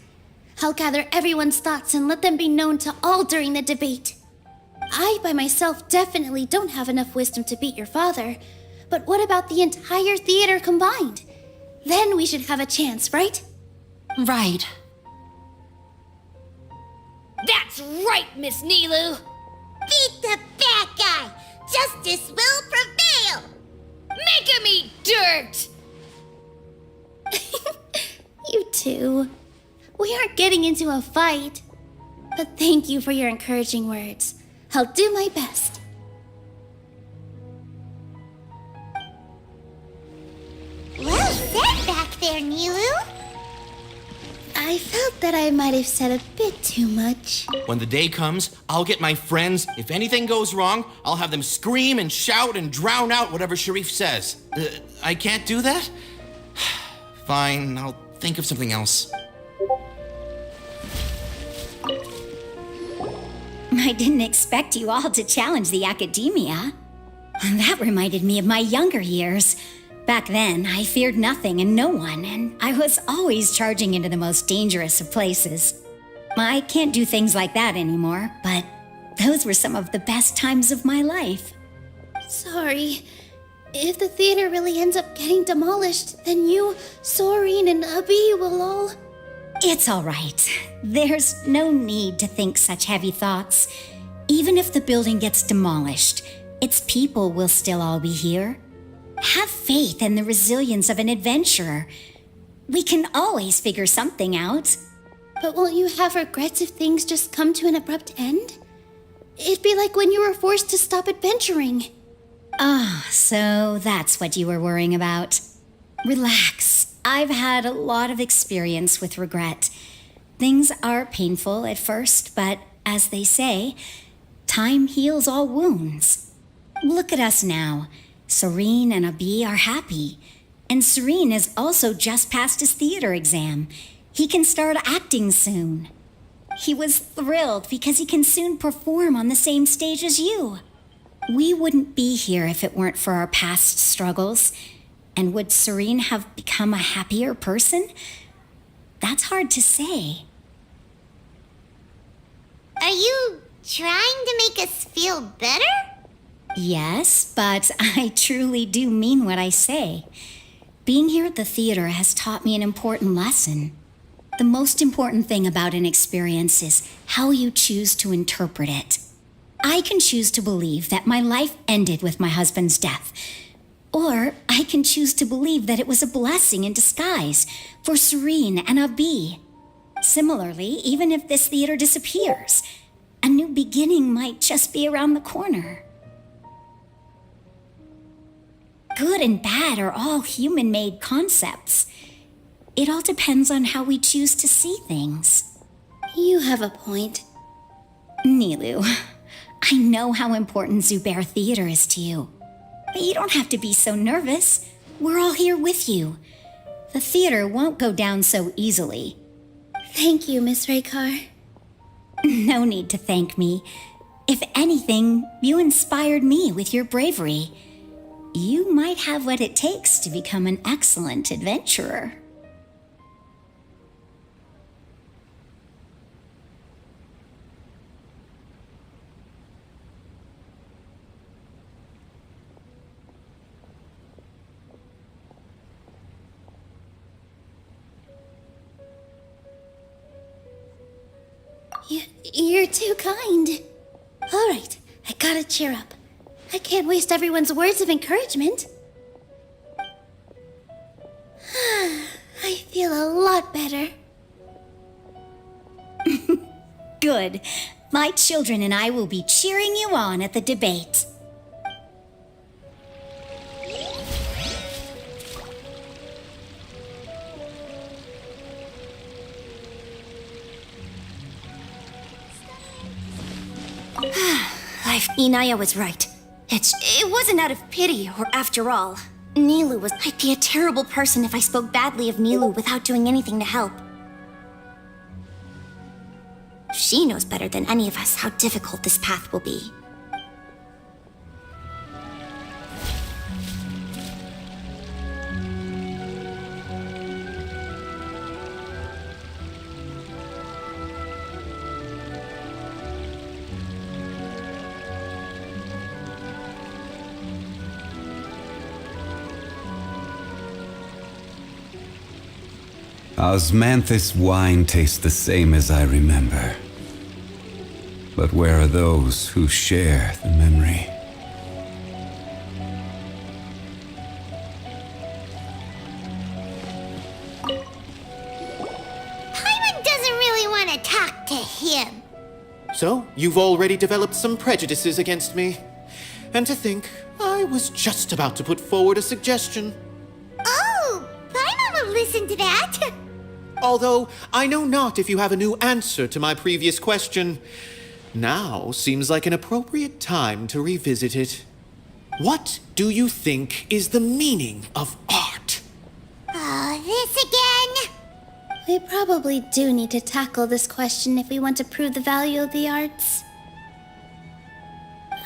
Speaker 2: I'll gather everyone's thoughts and let them be known to all during the debate. I, by myself, definitely don't have enough wisdom to beat your father, but what about the entire theater combined? Then we should have a chance, right?
Speaker 17: Right.
Speaker 10: That's right, Miss Nilu!
Speaker 3: Beat the bad guy! Justice will prevail!
Speaker 10: Make him eat dirt!
Speaker 2: You too. We aren't getting into a fight. But thank you for your encouraging words. I'll do my best.
Speaker 3: Well said back there, Nilu.
Speaker 2: I felt that I might have said a bit too much.
Speaker 5: When the day comes, I'll get my friends. If anything goes wrong, I'll have them scream and shout and drown out whatever Sharif says. I can't do that? Fine, I'll think of something else.
Speaker 23: I didn't expect you all to challenge the academia. That reminded me of my younger years. Back then, I feared nothing and no one, and I was always charging into the most dangerous of places. I can't do things like that anymore, but those were some of the best times of my life.
Speaker 2: Sorry. If the theater really ends up getting demolished, then you, Soren, and Abi will all...
Speaker 23: It's all right. There's no need to think such heavy thoughts. Even if the building gets demolished, its people will still all be here. Have faith in the resilience of an adventurer. We can always figure something out.
Speaker 2: But won't you have regrets if things just come to an abrupt end? It'd be like when you were forced to stop adventuring.
Speaker 23: Ah, so that's what you were worrying about. Relax. I've had a lot of experience with regret. Things are painful at first, but as they say, time heals all wounds. Look at us now. Serene and Abi are happy. And Serene has also just passed his theater exam. He can start acting soon. He was thrilled because he can soon perform on the same stage as you. We wouldn't be here if it weren't for our past struggles. And would Serene have become a happier person? That's hard to say.
Speaker 3: Are you trying to make us feel better?
Speaker 23: Yes, but I truly do mean what I say. Being here at the theater has taught me an important lesson. The most important thing about an experience is how you choose to interpret it. I can choose to believe that my life ended with my husband's death. Or I can choose to believe that it was a blessing in disguise for Serene and Abi. Similarly, even if this theater disappears, a new beginning might just be around the corner. Good and bad are all human-made concepts. It all depends on how we choose to see things.
Speaker 2: You have a point.
Speaker 23: Nilou, I know how important Zubair Theater is to you. But you don't have to be so nervous. We're all here with you. The theater won't go down so easily.
Speaker 2: Thank you, Miss Raykar.
Speaker 23: No need to thank me. If anything, you inspired me with your bravery. You might have what it takes to become an excellent adventurer.
Speaker 2: You're too kind. All right, I gotta cheer up. I can't waste everyone's words of encouragement. I feel a lot better.
Speaker 23: Good. My children and I will be cheering you on at the debate.
Speaker 11: Inaya was right. It wasn't out of pity, or after all. Nilou was... I'd be a terrible person if I spoke badly of Nilou without doing anything to help. She knows better than any of us how difficult this path will be.
Speaker 14: Osmanthus wine tastes the same as I remember. But where are those who share the memory?
Speaker 3: Paimon doesn't really want to talk to him.
Speaker 1: So, you've already developed some prejudices against me. And to think, I was just about to put forward a suggestion.
Speaker 3: Oh, Paimon will listen to that.
Speaker 1: Although, I know not if you have a new answer to my previous question. Now seems like an appropriate time to revisit it. What do you think is the meaning of art?
Speaker 3: Oh, this again?
Speaker 2: We probably do need to tackle this question if we want to prove the value of the arts.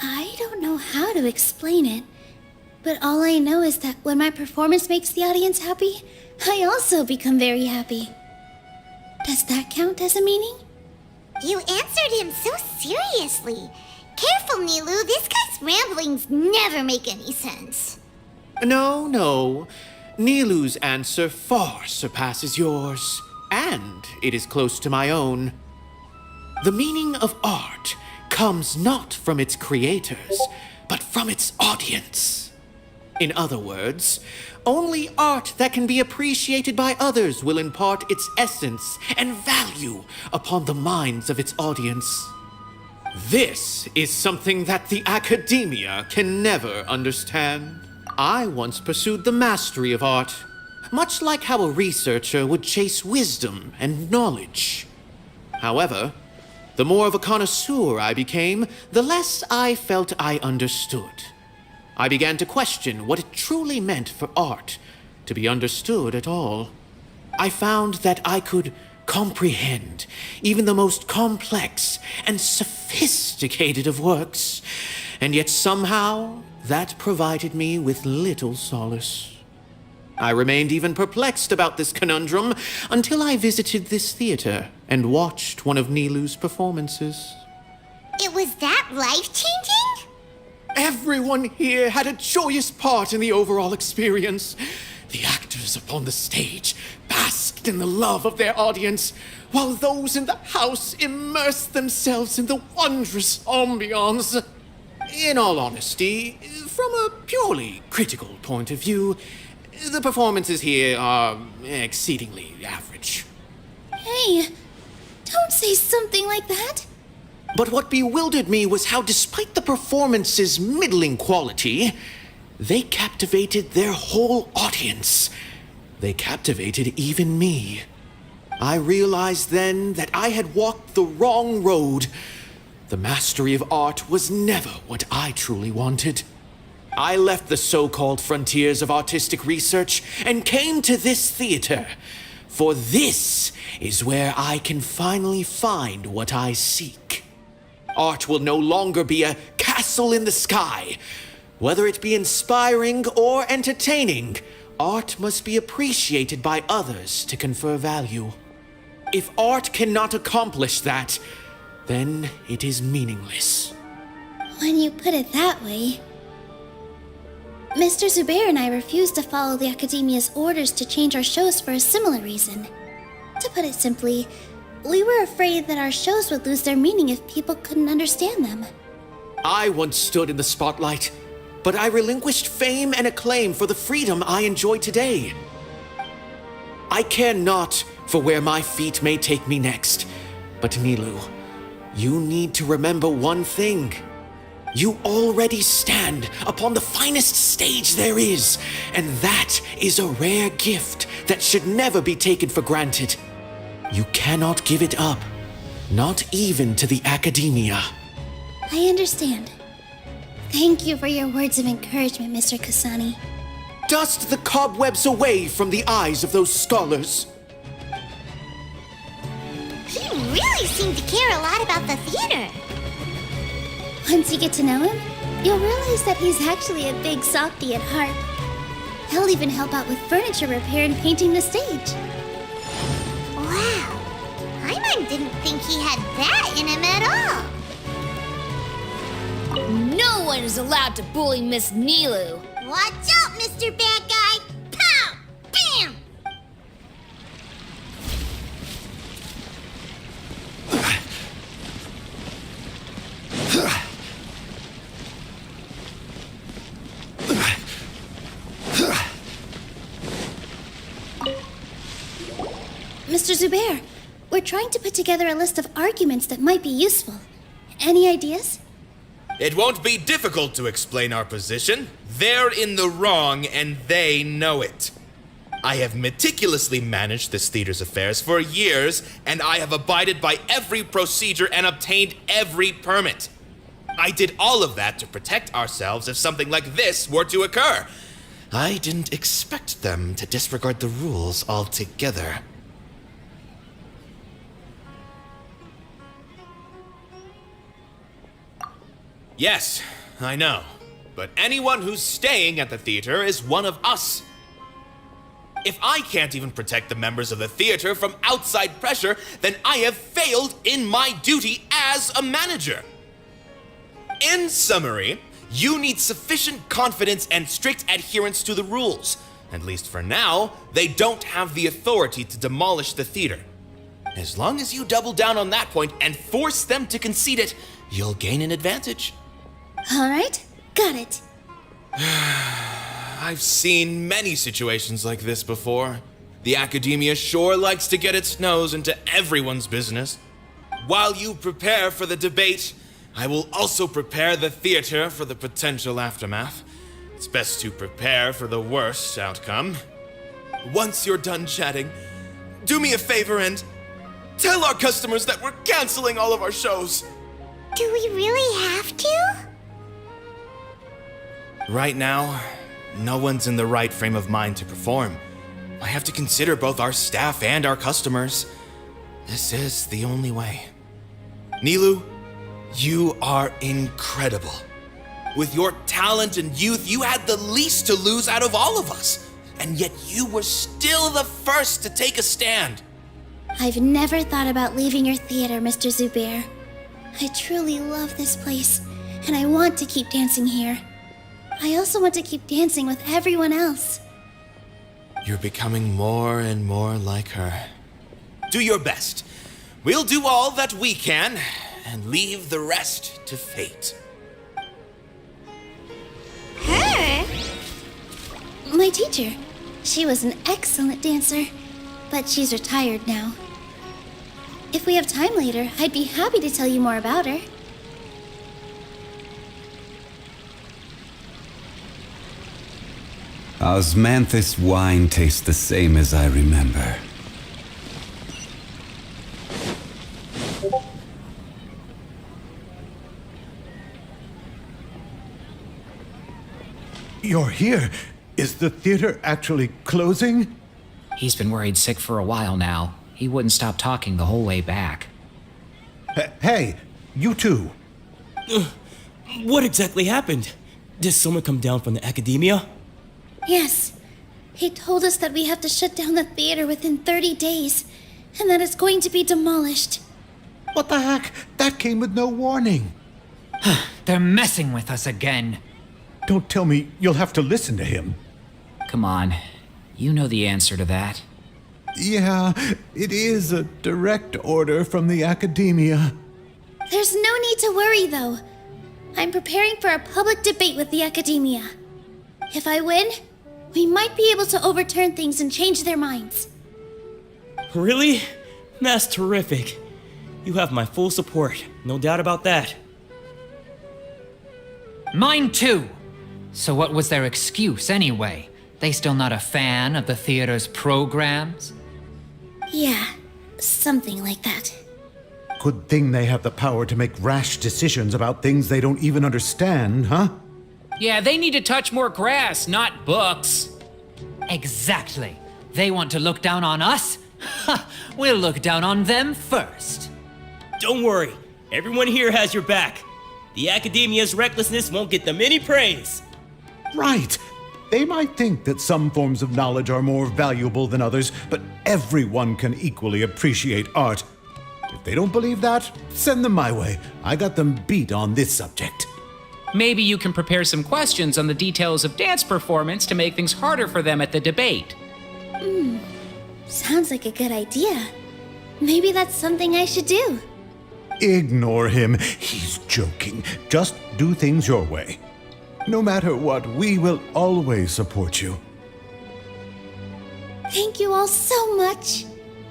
Speaker 2: I don't know how to explain it, but all I know is that when my performance makes the audience happy, I also become very happy. Does that count as a meaning?
Speaker 3: You answered him so seriously. Careful, Nilou, this guy's ramblings never make any sense.
Speaker 1: No. Nilou's answer far surpasses yours, and it is close to my own. The meaning of art comes not from its creators, but from its audience. In other words, only art that can be appreciated by others will impart its essence and value upon the minds of its audience. This is something that the academia can never understand. I once pursued the mastery of art, much like how a researcher would chase wisdom and knowledge. However, the more of a connoisseur I became, the less I felt I understood. I began to question what it truly meant for art to be understood at all. I found that I could comprehend even the most complex and sophisticated of works, and yet somehow that provided me with little solace. I remained even perplexed about this conundrum until I visited this theater and watched one of Nilu's performances.
Speaker 3: It was that life-changing?
Speaker 1: Everyone here had a joyous part in the overall experience. The actors upon the stage basked in the love of their audience, while those in the house immersed themselves in the wondrous ambiance. In all honesty, from a purely critical point of view, the performances here are exceedingly average.
Speaker 2: Hey, don't say something like that.
Speaker 1: But what bewildered me was how, despite the performance's middling quality, they captivated their whole audience. They captivated even me. I realized then that I had walked the wrong road. The mastery of art was never what I truly wanted. I left the so-called frontiers of artistic research and came to this theater, for this is where I can finally find what I seek. Art will no longer be a castle in the sky. Whether it be inspiring or entertaining, art must be appreciated by others to confer value. If art cannot accomplish that, then it is meaningless.
Speaker 2: When you put it that way... Mr. Zubair and I refused to follow the Academia's orders to change our shows for a similar reason. To put it simply, we were afraid that our shows would lose their meaning if people couldn't understand them.
Speaker 1: I once stood in the spotlight, but I relinquished fame and acclaim for the freedom I enjoy today. I care not for where my feet may take me next, but Nilu, you need to remember one thing. You already stand upon the finest stage there is, and that is a rare gift that should never be taken for granted. You cannot give it up, not even to the Academia.
Speaker 2: I understand. Thank you for your words of encouragement, Mr. Kasani.
Speaker 1: Dust the cobwebs away from the eyes of those scholars.
Speaker 3: He really seemed to care a lot about the theater.
Speaker 2: Once you get to know him, you'll realize that he's actually a big softy at heart. He'll even help out with furniture repair and painting the stage.
Speaker 3: Wow, Paimon didn't think he had that in him at all.
Speaker 17: No one is allowed to bully Miss Nilu.
Speaker 3: Watch out, Mr. Bad Guy! Pow! Bam!
Speaker 2: Mr. Zubair, we're trying to put together a list of arguments that might be useful. Any ideas?
Speaker 5: It won't be difficult to explain our position. They're in the wrong, and they know it. I have meticulously managed this theater's affairs for years, and I have abided by every procedure and obtained every permit. I did all of that to protect ourselves if something like this were to occur. I didn't expect them to disregard the rules altogether. Yes, I know. But anyone who's staying at the theater is one of us. If I can't even protect the members of the theater from outside pressure, then I have failed in my duty as a manager. In summary, you need sufficient confidence and strict adherence to the rules. At least for now, they don't have the authority to demolish the theater. As long as you double down on that point and force them to concede it, you'll gain an advantage.
Speaker 2: All right, got it.
Speaker 5: I've seen many situations like this before. The academia sure likes to get its nose into everyone's business. While you prepare for the debate, I will also prepare the theater for the potential aftermath. It's best to prepare for the worst outcome. Once you're done chatting, do me a favor and tell our customers that we're canceling all of our shows.
Speaker 3: Do we really have to?
Speaker 5: Right now, no one's in the right frame of mind to perform. I have to consider both our staff and our customers. This is the only way. Nilu, you are incredible. With your talent and youth, you had the least to lose out of all of us. And yet you were still the first to take a stand.
Speaker 2: I've never thought about leaving your theater, Mr. Zubair. I truly love this place, and I want to keep dancing here. I also want to keep dancing with everyone else.
Speaker 5: You're becoming more and more like her. Do your best. We'll do all that we can, and leave the rest to fate.
Speaker 2: Her? My teacher. She was an excellent dancer, but she's retired now. If we have time later, I'd be happy to tell you more about her.
Speaker 14: Osmanthus wine tastes the same as I remember.
Speaker 8: You're here. Is the theater actually closing?
Speaker 9: He's been worried sick for a while now. He wouldn't stop talking the whole way back.
Speaker 8: Hey, you two.
Speaker 18: What exactly happened? Did someone come down from the academia?
Speaker 2: Yes. He told us that we have to shut down the theater within 30 days, and that it's going to be demolished.
Speaker 8: What the heck? That came with no warning.
Speaker 9: They're messing with us again.
Speaker 8: Don't tell me you'll have to listen to him.
Speaker 9: Come on. You know the answer to that.
Speaker 8: Yeah, it is a direct order from the academia.
Speaker 2: There's no need to worry, though. I'm preparing for a public debate with the academia. If I win, we might be able to overturn things and change their minds.
Speaker 18: Really? That's terrific. You have my full support, no doubt about that.
Speaker 9: Mine too! So what was their excuse anyway? They still not a fan of the theater's programs?
Speaker 2: Yeah, something like that.
Speaker 8: Good thing they have the power to make rash decisions about things they don't even understand, huh?
Speaker 9: Yeah, they need to touch more grass, not books. Exactly. They want to look down on us? Ha! We'll look down on them first.
Speaker 18: Don't worry, everyone here has your back. The academia's recklessness won't get them any praise.
Speaker 8: Right. They might think that some forms of knowledge are more valuable than others, but everyone can equally appreciate art. If they don't believe that, send them my way. I got them beat on this subject.
Speaker 9: Maybe you can prepare some questions on the details of dance performance to make things harder for them at the debate.
Speaker 2: Sounds like a good idea. Maybe that's something I should do.
Speaker 8: Ignore him. He's joking. Just do things your way. No matter what, we will always support you.
Speaker 2: Thank you all so much.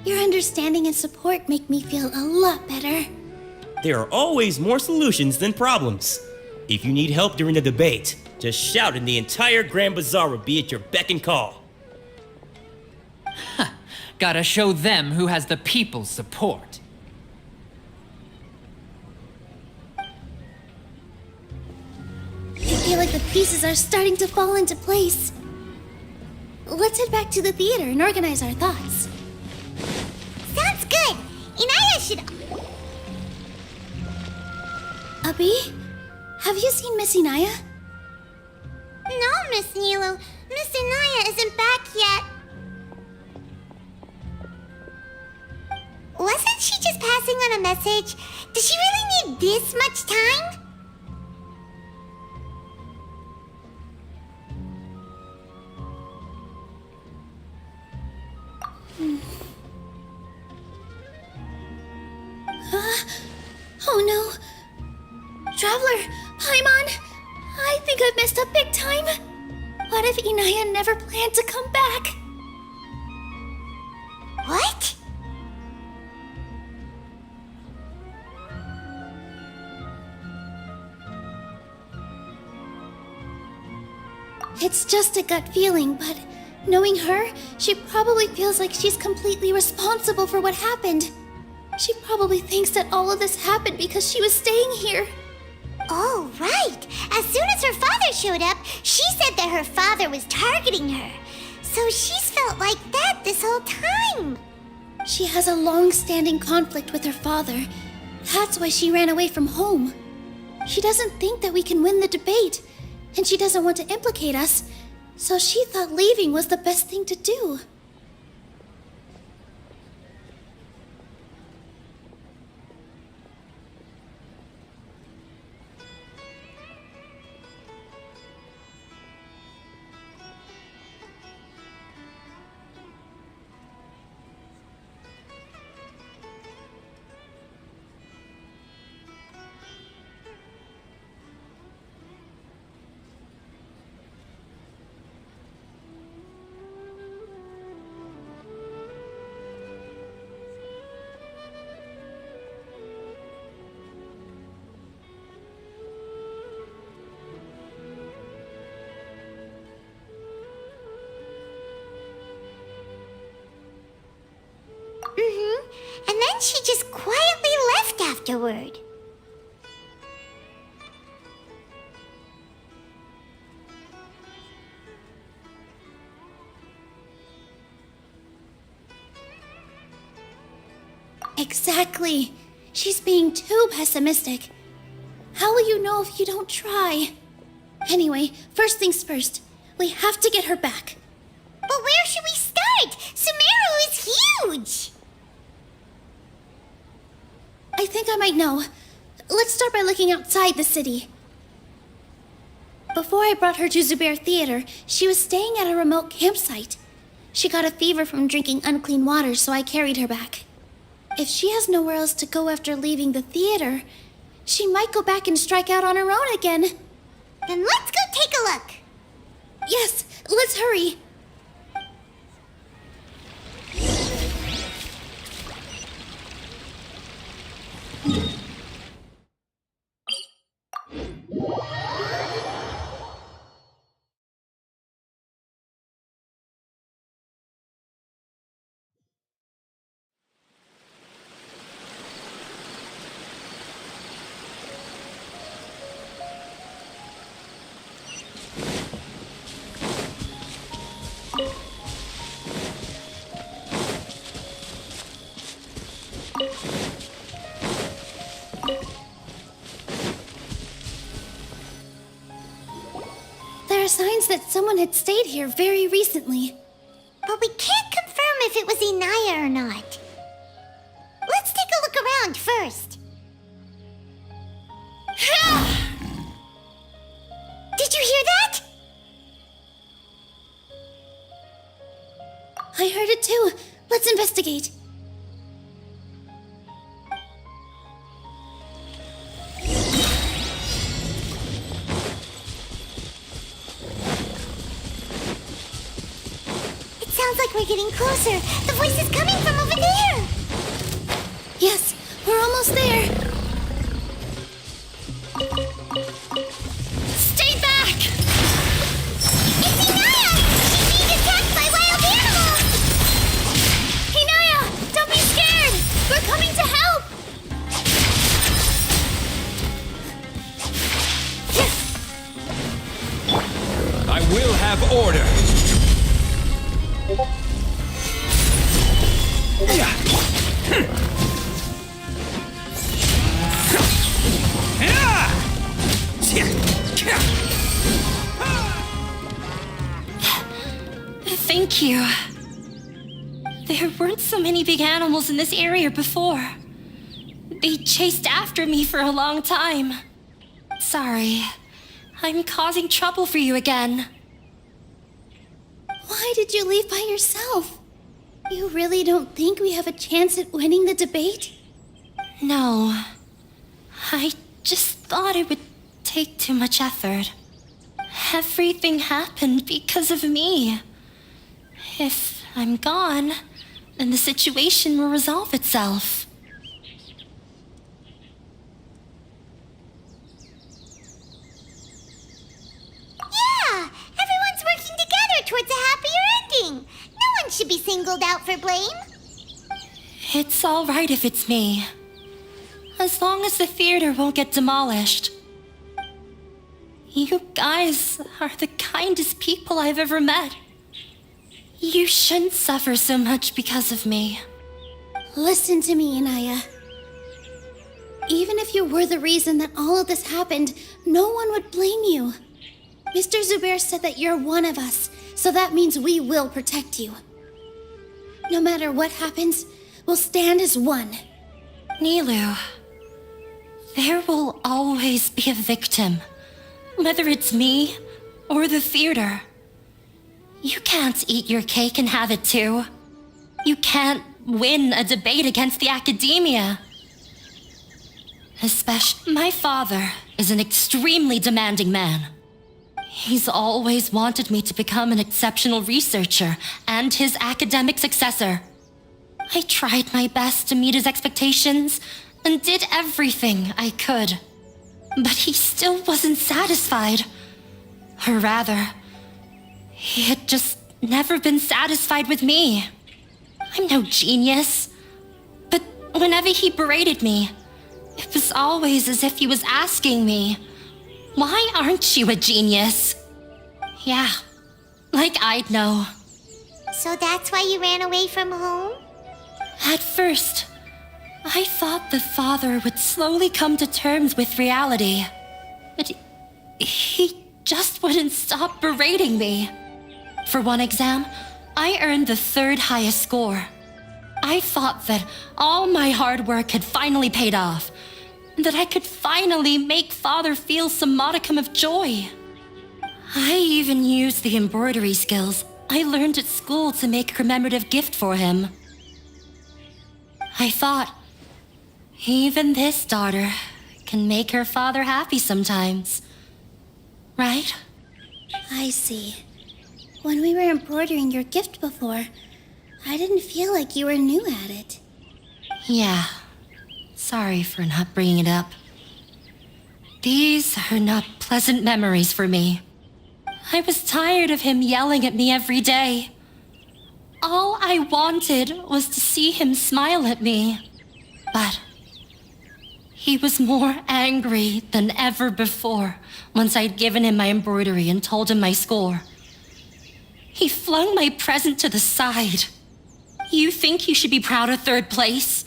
Speaker 2: Your understanding and support make me feel a lot better.
Speaker 18: There are always more solutions than problems. If you need help during the debate, just shout and the entire Grand Bazaar will be at your beck and call.
Speaker 9: Gotta show them who has the people's support.
Speaker 2: I feel like the pieces are starting to fall into place. Let's head back to the theater and organize our thoughts.
Speaker 3: Sounds good. Inaya should...
Speaker 2: Abi, have you seen Miss Inaya?
Speaker 3: No, Miss Nilu. Miss Inaya isn't back yet. Wasn't she just passing on a message? Does she really need this much time?
Speaker 2: Oh no. Traveler, Paimon, I think I've messed up big time. What if Inaya never planned to come back?
Speaker 3: What?
Speaker 2: It's just a gut feeling, but knowing her, she probably feels like she's completely responsible for what happened. She probably thinks that all of this happened because she was staying here.
Speaker 3: Oh, right. As soon as her father showed up, she said that her father was targeting her. So she's felt like that this whole time.
Speaker 2: She has a long-standing conflict with her father. That's why she ran away from home. She doesn't think that we can win the debate, and she doesn't want to implicate us, so she thought leaving was the best thing to do.
Speaker 3: And then she just quietly left afterward.
Speaker 2: Exactly. She's being too pessimistic. How will you know if you don't try? Anyway, first things first. We have to get her back.
Speaker 3: But where should we start? Sumeru is huge!
Speaker 2: I think I might know. Let's start by looking outside the city. Before I brought her to Zubair Theater, she was staying at a remote campsite. She got a fever from drinking unclean water, so I carried her back. If she has nowhere else to go after leaving the theater, she might go back and strike out on her own again.
Speaker 3: Then let's go take a look.
Speaker 2: Yes, let's hurry. There are signs that someone had stayed here very recently.
Speaker 3: But we can't confirm if it was Inaya or not. Let's take a look around first. Did you hear that?
Speaker 2: I heard it too. Let's investigate.
Speaker 3: Sounds like we're getting closer. The voice is coming from over there.
Speaker 2: Yes, we're almost there. Stay back!
Speaker 3: It's Inaya! She's being attacked by wild animals!
Speaker 2: Inaya, don't be scared! We're coming to help!
Speaker 6: I will have order.
Speaker 17: Thank you. There weren't so many big animals in this area before. They chased after me for a long time. Sorry. I'm causing trouble for you again.
Speaker 2: Why did you leave by yourself? You really don't think we have a chance at winning the debate?
Speaker 17: No. I just thought it would take too much effort. Everything happened because of me. If I'm gone, then the situation will resolve itself.
Speaker 3: Yeah! Everyone's working together towards a happier ending. No one should be singled out for blame.
Speaker 17: It's all right if it's me. As long as the theater won't get demolished. You guys are the kindest people I've ever met. You shouldn't suffer so much because of me.
Speaker 2: Listen to me, Inaya. Even if you were the reason that all of this happened, no one would blame you. Mr. Zubair said that you're one of us, so that means we will protect you. No matter what happens, we'll stand as one.
Speaker 17: Nilu, there will always be a victim. Whether it's me or the theater. You can't eat your cake and have it too. You can't win a debate against the academia. Especially, my father is an extremely demanding man. He's always wanted me to become an exceptional researcher and his academic successor. I tried my best to meet his expectations and did everything I could. But he still wasn't satisfied. Or rather, he had just never been satisfied with me. I'm no genius. But whenever he berated me, it was always as if he was asking me, "Why aren't you a genius?" Yeah, like I'd know.
Speaker 3: So that's why you ran away from home?
Speaker 17: At first, I thought the father would slowly come to terms with reality. But he just wouldn't stop berating me. For one exam, I earned the 3rd highest score. I thought that all my hard work had finally paid off, and that I could finally make father feel some modicum of joy. I even used the embroidery skills I learned at school to make a commemorative gift for him. I thought, even this daughter can make her father happy sometimes. Right?
Speaker 2: I see. When we were embroidering your gift before, I didn't feel like you were new at it.
Speaker 17: Yeah. Sorry for not bringing it up. These are not pleasant memories for me. I was tired of him yelling at me every day. All I wanted was to see him smile at me. But he was more angry than ever before once I'd given him my embroidery and told him my score. He flung my present to the side. You think you should be proud of 3rd place?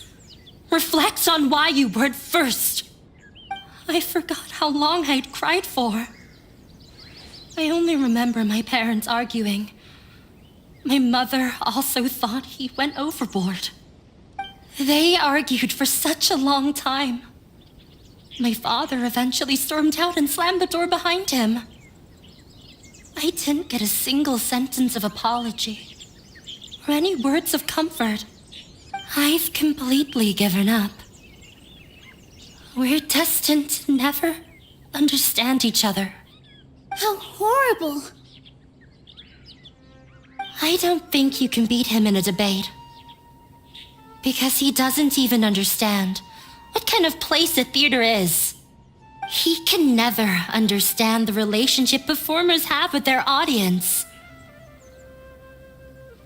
Speaker 17: Reflect on why you weren't 1st. I forgot how long I'd cried for. I only remember my parents arguing. My mother also thought he went overboard. They argued for such a long time. My father eventually stormed out and slammed the door behind him. I didn't get a single sentence of apology or any words of comfort. I've completely given up. We're destined to never understand each other.
Speaker 2: How horrible!
Speaker 17: I don't think you can beat him in a debate. Because he doesn't even understand what kind of place a theater is. He can never understand the relationship performers have with their audience.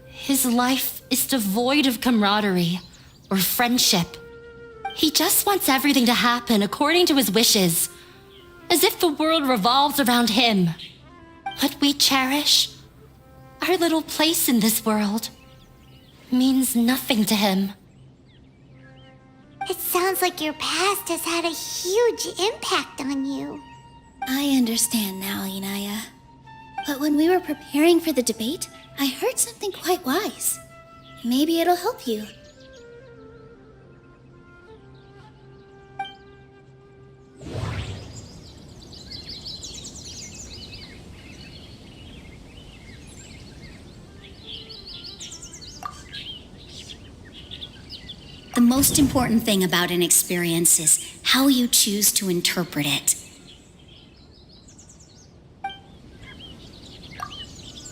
Speaker 17: His life is devoid of camaraderie or friendship. He just wants everything to happen according to his wishes, as if the world revolves around him. What we cherish, our little place in this world, means nothing to him.
Speaker 3: It sounds like your past has had a huge impact on you.
Speaker 2: I understand now, Inaya. But when we were preparing for the debate, I heard something quite wise. Maybe it'll help you.
Speaker 23: The most important thing about an experience is how you choose to interpret it.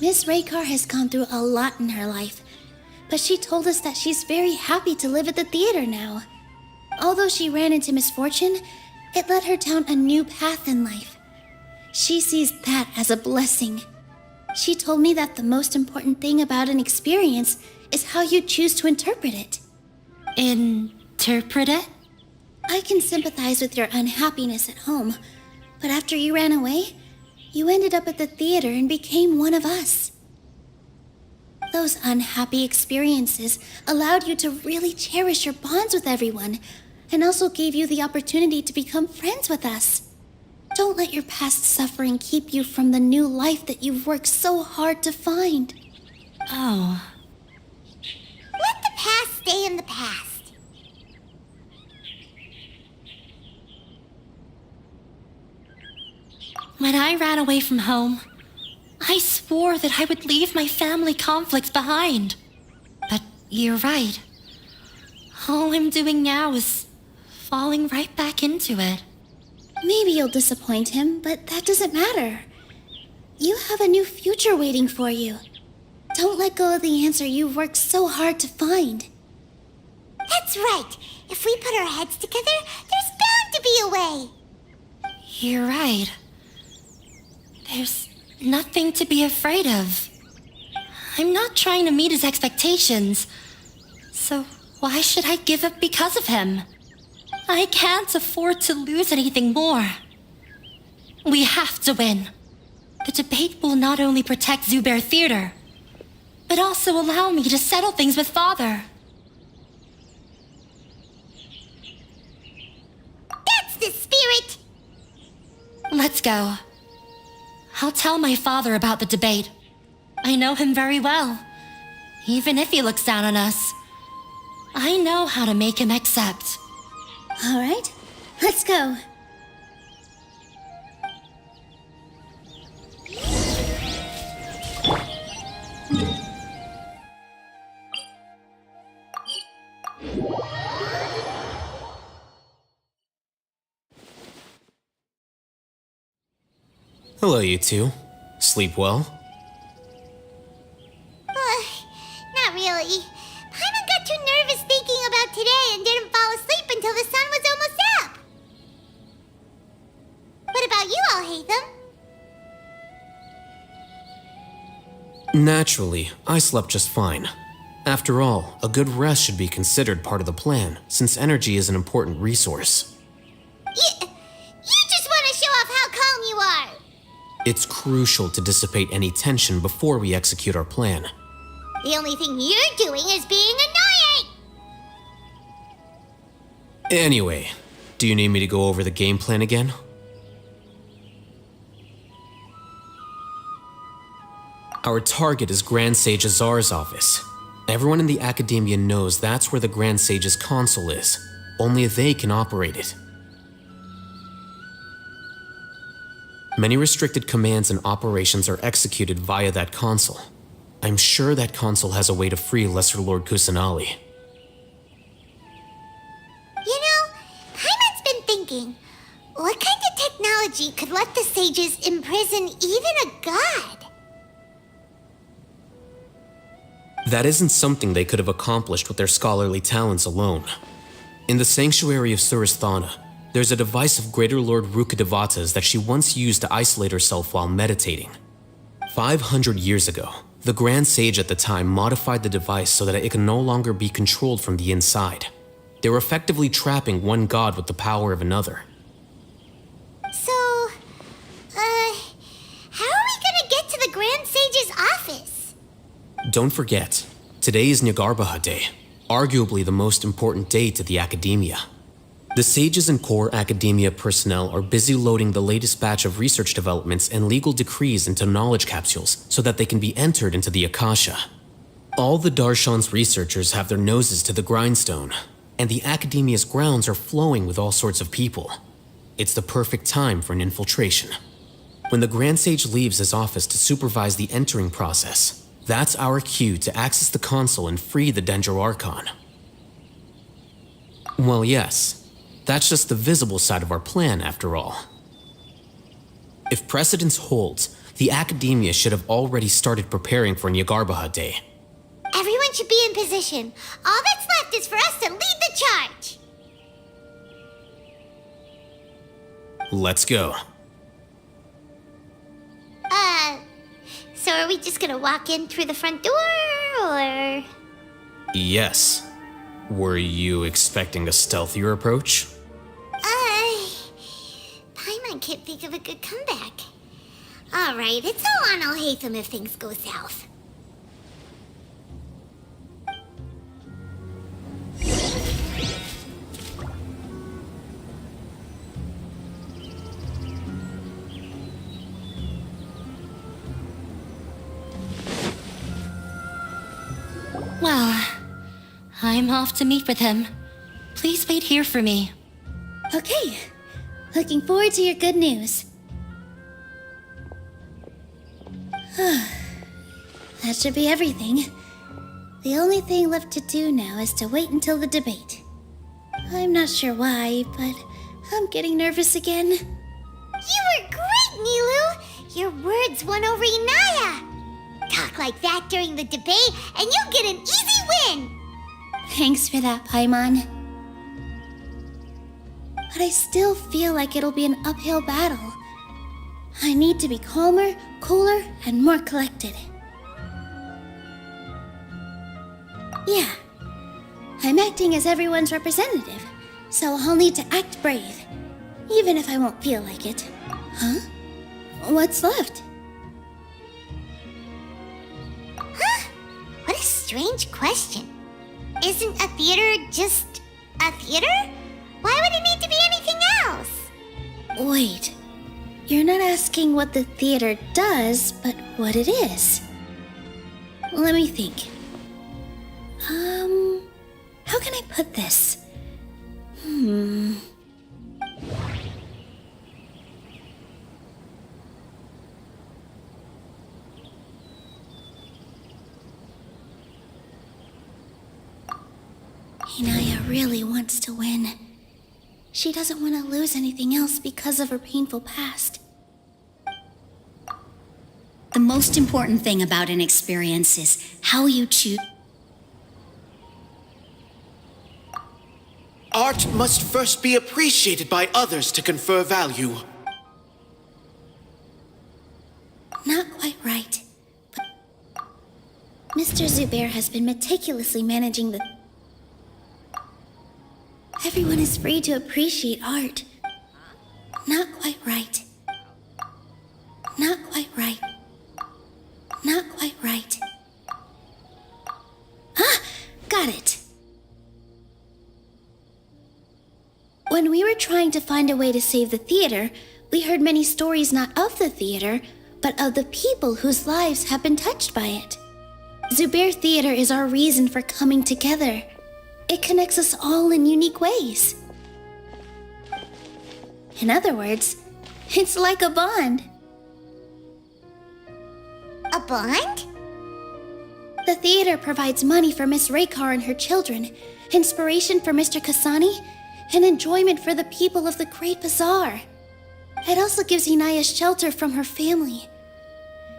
Speaker 2: Miss Raykar has gone through a lot in her life, but she told us that she's very happy to live at the theater now. Although she ran into misfortune, it led her down a new path in life. She sees that as a blessing. She told me that the most important thing about an experience is how you choose to interpret it.
Speaker 23: Interpret it?
Speaker 2: I can sympathize with your unhappiness at home, but after you ran away, you ended up at the theater and became one of us. Those unhappy experiences allowed you to really cherish your bonds with everyone, and also gave you the opportunity to become friends with us. Don't let your past suffering keep you from the new life that you've worked so hard to find.
Speaker 23: Oh.
Speaker 3: Let the past stay in the past.
Speaker 23: When I ran away from home, I swore that I would leave my family conflicts behind. But you're right. All I'm doing now is falling right back into it.
Speaker 2: Maybe you'll disappoint him, but that doesn't matter. You have a new future waiting for you. Don't let go of the answer you've worked so hard to find.
Speaker 3: That's right. If we put our heads together, there's bound to be a way.
Speaker 23: You're right. There's nothing to be afraid of. I'm not trying to meet his expectations. So why should I give up because of him? I can't afford to lose anything more. We have to win. The debate will not only protect Zubair Theater, but also allow me to settle things with Father.
Speaker 3: That's the spirit!
Speaker 23: Let's go. I'll tell my father about the debate. I know him very well. Even if he looks down on us, I know how to make him accept.
Speaker 2: All right, let's go.
Speaker 21: Hello, you two. Sleep well?
Speaker 3: Not really. Paimon got too nervous thinking about today and didn't fall asleep until the sun was almost up. What about you all, Hatham?
Speaker 21: Naturally, I slept just fine. After all, a good rest should be considered part of the plan, since energy is an important resource.
Speaker 3: You just want to show off how calm you are.
Speaker 21: It's crucial to dissipate any tension before we execute our plan.
Speaker 3: The only thing you're doing is being annoying.
Speaker 21: Anyway, do you need me to go over the game plan again? Our target is Grand Sage Azar's office. Everyone in the Academia knows that's where the Grand Sage's console is. Only they can operate it. Many restricted commands and operations are executed via that console. I'm sure that console has a way to free Lesser Lord Kusanali.
Speaker 3: You know, Paimon's been thinking, what kind of technology could let the sages imprison even a god?
Speaker 21: That isn't something they could have accomplished with their scholarly talents alone. In the Sanctuary of Surasthana, there's a device of Greater Lord Rukkhadevata's that she once used to isolate herself while meditating. 500 years ago, the Grand Sage at the time modified the device so that it can no longer be controlled from the inside. They were effectively trapping one god with the power of another.
Speaker 3: So, how are we gonna get to the Grand Sage's office?
Speaker 21: Don't forget, today is Nyagarbha Day, arguably the most important day to the Academia. The sages and core Academia personnel are busy loading the latest batch of research developments and legal decrees into knowledge capsules so that they can be entered into the Akasha. All the Darshan's researchers have their noses to the grindstone, and the Academia's grounds are flowing with all sorts of people. It's the perfect time for an infiltration. When the Grand Sage leaves his office to supervise the entering process, that's our cue to access the console and free the Dendro Archon. Well, yes. That's just the visible side of our plan, after all. If precedence holds, the Academia should have already started preparing for Nyagarbha Day.
Speaker 3: Everyone should be in position. All that's left is for us to lead the charge.
Speaker 21: Let's go.
Speaker 3: So are we just gonna walk in through the front door, or...?
Speaker 21: Yes. Were you expecting a stealthier approach?
Speaker 3: Paimon can't think of a good comeback. Alright, it's all on Al-Haytham if things go south.
Speaker 11: Well, I'm off to meet with him. Please wait here for me.
Speaker 2: Okay. Looking forward to your good news. That should be everything. The only thing left to do now is to wait until the debate. I'm not sure why, but I'm getting nervous again.
Speaker 3: You were great, Nilou! Your words won over Inaya! Talk like that during the debate, and you'll get an easy win!
Speaker 2: Thanks for that, Paimon. But I still feel like it'll be an uphill battle. I need to be calmer, cooler, and more collected. Yeah, I'm acting as everyone's representative, so I'll need to act brave, even if I won't feel like it. Huh? What's left?
Speaker 3: Huh? What a strange question. Isn't a theater just a theater? Why would it need to be anything else?
Speaker 2: Wait, you're not asking what the theater does, but what it is. Let me think. How can I put this? Inaya really wants to win. She doesn't want to lose anything else because of her painful past.
Speaker 23: The most important thing about an experience is how you choose.
Speaker 1: Art must first be appreciated by others to confer value.
Speaker 2: Not quite right. But Mr. Zubair has been meticulously managing the... Everyone is free to appreciate art. Not quite right. Not quite right. Not quite right. Ah! Got it! When we were trying to find a way to save the theater, we heard many stories not of the theater, but of the people whose lives have been touched by it. Zubair Theater is our reason for coming together. It connects us all in unique ways. In other words, it's like a bond.
Speaker 3: A bond?
Speaker 2: The theater provides money for Miss Raykar and her children, inspiration for Mr. Kasani, and enjoyment for the people of the Great Bazaar. It also gives Inaya shelter from her family.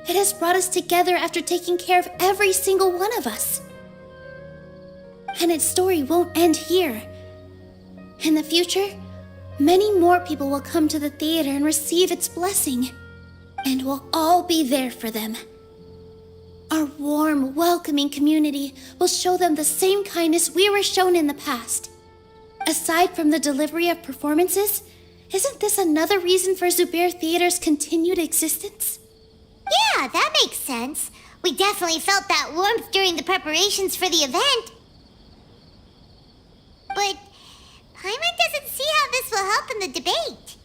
Speaker 2: It has brought us together after taking care of every single one of us. And its story won't end here. In the future, many more people will come to the theater and receive its blessing. And we'll all be there for them. Our warm, welcoming community will show them the same kindness we were shown in the past. Aside from the delivery of performances, isn't this another reason for Zubair Theater's continued existence?
Speaker 3: Yeah, that makes sense. We definitely felt that warmth during the preparations for the event. But Paimon doesn't see how this will help in the debate.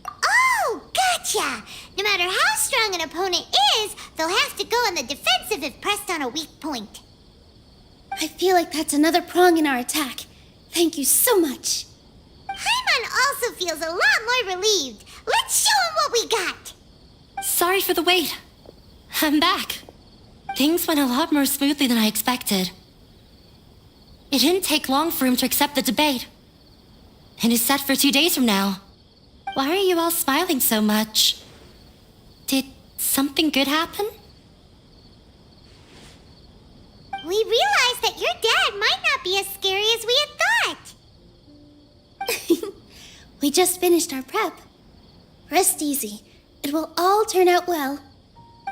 Speaker 3: Oh, gotcha! No matter how strong an opponent is, they'll have to go on the defensive if pressed on a weak point.
Speaker 2: I feel like that's another prong in our attack. Thank you so much.
Speaker 3: Paimon also feels a lot more relieved. Let's show him what we got.
Speaker 11: Sorry for the wait. I'm back. Things went a lot more smoothly than I expected.
Speaker 13: It didn't take long for him to accept the debate. And it's set for 2 days from now. Why are you all smiling so much? Did something good happen?
Speaker 3: We realized that your dad might not be as scary as we had thought.
Speaker 2: We just finished our prep. Rest easy. It will all turn out well.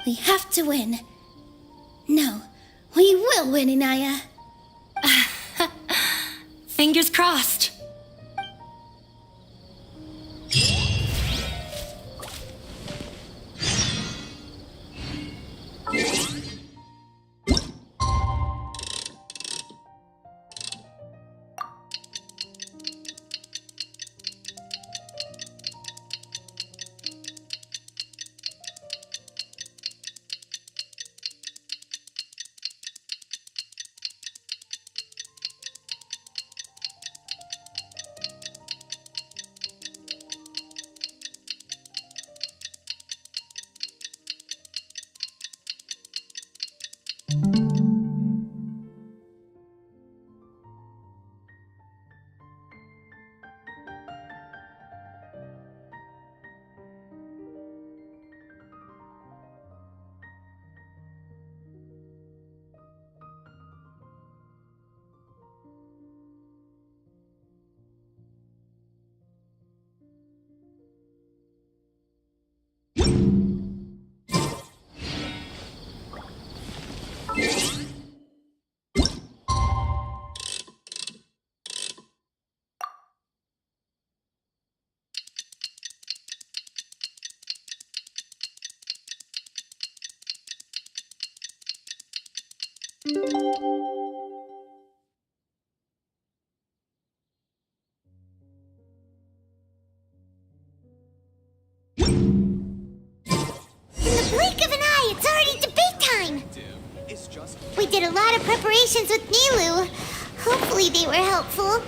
Speaker 2: We have to win. No, we will win, Inaya.
Speaker 13: Fingers crossed.
Speaker 3: We did a lot of preparations with Nilu. Hopefully they were helpful.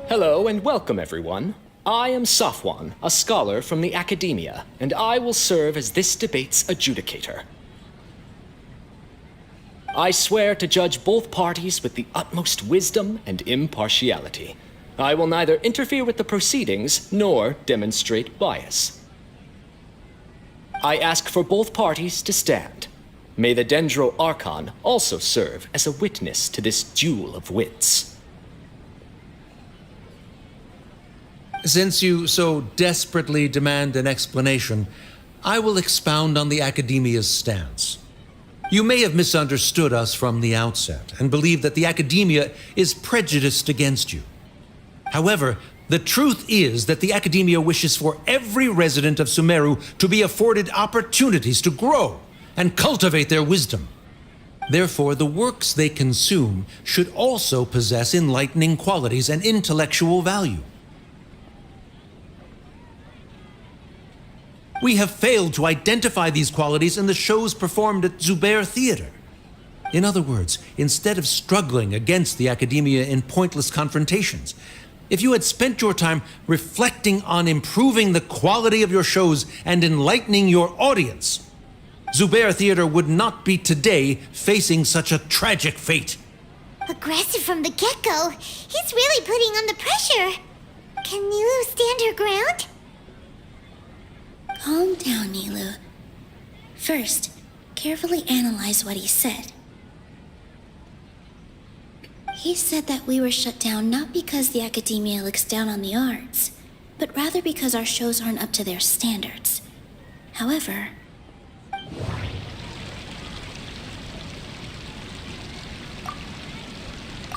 Speaker 19: Hello and welcome, everyone. I am Safwan, a scholar from the Academia, and I will serve as this debate's adjudicator. I swear to judge both parties with the utmost wisdom and impartiality. I will neither interfere with the proceedings nor demonstrate bias. I ask for both parties to stand. May the Dendro Archon also serve as a witness to this duel of wits.
Speaker 6: Since you so desperately demand an explanation, I will expound on the Academia's stance. You may have misunderstood us from the outset and believe that the Academia is prejudiced against you. However, the truth is that the Academia wishes for every resident of Sumeru to be afforded opportunities to grow and cultivate their wisdom. Therefore, the works they consume should also possess enlightening qualities and intellectual value. We have failed to identify these qualities in the shows performed at Zubair Theater. In other words, instead of struggling against the Academia in pointless confrontations, if you had spent your time reflecting on improving the quality of your shows and enlightening your audience, Zubair Theater would not be today facing such a tragic fate.
Speaker 3: Aggressive from the get-go. He's really putting on the pressure. Can Nilu stand her ground?
Speaker 2: Calm down, Nilu. First, carefully analyze what he said. He said that we were shut down not because the Academia looks down on the arts, but rather because our shows aren't up to their standards. However,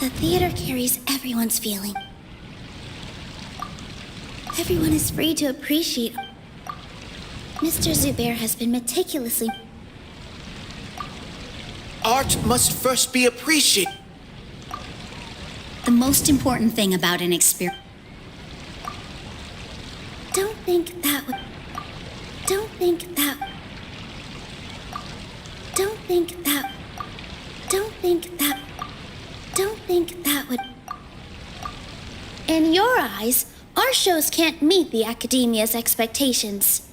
Speaker 2: the theater carries everyone's feeling. Everyone is free to appreciate. Mr. Zubair has been meticulously.
Speaker 1: Art must first be appreciated.
Speaker 23: The most important thing about an experience.
Speaker 2: Don't think that. Don't think think that would... In your eyes, our shows can't meet the Academia's expectations.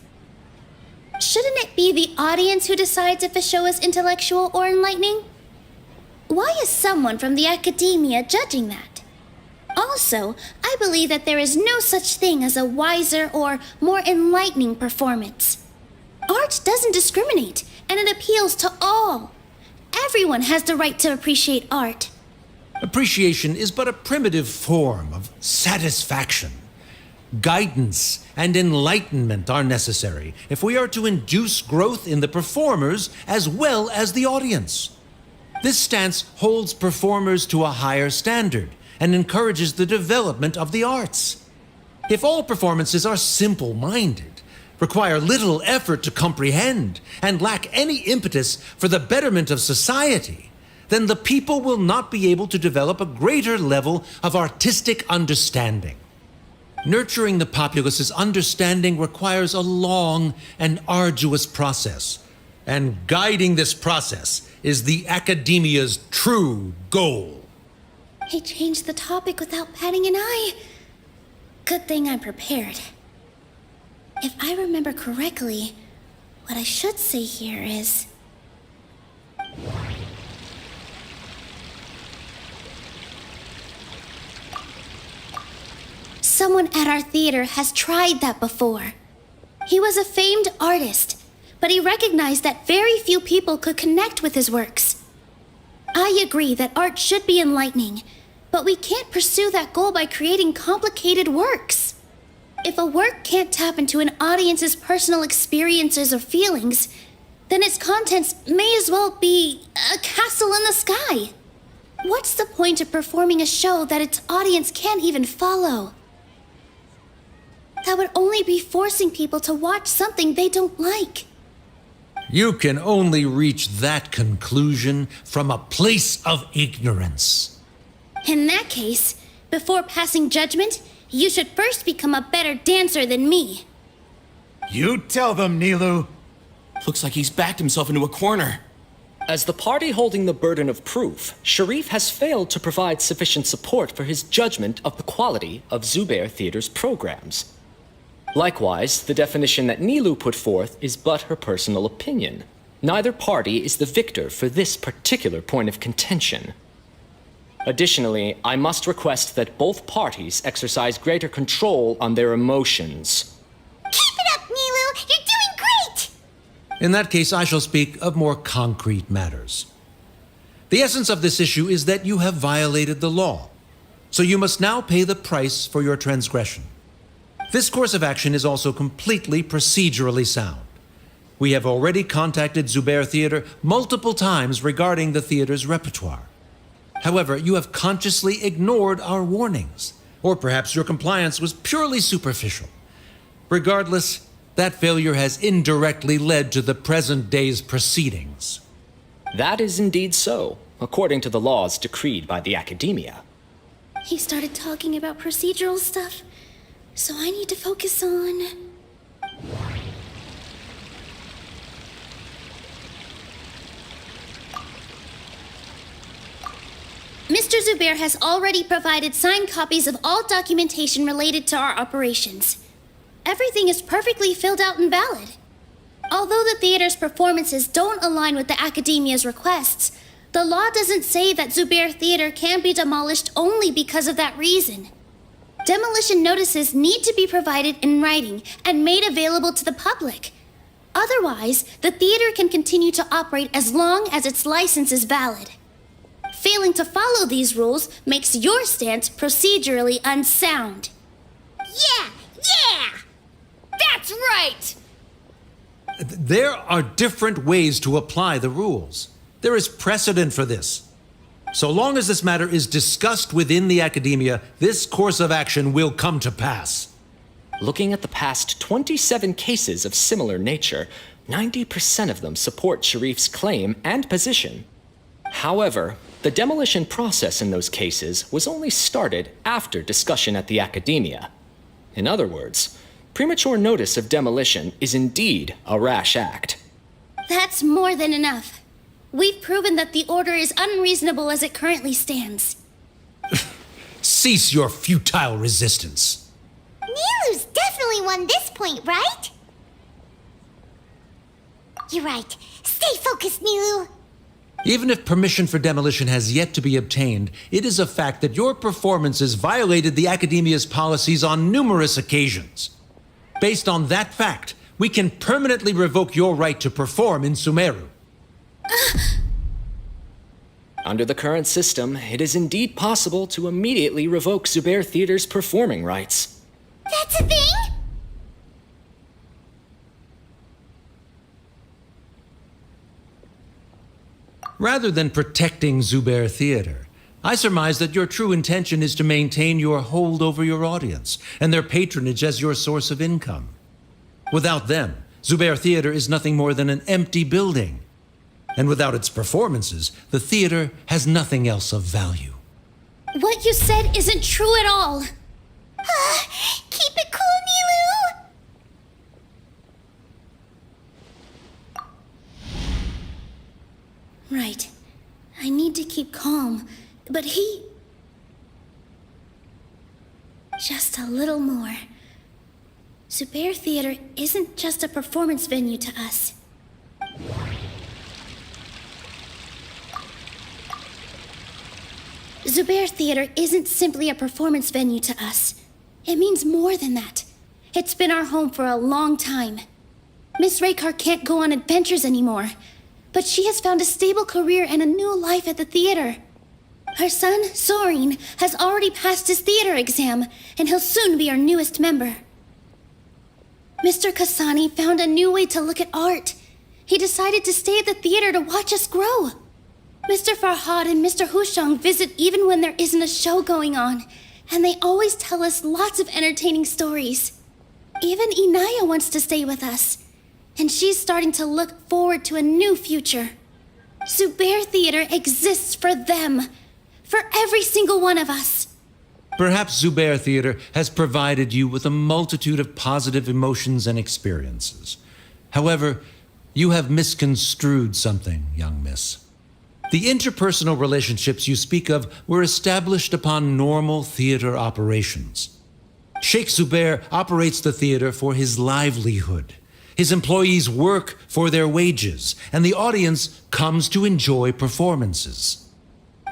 Speaker 2: Shouldn't it be the audience who decides if a show is intellectual or enlightening? Why is someone from the Academia judging that? Also, I believe that there is no such thing as a wiser or more enlightening performance. Art doesn't discriminate, and it appeals to all. Everyone has the right to appreciate art.
Speaker 6: Appreciation is but a primitive form of satisfaction. Guidance and enlightenment are necessary if we are to induce growth in the performers as well as the audience. This stance holds performers to a higher standard and encourages the development of the arts. If all performances are simple-minded, require little effort to comprehend, and lack any impetus for the betterment of society, then the people will not be able to develop a greater level of artistic understanding. Nurturing the populace's understanding requires a long and arduous process, and guiding this process is the Academia's true goal.
Speaker 2: He changed the topic without batting an eye. Good thing I'm prepared. If I remember correctly, what I should say here is... Someone at our theater has tried that before. He was a famed artist, but he recognized that very few people could connect with his works. I agree that art should be enlightening, but we can't pursue that goal by creating complicated works. If a work can't tap into an audience's personal experiences or feelings, then its contents may as well be a castle in the sky. What's the point of performing a show that its audience can't even follow? That would only be forcing people to watch something they don't like.
Speaker 6: You can only reach that conclusion from a place of ignorance.
Speaker 2: In that case, before passing judgment, you should first become a better dancer than me.
Speaker 8: You tell them, Nilu.
Speaker 5: Looks like he's backed himself into a corner.
Speaker 19: As the party holding the burden of proof, Sharif has failed to provide sufficient support for his judgment of the quality of Zubair Theater's programs. Likewise, the definition that Nilu put forth is but her personal opinion. Neither party is the victor for this particular point of contention. Additionally, I must request that both parties exercise greater control on their emotions.
Speaker 3: Keep it up, Nilu! You're doing great!
Speaker 6: In that case, I shall speak of more concrete matters. The essence of this issue is that you have violated the law, so you must now pay the price for your transgression. This course of action is also completely procedurally sound. We have already contacted Zubair Theater multiple times regarding the theater's repertoire. However, you have consciously ignored our warnings, or perhaps your compliance was purely superficial. Regardless, that failure has indirectly led to the present day's proceedings.
Speaker 19: That is indeed so, according to the laws decreed by the Academia.
Speaker 2: He started talking about procedural stuff, so I need to focus on... Mr. Zubair has already provided signed copies of all documentation related to our operations. Everything is perfectly filled out and valid. Although the theater's performances don't align with the Academia's requests, the law doesn't say that Zubair Theater can be demolished only because of that reason. Demolition notices need to be provided in writing and made available to the public. Otherwise, the theater can continue to operate as long as its license is valid. Failing to follow these rules makes your stance procedurally unsound.
Speaker 3: Yeah!
Speaker 10: That's right!
Speaker 6: There are different ways to apply the rules. There is precedent for this. So long as this matter is discussed within the Academia, this course of action will come to pass.
Speaker 19: Looking at the past 27 cases of similar nature, 90% of them support Sharif's claim and position. However, the demolition process in those cases was only started after discussion at the Academia. In other words, premature notice of demolition is indeed a rash act.
Speaker 2: That's more than enough. We've proven that the Order is unreasonable as it currently stands.
Speaker 6: Cease your futile resistance.
Speaker 3: Nilu's definitely won this point, right? You're right. Stay focused, Nilu.
Speaker 6: Even if permission for demolition has yet to be obtained, it is a fact that your performances violated the Academia's policies on numerous occasions. Based on that fact, we can permanently revoke your right to perform in Sumeru.
Speaker 19: Under the current system, it is indeed possible to immediately revoke Zubair Theater's performing rights.
Speaker 3: That's a thing?
Speaker 6: Rather than protecting Zubair Theater, I surmise that your true intention is to maintain your hold over your audience and their patronage as your source of income. Without them, Zubair Theater is nothing more than an empty building. And without its performances, the theater has nothing else of value.
Speaker 2: What you said isn't true at all.
Speaker 3: Keep it cool, Nilu!
Speaker 2: Right. I need to keep calm, but he... Just a little more. Zubair Theater isn't just a performance venue to us. Zubair Theater isn't simply a performance venue to us. It means more than that. It's been our home for a long time. Miss Raykar can't go on adventures anymore, but she has found a stable career and a new life at the theater. Her son, Soren, has already passed his theater exam, and he'll soon be our newest member. Mr. Kasani found a new way to look at art. He decided to stay at the theater to watch us grow. Mr. Farhad and Mr. Hushang visit even when there isn't a show going on, and they always tell us lots of entertaining stories. Even Inaya wants to stay with us, and she's starting to look forward to a new future. Zubair Theater exists for them, for every single one of us.
Speaker 6: Perhaps Zubair Theater has provided you with a multitude of positive emotions and experiences. However, you have misconstrued something, young miss. The interpersonal relationships you speak of were established upon normal theater operations. Sheikh Zubair operates the theater for his livelihood. His employees work for their wages, and the audience comes to enjoy performances.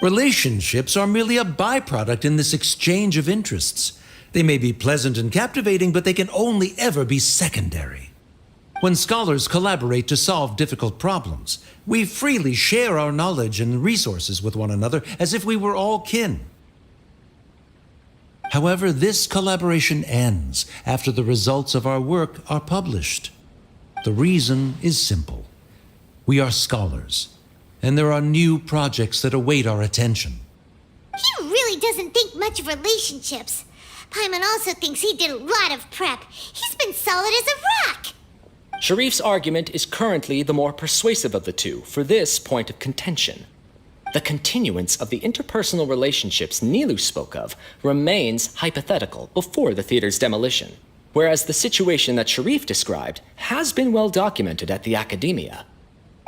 Speaker 6: Relationships are merely a byproduct in this exchange of interests. They may be pleasant and captivating, but they can only ever be secondary. When scholars collaborate to solve difficult problems, we freely share our knowledge and resources with one another as if we were all kin. However, this collaboration ends after the results of our work are published. The reason is simple. We are scholars, and there are new projects that await our attention.
Speaker 3: He really doesn't think much of relationships. Paimon also thinks he did a lot of prep. He's been solid as a rock.
Speaker 19: Sharif's argument is currently the more persuasive of the two for this point of contention. The continuance of the interpersonal relationships Nilu spoke of remains hypothetical before the theater's demolition, whereas the situation that Sharif described has been well documented at the Academia.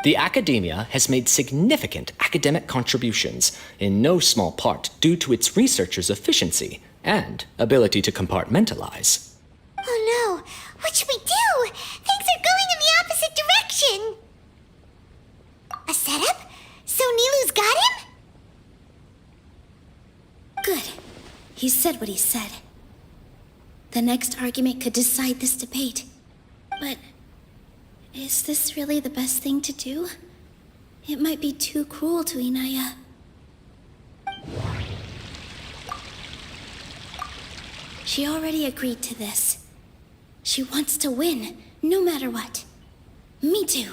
Speaker 19: The Academia has made significant academic contributions, in no small part due to its researchers' efficiency and ability to compartmentalize.
Speaker 3: Oh no, what should we do? Things are going in the opposite direction. A setup? So Nilu's got him?
Speaker 2: Good. He said what he said. The next argument could decide this debate. But is this really the best thing to do? It might be too cruel to Inaya. She already agreed to this. She wants to win, no matter what. Me too.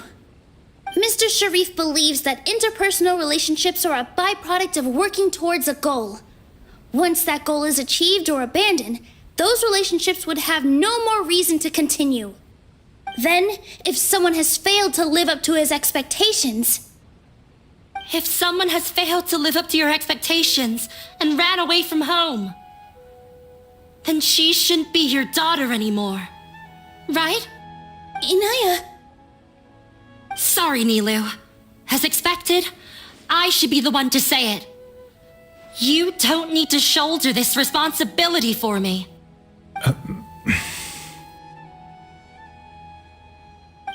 Speaker 2: Mr. Sharif believes that interpersonal relationships are a byproduct of working towards a goal. Once that goal is achieved or abandoned, those relationships would have no more reason to continue. Then, if someone has failed to live up to his expectations...
Speaker 13: If someone has failed to live up to your expectations and ran away from home, then she shouldn't be your daughter anymore. Right?
Speaker 2: Inaya...
Speaker 13: Sorry, Nilu. As expected, I should be the one to say it. You don't need to shoulder this responsibility for me.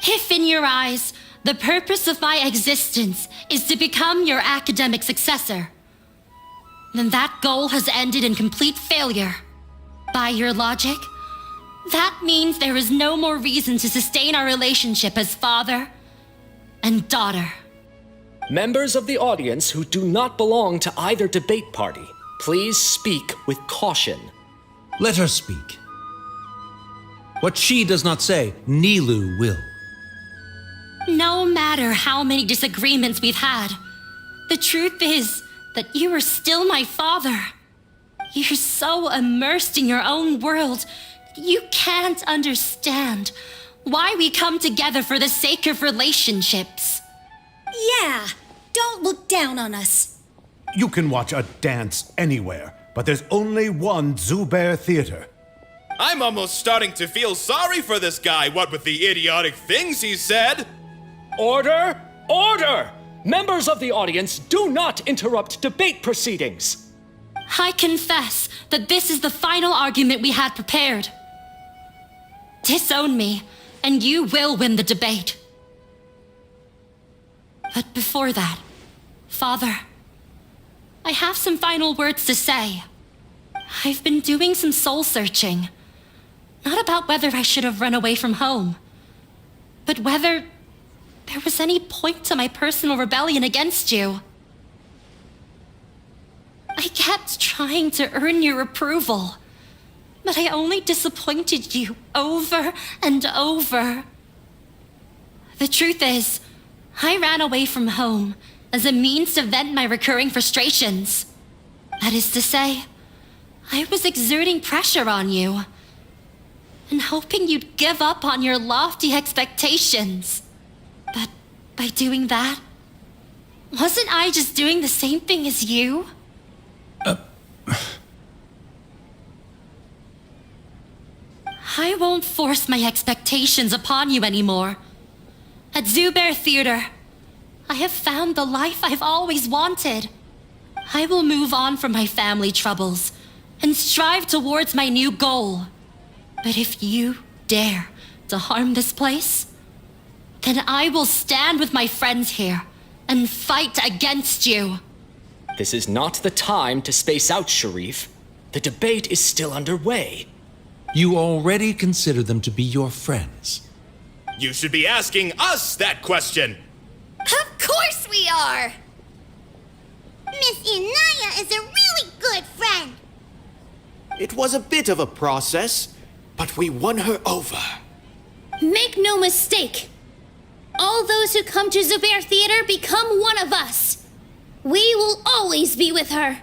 Speaker 13: If in your eyes, the purpose of my existence is to become your academic successor, then that goal has ended in complete failure. By your logic, that means there is no more reason to sustain our relationship as father and daughter.
Speaker 19: Members of the audience who do not belong to either debate party, please speak with caution.
Speaker 6: Let her speak. What she does not say, Nilu will.
Speaker 13: No matter how many disagreements we've had, the truth is that you are still my father. You're so immersed in your own world, you can't understand why we come together for the sake of relationships.
Speaker 2: Yeah, don't look down on us.
Speaker 8: You can watch a dance anywhere, but there's only one Zubair Theater.
Speaker 5: I'm almost starting to feel sorry for this guy, what with the idiotic things he said.
Speaker 19: Order! Order! Members of the audience, do not interrupt debate proceedings.
Speaker 13: I confess that this is the final argument we had prepared. Disown me, and you will win the debate. But before that, Father, I have some final words to say. I've been doing some soul searching. Not about whether I should have run away from home, but whether there was any point to my personal rebellion against you. I kept trying to earn your approval, but I only disappointed you over and over. The truth is, I ran away from home as a means to vent my recurring frustrations. That is to say, I was exerting pressure on you and hoping you'd give up on your lofty expectations. But by doing that, wasn't I just doing the same thing as you? I won't force my expectations upon you anymore. At Zubair Theater, I have found the life I've always wanted. I will move on from my family troubles and strive towards my new goal. But if you dare to harm this place, then I will stand with my friends here and fight against you.
Speaker 19: This is not the time to space out, Sharif. The debate is still underway.
Speaker 6: You already consider them to be your friends.
Speaker 5: You should be asking us that question.
Speaker 3: Of course we are! Miss Inaya is a really good friend.
Speaker 1: It was a bit of a process, but we won her over.
Speaker 2: Make no mistake. All those who come to Zubair Theater become one of us. We will always be with her.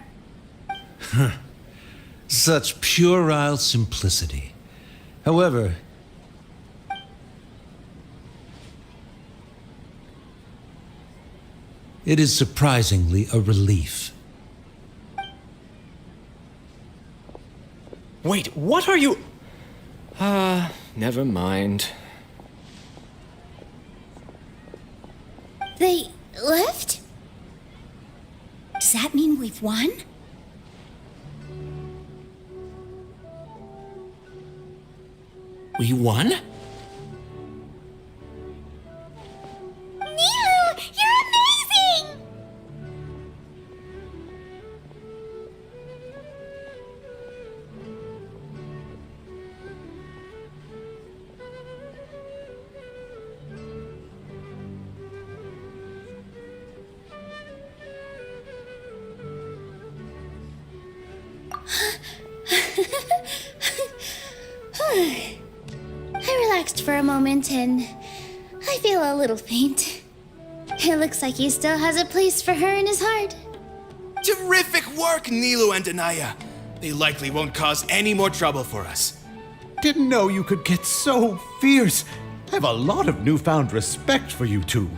Speaker 6: Such puerile simplicity. However, it is surprisingly a relief.
Speaker 19: Wait, what are you... never mind.
Speaker 2: They left? Does that mean we've won?
Speaker 5: We won?
Speaker 3: Nilu, you're amazing!
Speaker 2: I relaxed for a moment and I feel a little faint. It looks like he still has a place for her in his heart.
Speaker 5: Terrific work, Nilu and Anaya. They likely won't cause any more trouble for us.
Speaker 8: Didn't know you could get so fierce. I have a lot of newfound respect for you two.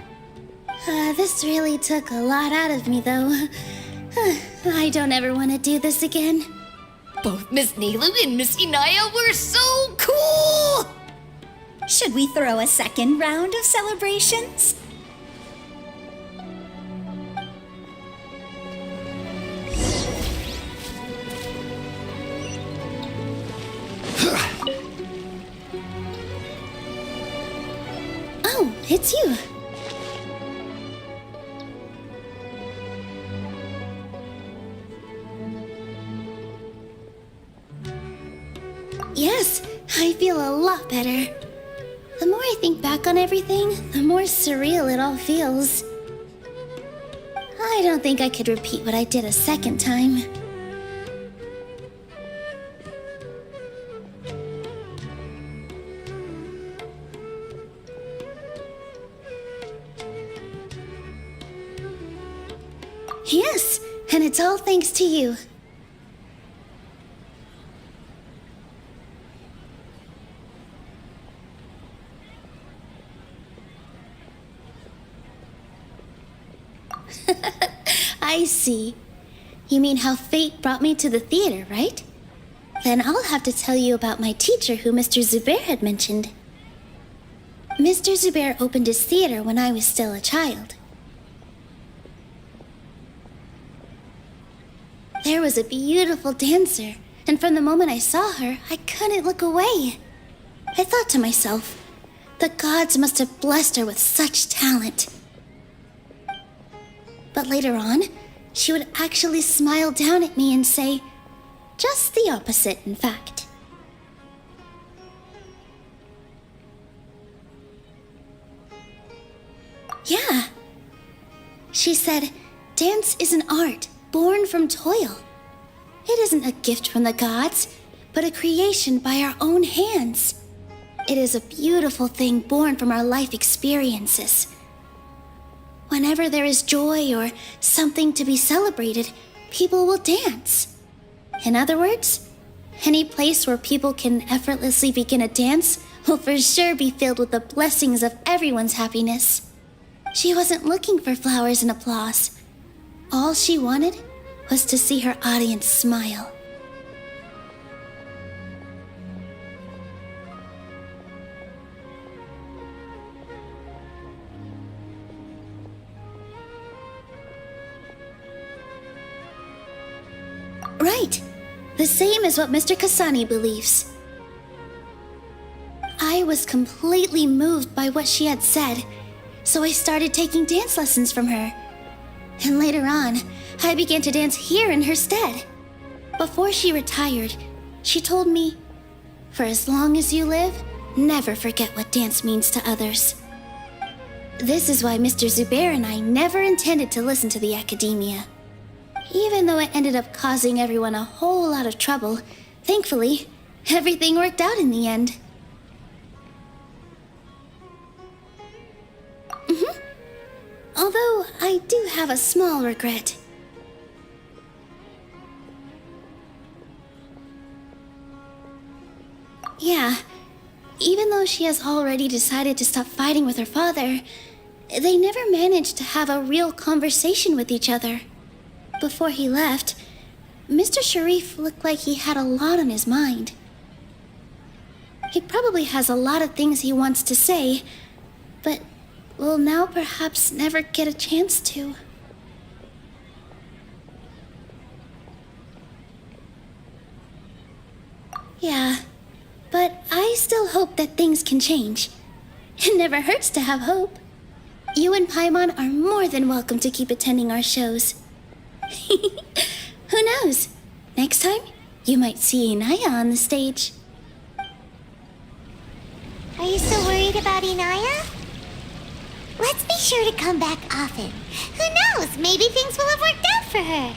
Speaker 2: This really took a lot out of me, though. I don't ever want to do this again.
Speaker 10: Both Miss Nilu and Miss Inaya were so cool!
Speaker 23: Should we throw a second round of celebrations?
Speaker 2: it's you. Yes, I feel a lot better. The more I think back on everything, the more surreal it all feels. I don't think I could repeat what I did a second time. Yes, and it's all thanks to you. I see. You mean how fate brought me to the theater, right? Then I'll have to tell you about my teacher who Mr. Zubair had mentioned. Mr. Zubair opened his theater when I was still a child. There was a beautiful dancer, and from the moment I saw her, I couldn't look away. I thought to myself, the gods must have blessed her with such talent. But later on, she would actually smile down at me and say, just the opposite, in fact. Yeah. She said, dance is an art born from toil. It isn't a gift from the gods, but a creation by our own hands. It is a beautiful thing born from our life experiences. Whenever there is joy or something to be celebrated, people will dance. In other words, any place where people can effortlessly begin a dance will for sure be filled with the blessings of everyone's happiness. She wasn't looking for flowers and applause. All she wanted was to see her audience smile. Right. The same as what Mr. Kasani believes. I was completely moved by what she had said, so I started taking dance lessons from her. And later on, I began to dance here in her stead. Before she retired, she told me, for as long as you live, never forget what dance means to others. This is why Mr. Zubair and I never intended to listen to the academia. Even though it ended up causing everyone a whole lot of trouble, thankfully, everything worked out in the end. Although, I do have a small regret. Yeah, even though she has already decided to stop fighting with her father, they never managed to have a real conversation with each other. Before he left, Mr. Sharif looked like he had a lot on his mind. He probably has a lot of things he wants to say, but will now perhaps never get a chance to. Yeah, but I still hope that things can change. It never hurts to have hope. You and Paimon are more than welcome to keep attending our shows. Who knows? Next time, you might see Inaya on the stage.
Speaker 3: Are you still worried about Inaya? Let's be sure to come back often. Who knows? Maybe things will have worked out for her.